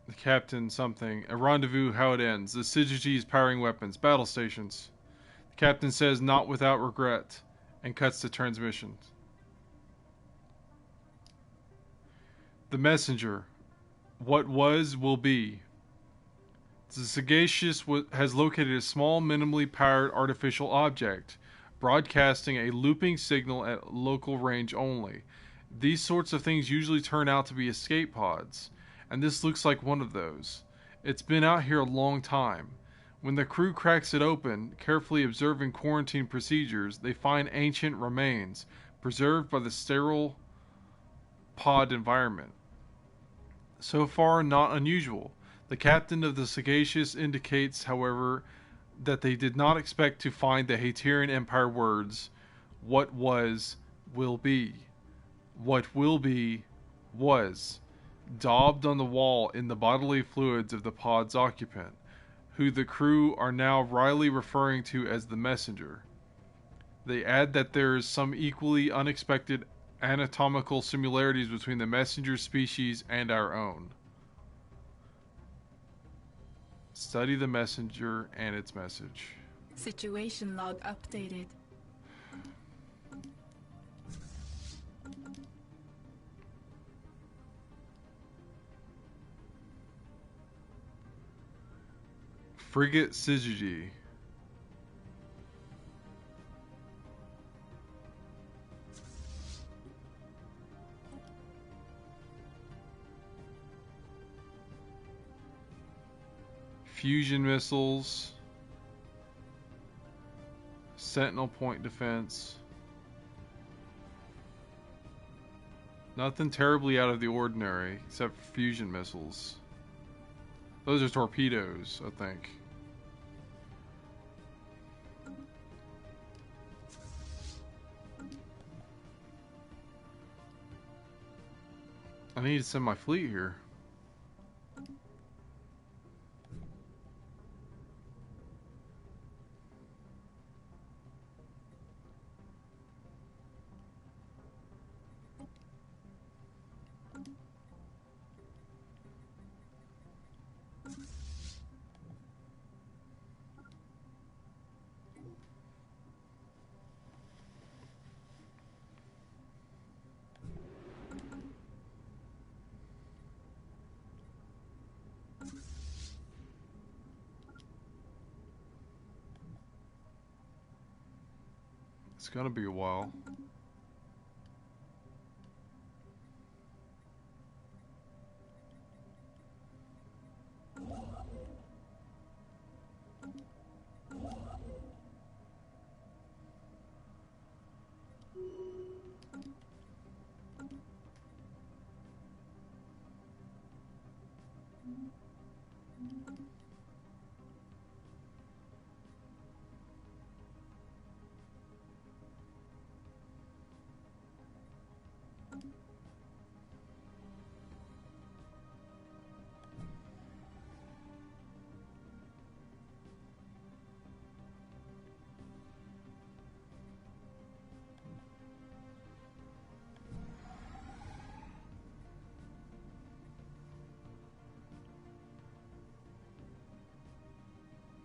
The captain something. A rendezvous, how it ends. The Syzygy is powering weapons. Battle stations. The captain says not without regret. And cuts to transmission. The messenger. What was, will be. The Sagacious has located a small, minimally powered artificial object, broadcasting a looping signal at local range only. These sorts of things usually turn out to be escape pods, and this looks like one of those. It's been out here a long time. When the crew cracks it open, carefully observing quarantine procedures, they find ancient remains, preserved by the sterile pod environment. So far, not unusual. The captain of the Sagacious indicates, however, that they did not expect to find the Haterian Empire words, what was, will be. What will be, was, daubed on the wall in the bodily fluids of the pod's occupant, who the crew are now wryly referring to as the messenger. They add that there is some equally unexpected anatomical similarities between the messenger species and our own. Study the messenger and its message. Situation log updated. Frigate Syzygy. Fusion missiles, Sentinel point defense. Nothing terribly out of the ordinary, except for fusion missiles. Those are torpedoes, I think. I need to send my fleet here. It's gonna be a while.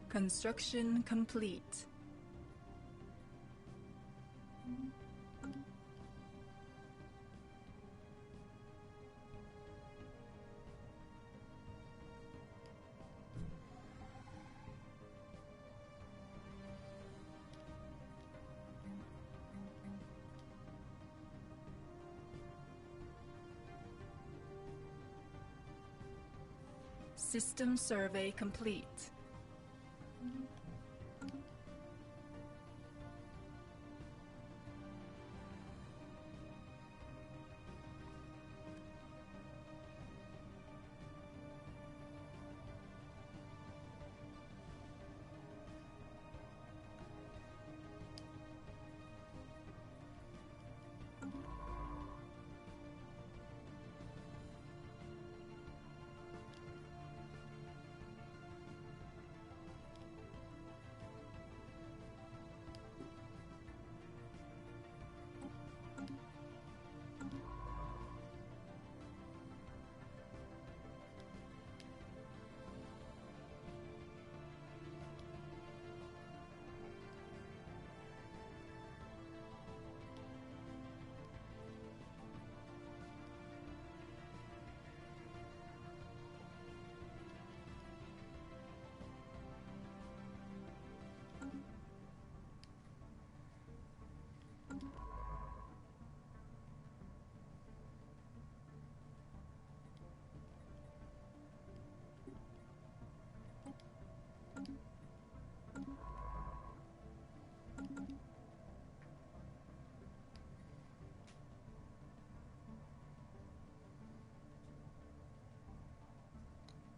Construction complete. System survey complete.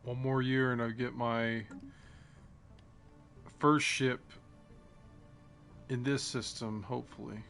One more year and I'll get my first ship in this system, hopefully.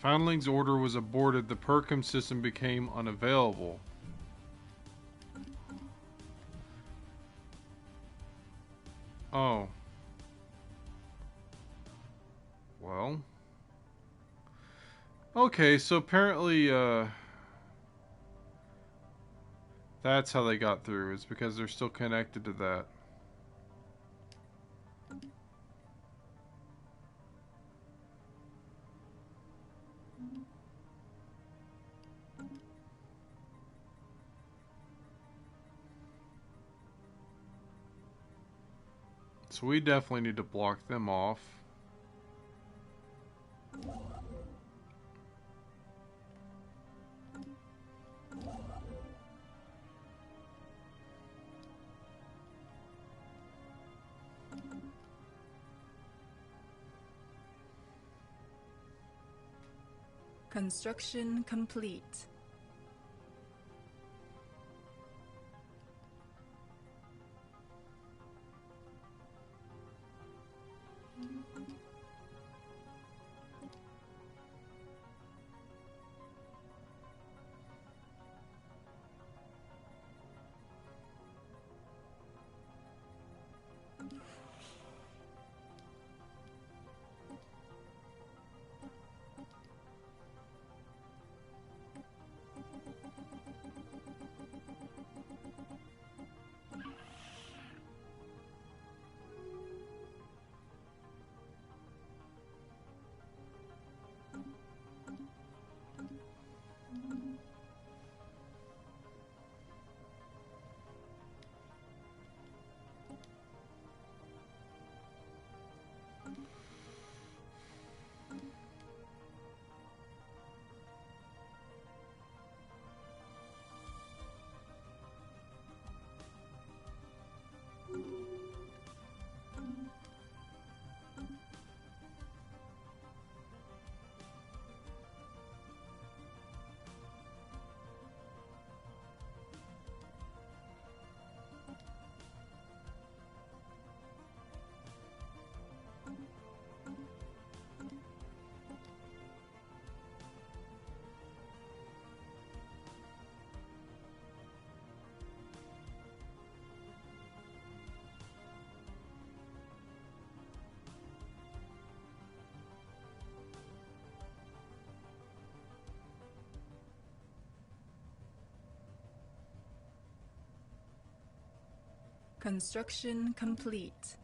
Foundling's order was aborted. The Perkham system became unavailable. Oh. Well. Okay, so apparently, that's how they got through. It's because they're still connected to that. So we definitely need to block them off. Construction complete. Construction complete.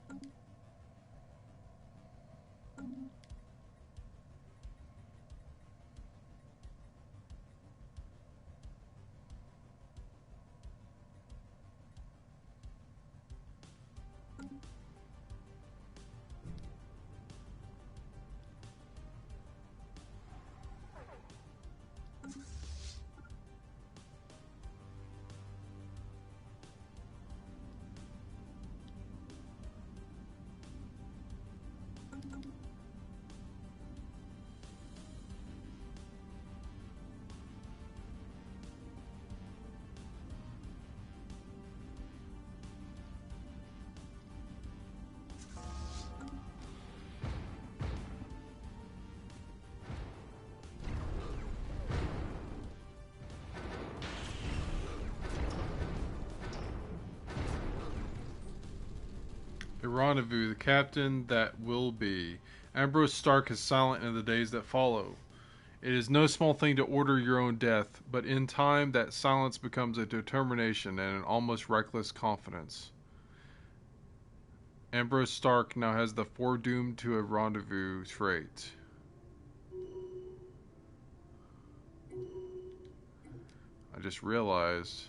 A rendezvous, the captain that will be. Ambrose Stark is silent in the days that follow. It is no small thing to order your own death, but in time that silence becomes a determination and an almost reckless confidence. Ambrose Stark now has the foredoomed to a rendezvous trait. I just realized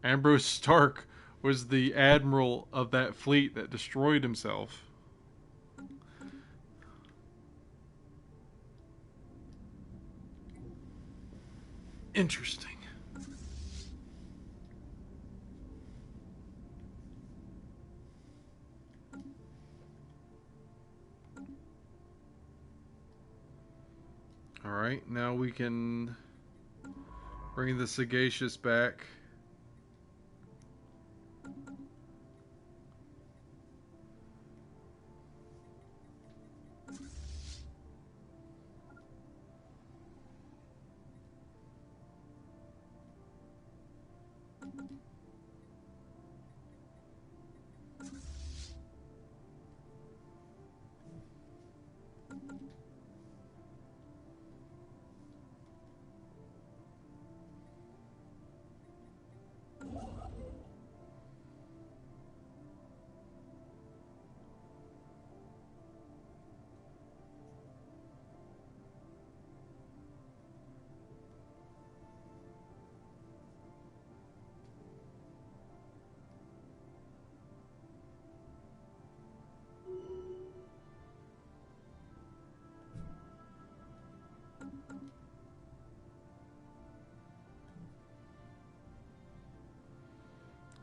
Ambrose Stark was the admiral of that fleet that destroyed himself. Interesting. Alright, now we can bring the Sagacious back.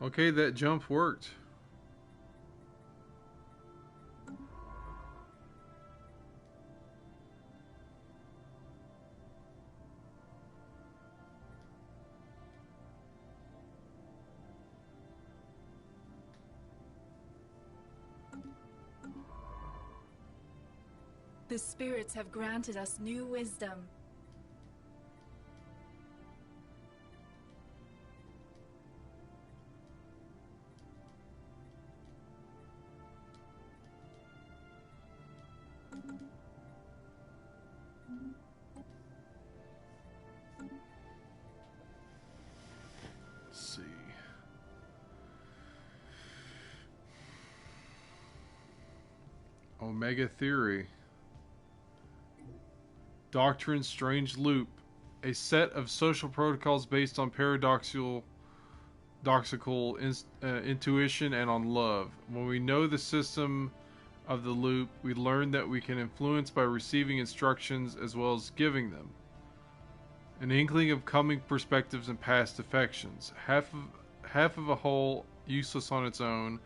Okay, that jump worked. The spirits have granted us new wisdom. Let's see. Omega Theory. Doctrine's Strange Loop. A set of social protocols based on paradoxical intuition and on love. When we know the system of the loop, we learn that we can influence by receiving instructions as well as giving them. An inkling of coming perspectives and past affections. Half of a whole, useless on its own,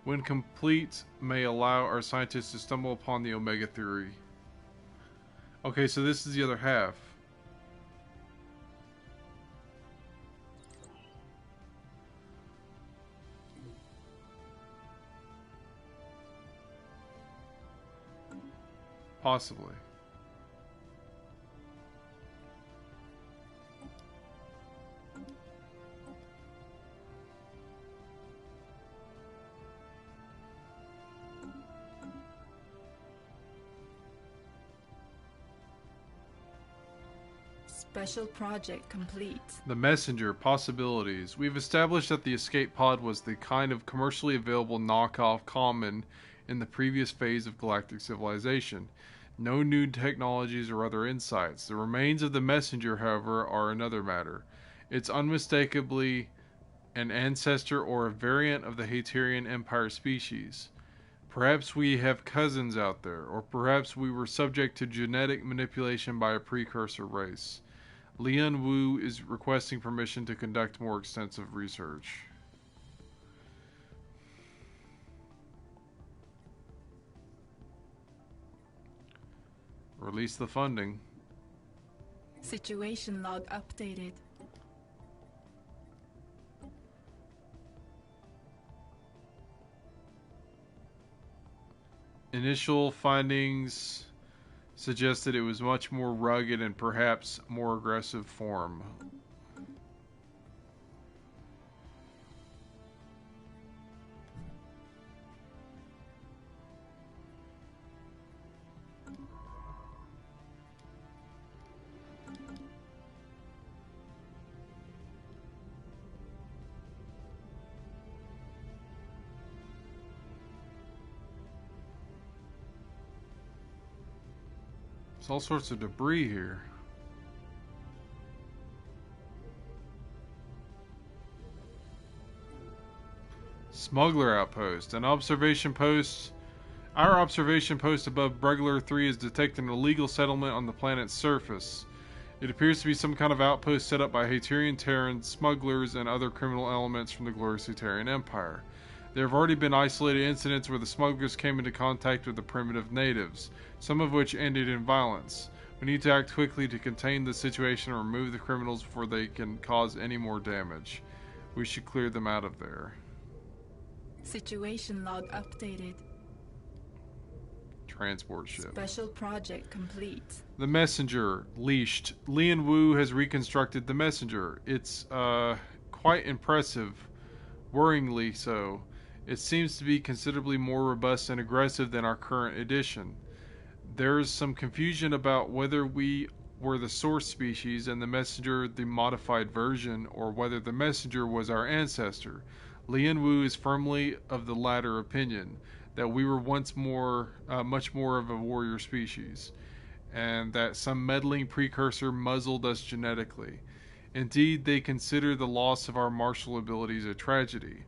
when complete, may allow our scientists to stumble upon the Omega Theory. Okay, so this is the other half. Possibly. Special project complete. The Messenger, possibilities. We've established that the escape pod was the kind of commercially available knockoff common in the previous phase of galactic civilization. No new technologies or other insights. The remains of the Messenger, however, are another matter. It's unmistakably an ancestor or a variant of the Haterian Empire species. Perhaps we have cousins out there, or perhaps we were subject to genetic manipulation by a precursor race. Lian Wu is requesting permission to conduct more extensive research. Release the funding. Situation log updated. Initial findings suggested it was much more rugged and perhaps more aggressive form. There's all sorts of debris here. Smuggler outpost. Our observation post above Bregler 3 is detecting an illegal settlement on the planet's surface. It appears to be some kind of outpost set up by Haterian Terran smugglers and other criminal elements from the glorious Haterian Empire. There have already been isolated incidents where the smugglers came into contact with the primitive natives, some of which ended in violence. We need to act quickly to contain the situation and remove the criminals before they can cause any more damage. We should clear them out of there. Situation log updated. Transport ship. Special project complete. The Messenger, leashed. Lian Wu has reconstructed the Messenger. It's, quite impressive. Worryingly so. It seems to be considerably more robust and aggressive than our current edition. There's some confusion about whether we were the source species and the Messenger the modified version, or whether the Messenger was our ancestor. Lian Wu is firmly of the latter opinion, that we were once much more of a warrior species, and that some meddling precursor muzzled us genetically. Indeed, they consider the loss of our martial abilities a tragedy.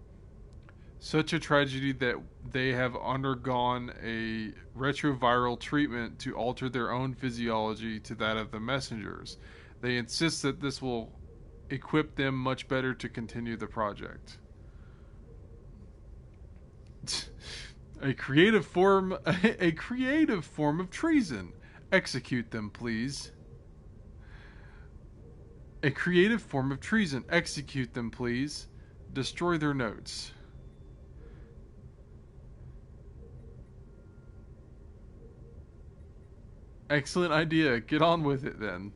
Such a tragedy that they have undergone a retroviral treatment to alter their own physiology to that of the messengers. They insist that this will equip them much better to continue the project. A creative form a creative form of treason. Execute them, please. A creative form of treason. Execute them, please. Destroy their notes. Excellent idea. Get on with it then.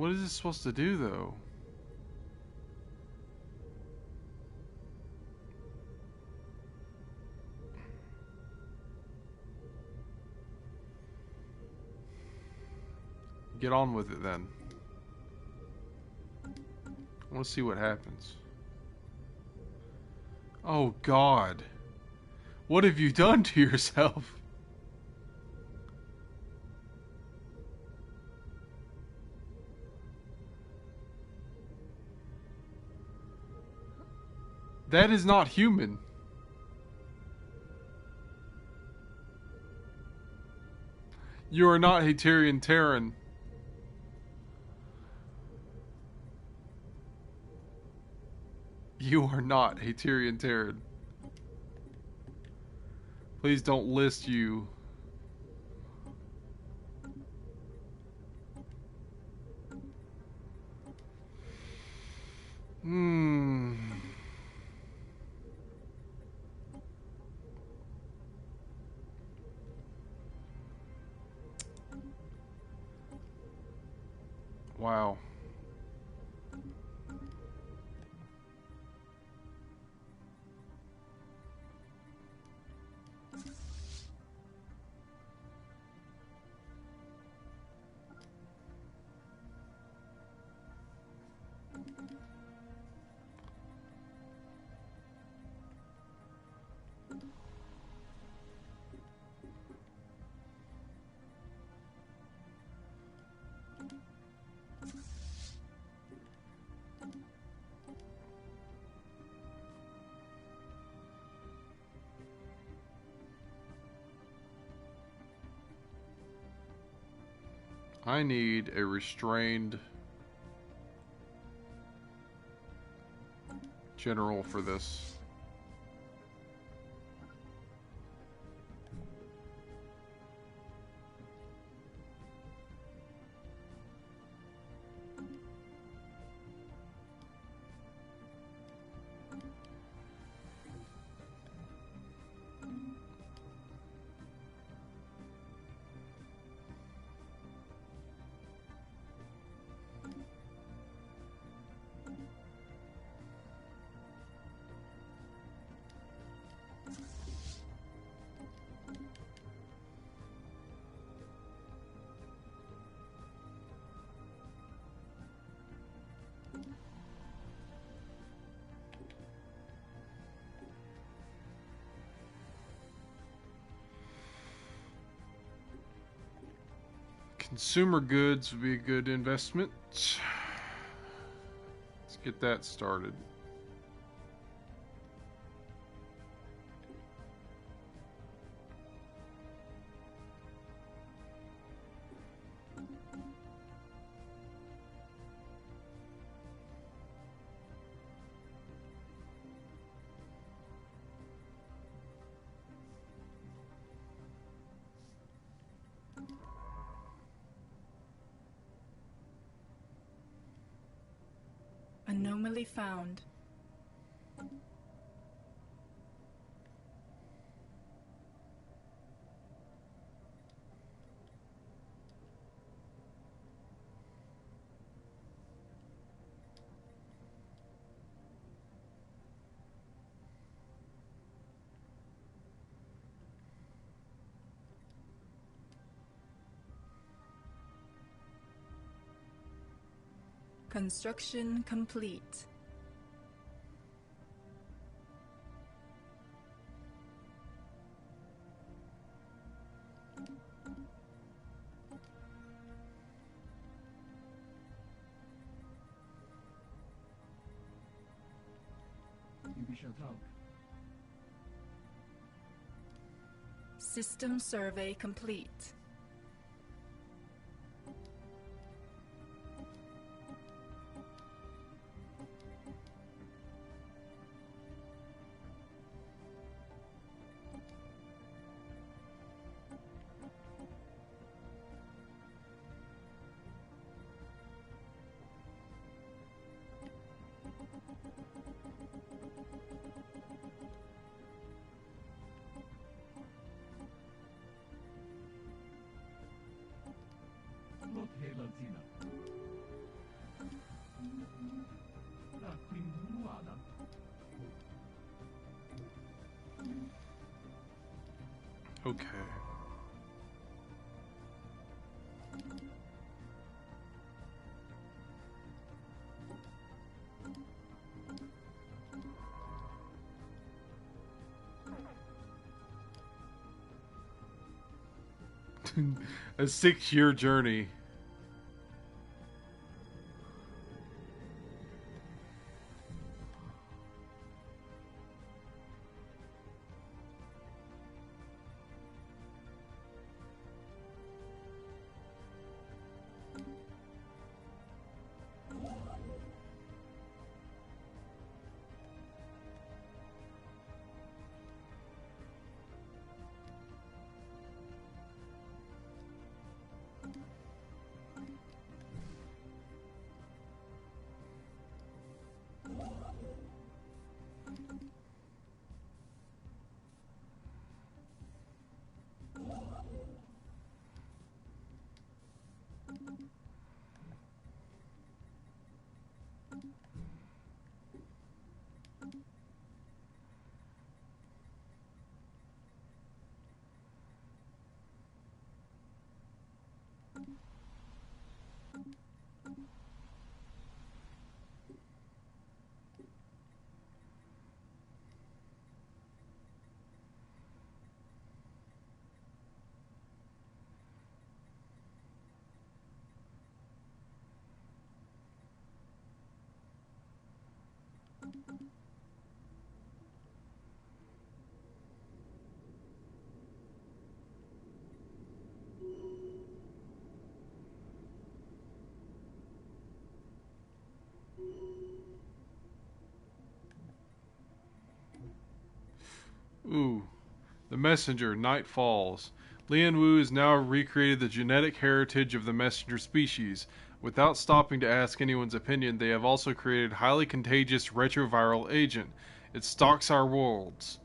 What is this supposed to do, though? Get on with it, then. I want to see what happens. Oh, God. What have you done to yourself? That is not human. You are not Haterian Terran. You are not Haterian Terran. Please don't list you. Wow. I need a restrained general for this. Consumer goods would be a good investment. Let's get that started. Anomaly found. Construction complete. System survey complete. Okay. A 6-year journey. Ooh. The Messenger, Night Falls. Lian Wu has now recreated the genetic heritage of the messenger species. Without stopping to ask anyone's opinion, they have also created a highly contagious retroviral agent. It stalks our worlds.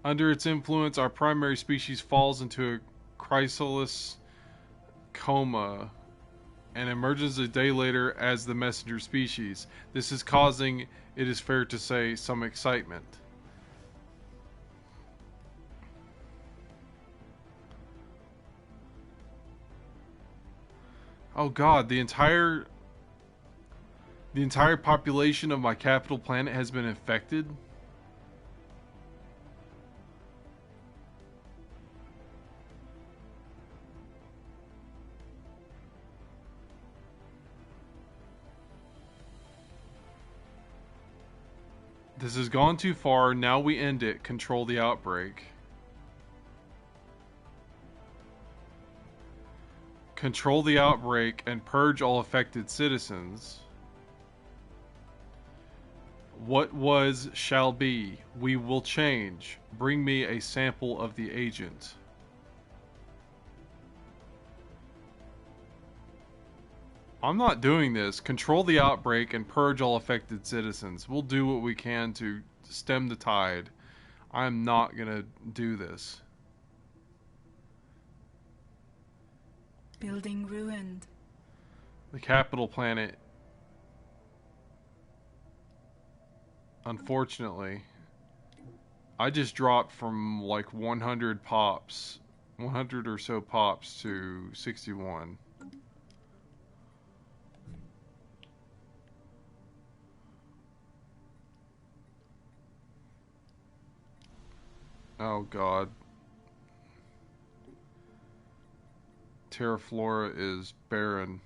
Under its influence, our primary species falls into a chrysalis coma and emerges a day later as the messenger species. This is causing, it is fair to say, some excitement. Oh god, the entire population of my capital planet has been infected? This has gone too far, now we end it. Control the outbreak. Control the outbreak and purge all affected citizens. What was shall be. We will change. Bring me a sample of the agent. I'm not doing this. Control the outbreak and purge all affected citizens. We'll do what we can to stem the tide. I'm not gonna do this. Building ruined. The capital planet. Unfortunately, I just dropped from like 100 pops, 100 or so pops to 61. Oh god. Terraflora is barren.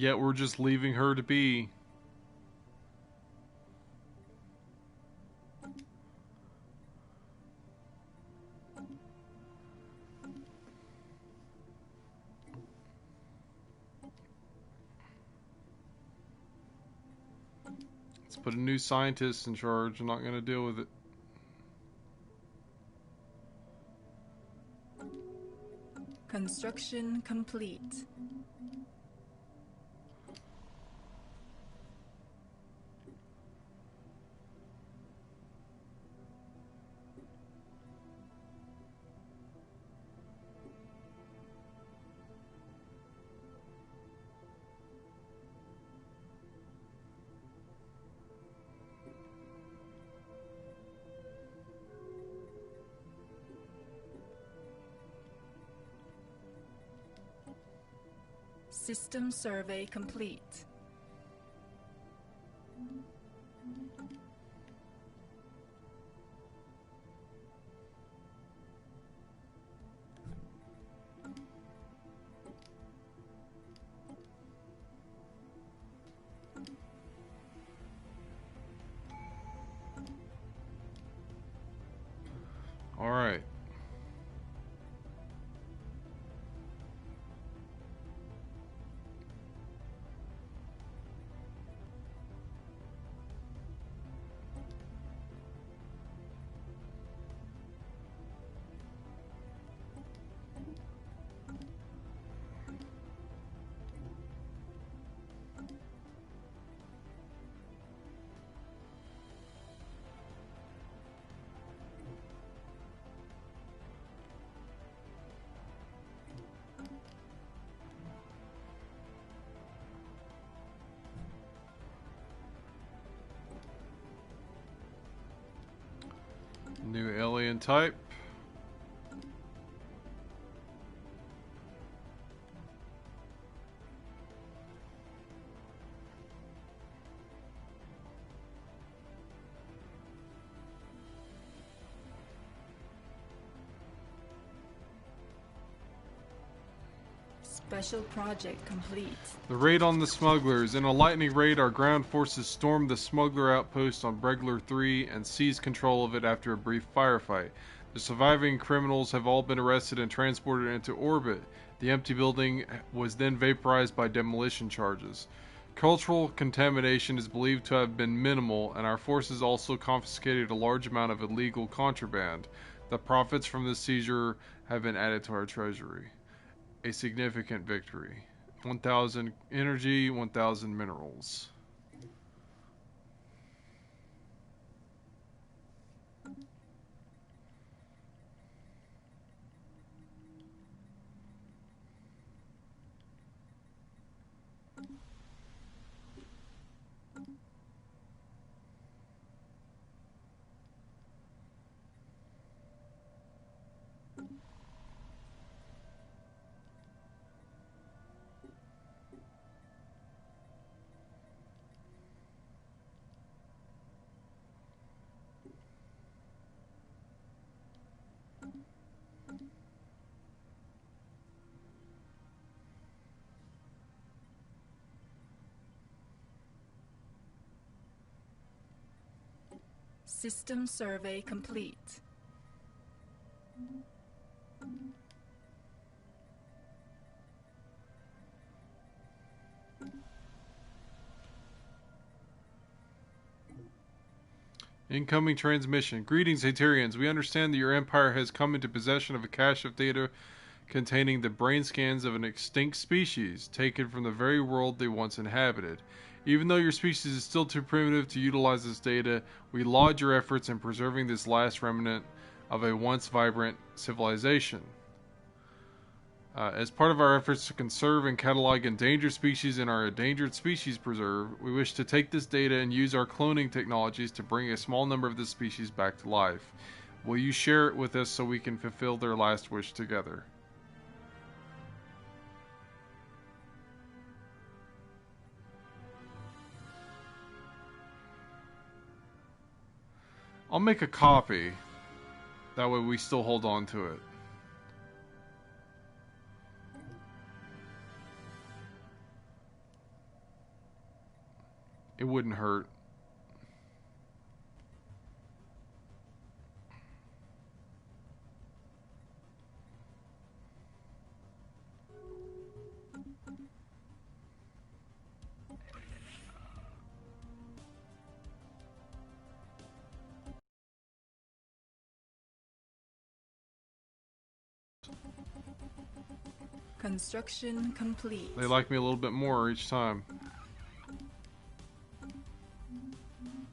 yet we're just leaving her to be. Let's put a new scientist in charge. I'm not going to deal with it. Construction complete. System survey complete. All right. New alien type. Special project complete. The raid on the smugglers. In a lightning raid, our ground forces stormed the smuggler outpost on Bregler 3 and seized control of it after a brief firefight. The surviving criminals have all been arrested and transported into orbit. The empty building was then vaporized by demolition charges. Cultural contamination is believed to have been minimal, and our forces also confiscated a large amount of illegal contraband. The profits from this seizure have been added to our treasury. A significant victory. 1,000 energy, 1,000 minerals. System survey complete. Incoming transmission. Greetings, Haterians. We understand that your empire has come into possession of a cache of data containing the brain scans of an extinct species, taken from the very world they once inhabited. Even though your species is still too primitive to utilize this data, we laud your efforts in preserving this last remnant of a once vibrant civilization. As part of our efforts to conserve and catalog endangered species in our Endangered Species Preserve, we wish to take this data and use our cloning technologies to bring a small number of this species back to life. Will you share it with us so we can fulfill their last wish together? I'll make a copy. That way we still hold on to it. wouldn't hurt. Construction complete. They like me a little bit more each time.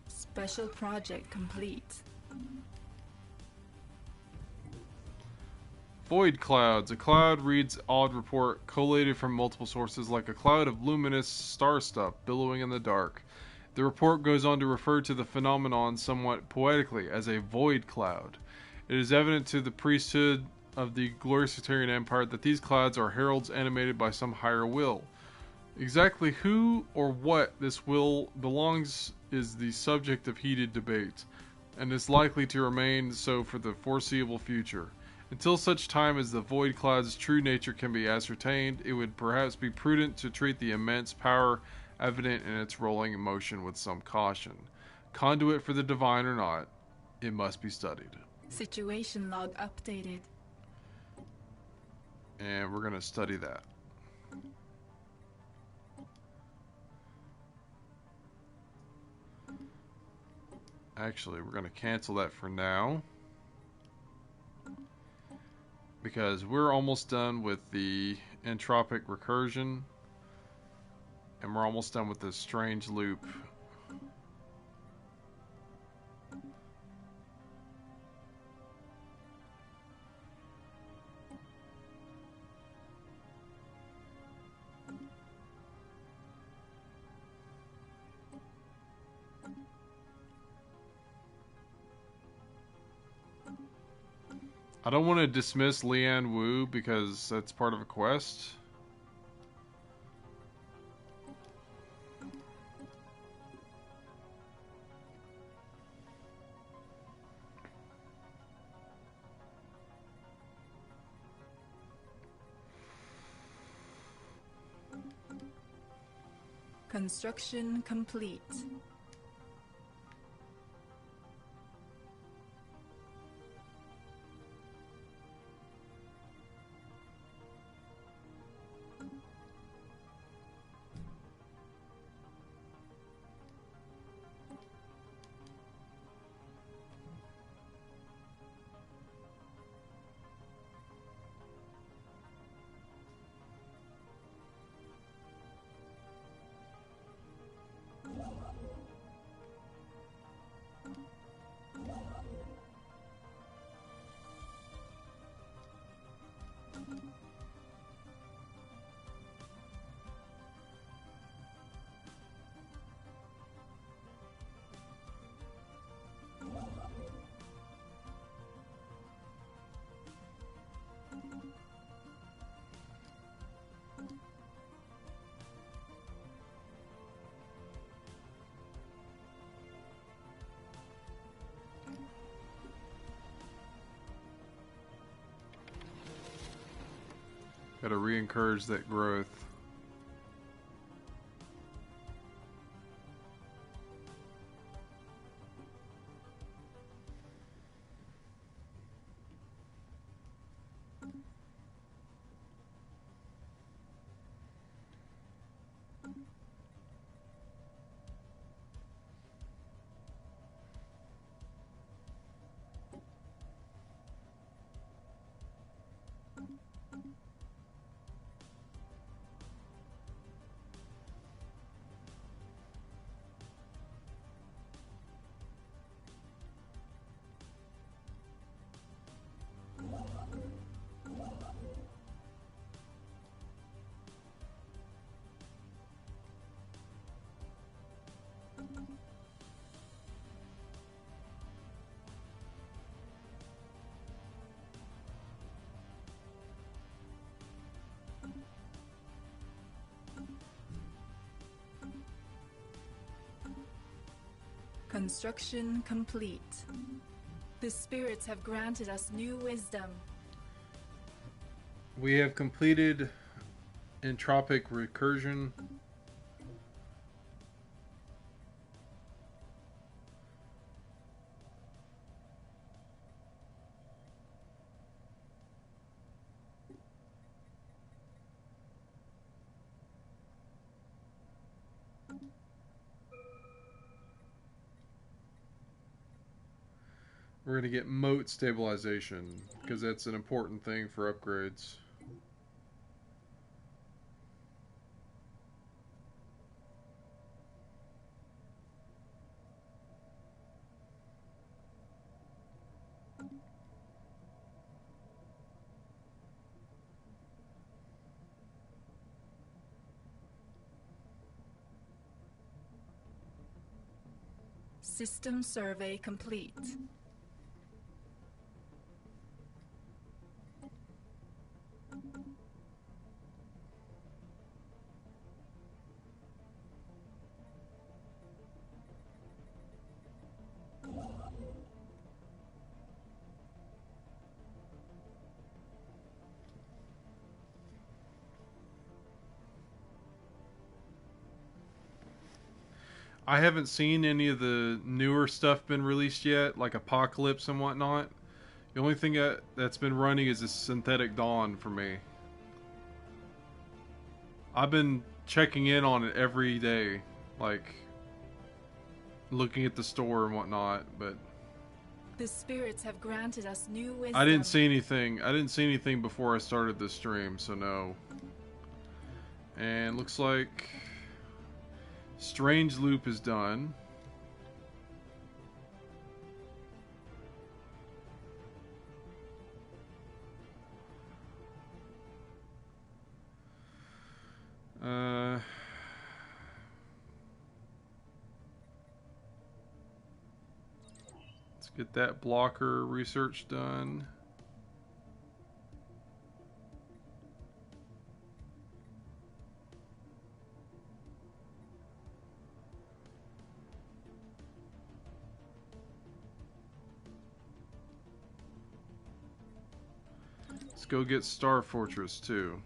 Special project complete. Void clouds. A cloud reads odd report collated from multiple sources like a cloud of luminous star stuff billowing in the dark. The report goes on to refer to the phenomenon somewhat poetically as a void cloud. It is evident to the priesthood of the glorious Haterian Empire that these clouds are heralds animated by some higher will. Exactly who or what this will belongs is the subject of heated debate, and is likely to remain so for the foreseeable future. Until such time as the void cloud's true nature can be ascertained, it would perhaps be prudent to treat the immense power evident in its rolling motion with some caution. Conduit for the divine or not, it must be studied. Situation log updated. And we're going to study that. Actually, we're going to cancel that for now, because we're almost done with the entropic recursion, and we're almost done with this strange loop. I don't want to dismiss Lian Wu because that's part of a quest. Construction complete. Gotta re-encourage that growth. Construction complete. The spirits have granted us new wisdom. We have completed entropic recursion. We're going to get moat stabilization, because that's an important thing for upgrades. System survey complete. I haven't seen any of the newer stuff been released yet, like Apocalypse and whatnot. The only thing that's been running is this Synthetic Dawn for me. I've been checking in on it every day, like looking at the store and whatnot, but The spirits have granted us new wisdom. I didn't see anything. I didn't see anything before I started this stream, so no. And looks like Strange Loop is done. Let's get that blocker research done. Let's go get Star Fortress too.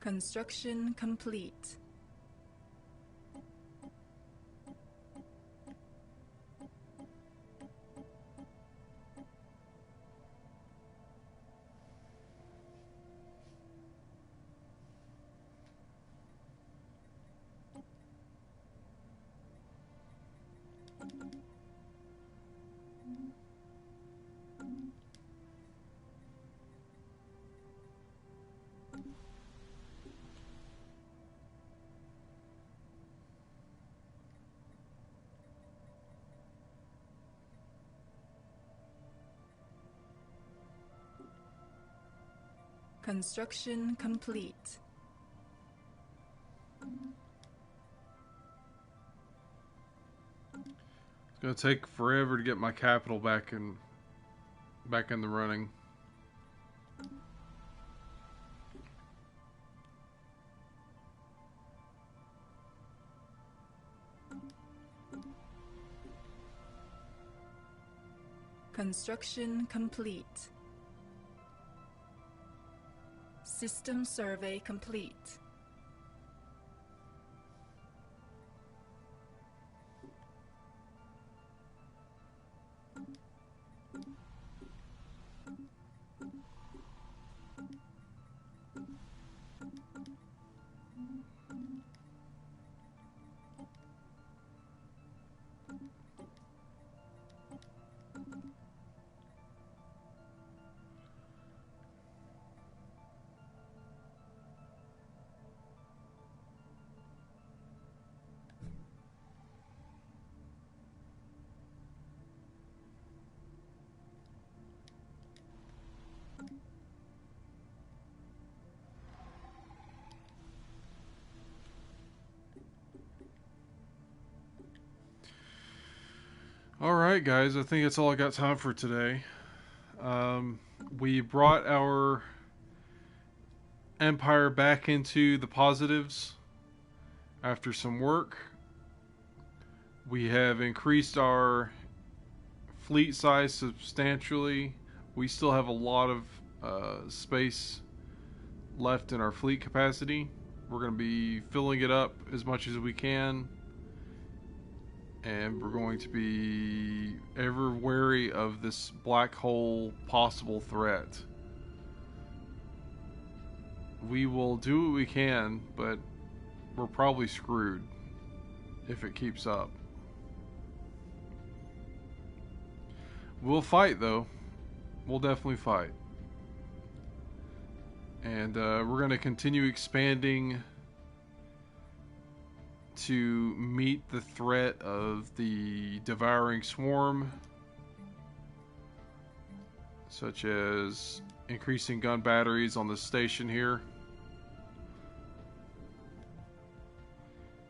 Construction complete. Construction complete. It's gonna take forever to get my capital back in the running. Construction complete. System survey complete. Alright, guys, I think that's all I got time for today. We brought our empire back into the positives after some work. We have increased our fleet size substantially. We still have a lot of space left in our fleet capacity. We're going to be filling it up as much as we can. And we're going to be ever wary of this black hole possible threat. We will do what we can, but we're probably screwed if it keeps up. We'll fight, though. We'll definitely fight. And we're going to continue expanding to meet the threat of the devouring swarm, such as increasing gun batteries on the station here,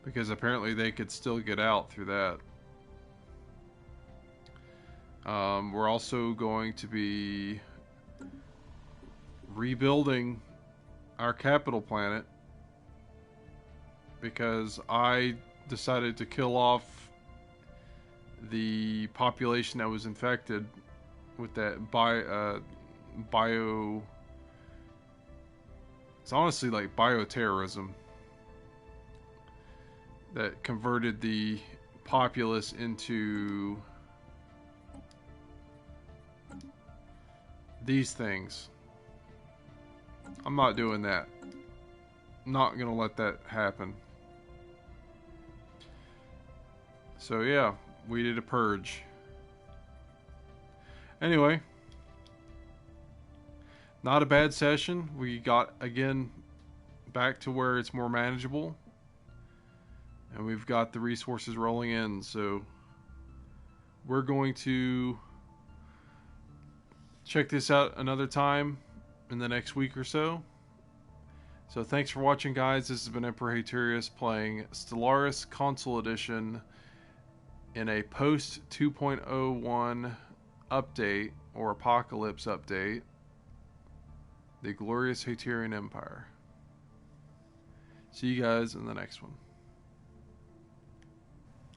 because apparently they could still get out through that. We're also going to be rebuilding our capital planet, because I decided to kill off the population that was infected with that bio... It's honestly like bioterrorism that converted the populace into these things. I'm not doing that. I'm not gonna let that happen. So yeah, we did a purge. Anyway, not a bad session. We got, again, back to where it's more manageable. And we've got the resources rolling in, so we're going to check this out another time in the next week or so. So thanks for watching, guys. This has been Emperor Haterius playing Stellaris Console Edition in a post 2.01 update or apocalypse update, the glorious Haterian Empire. See you guys in the next one.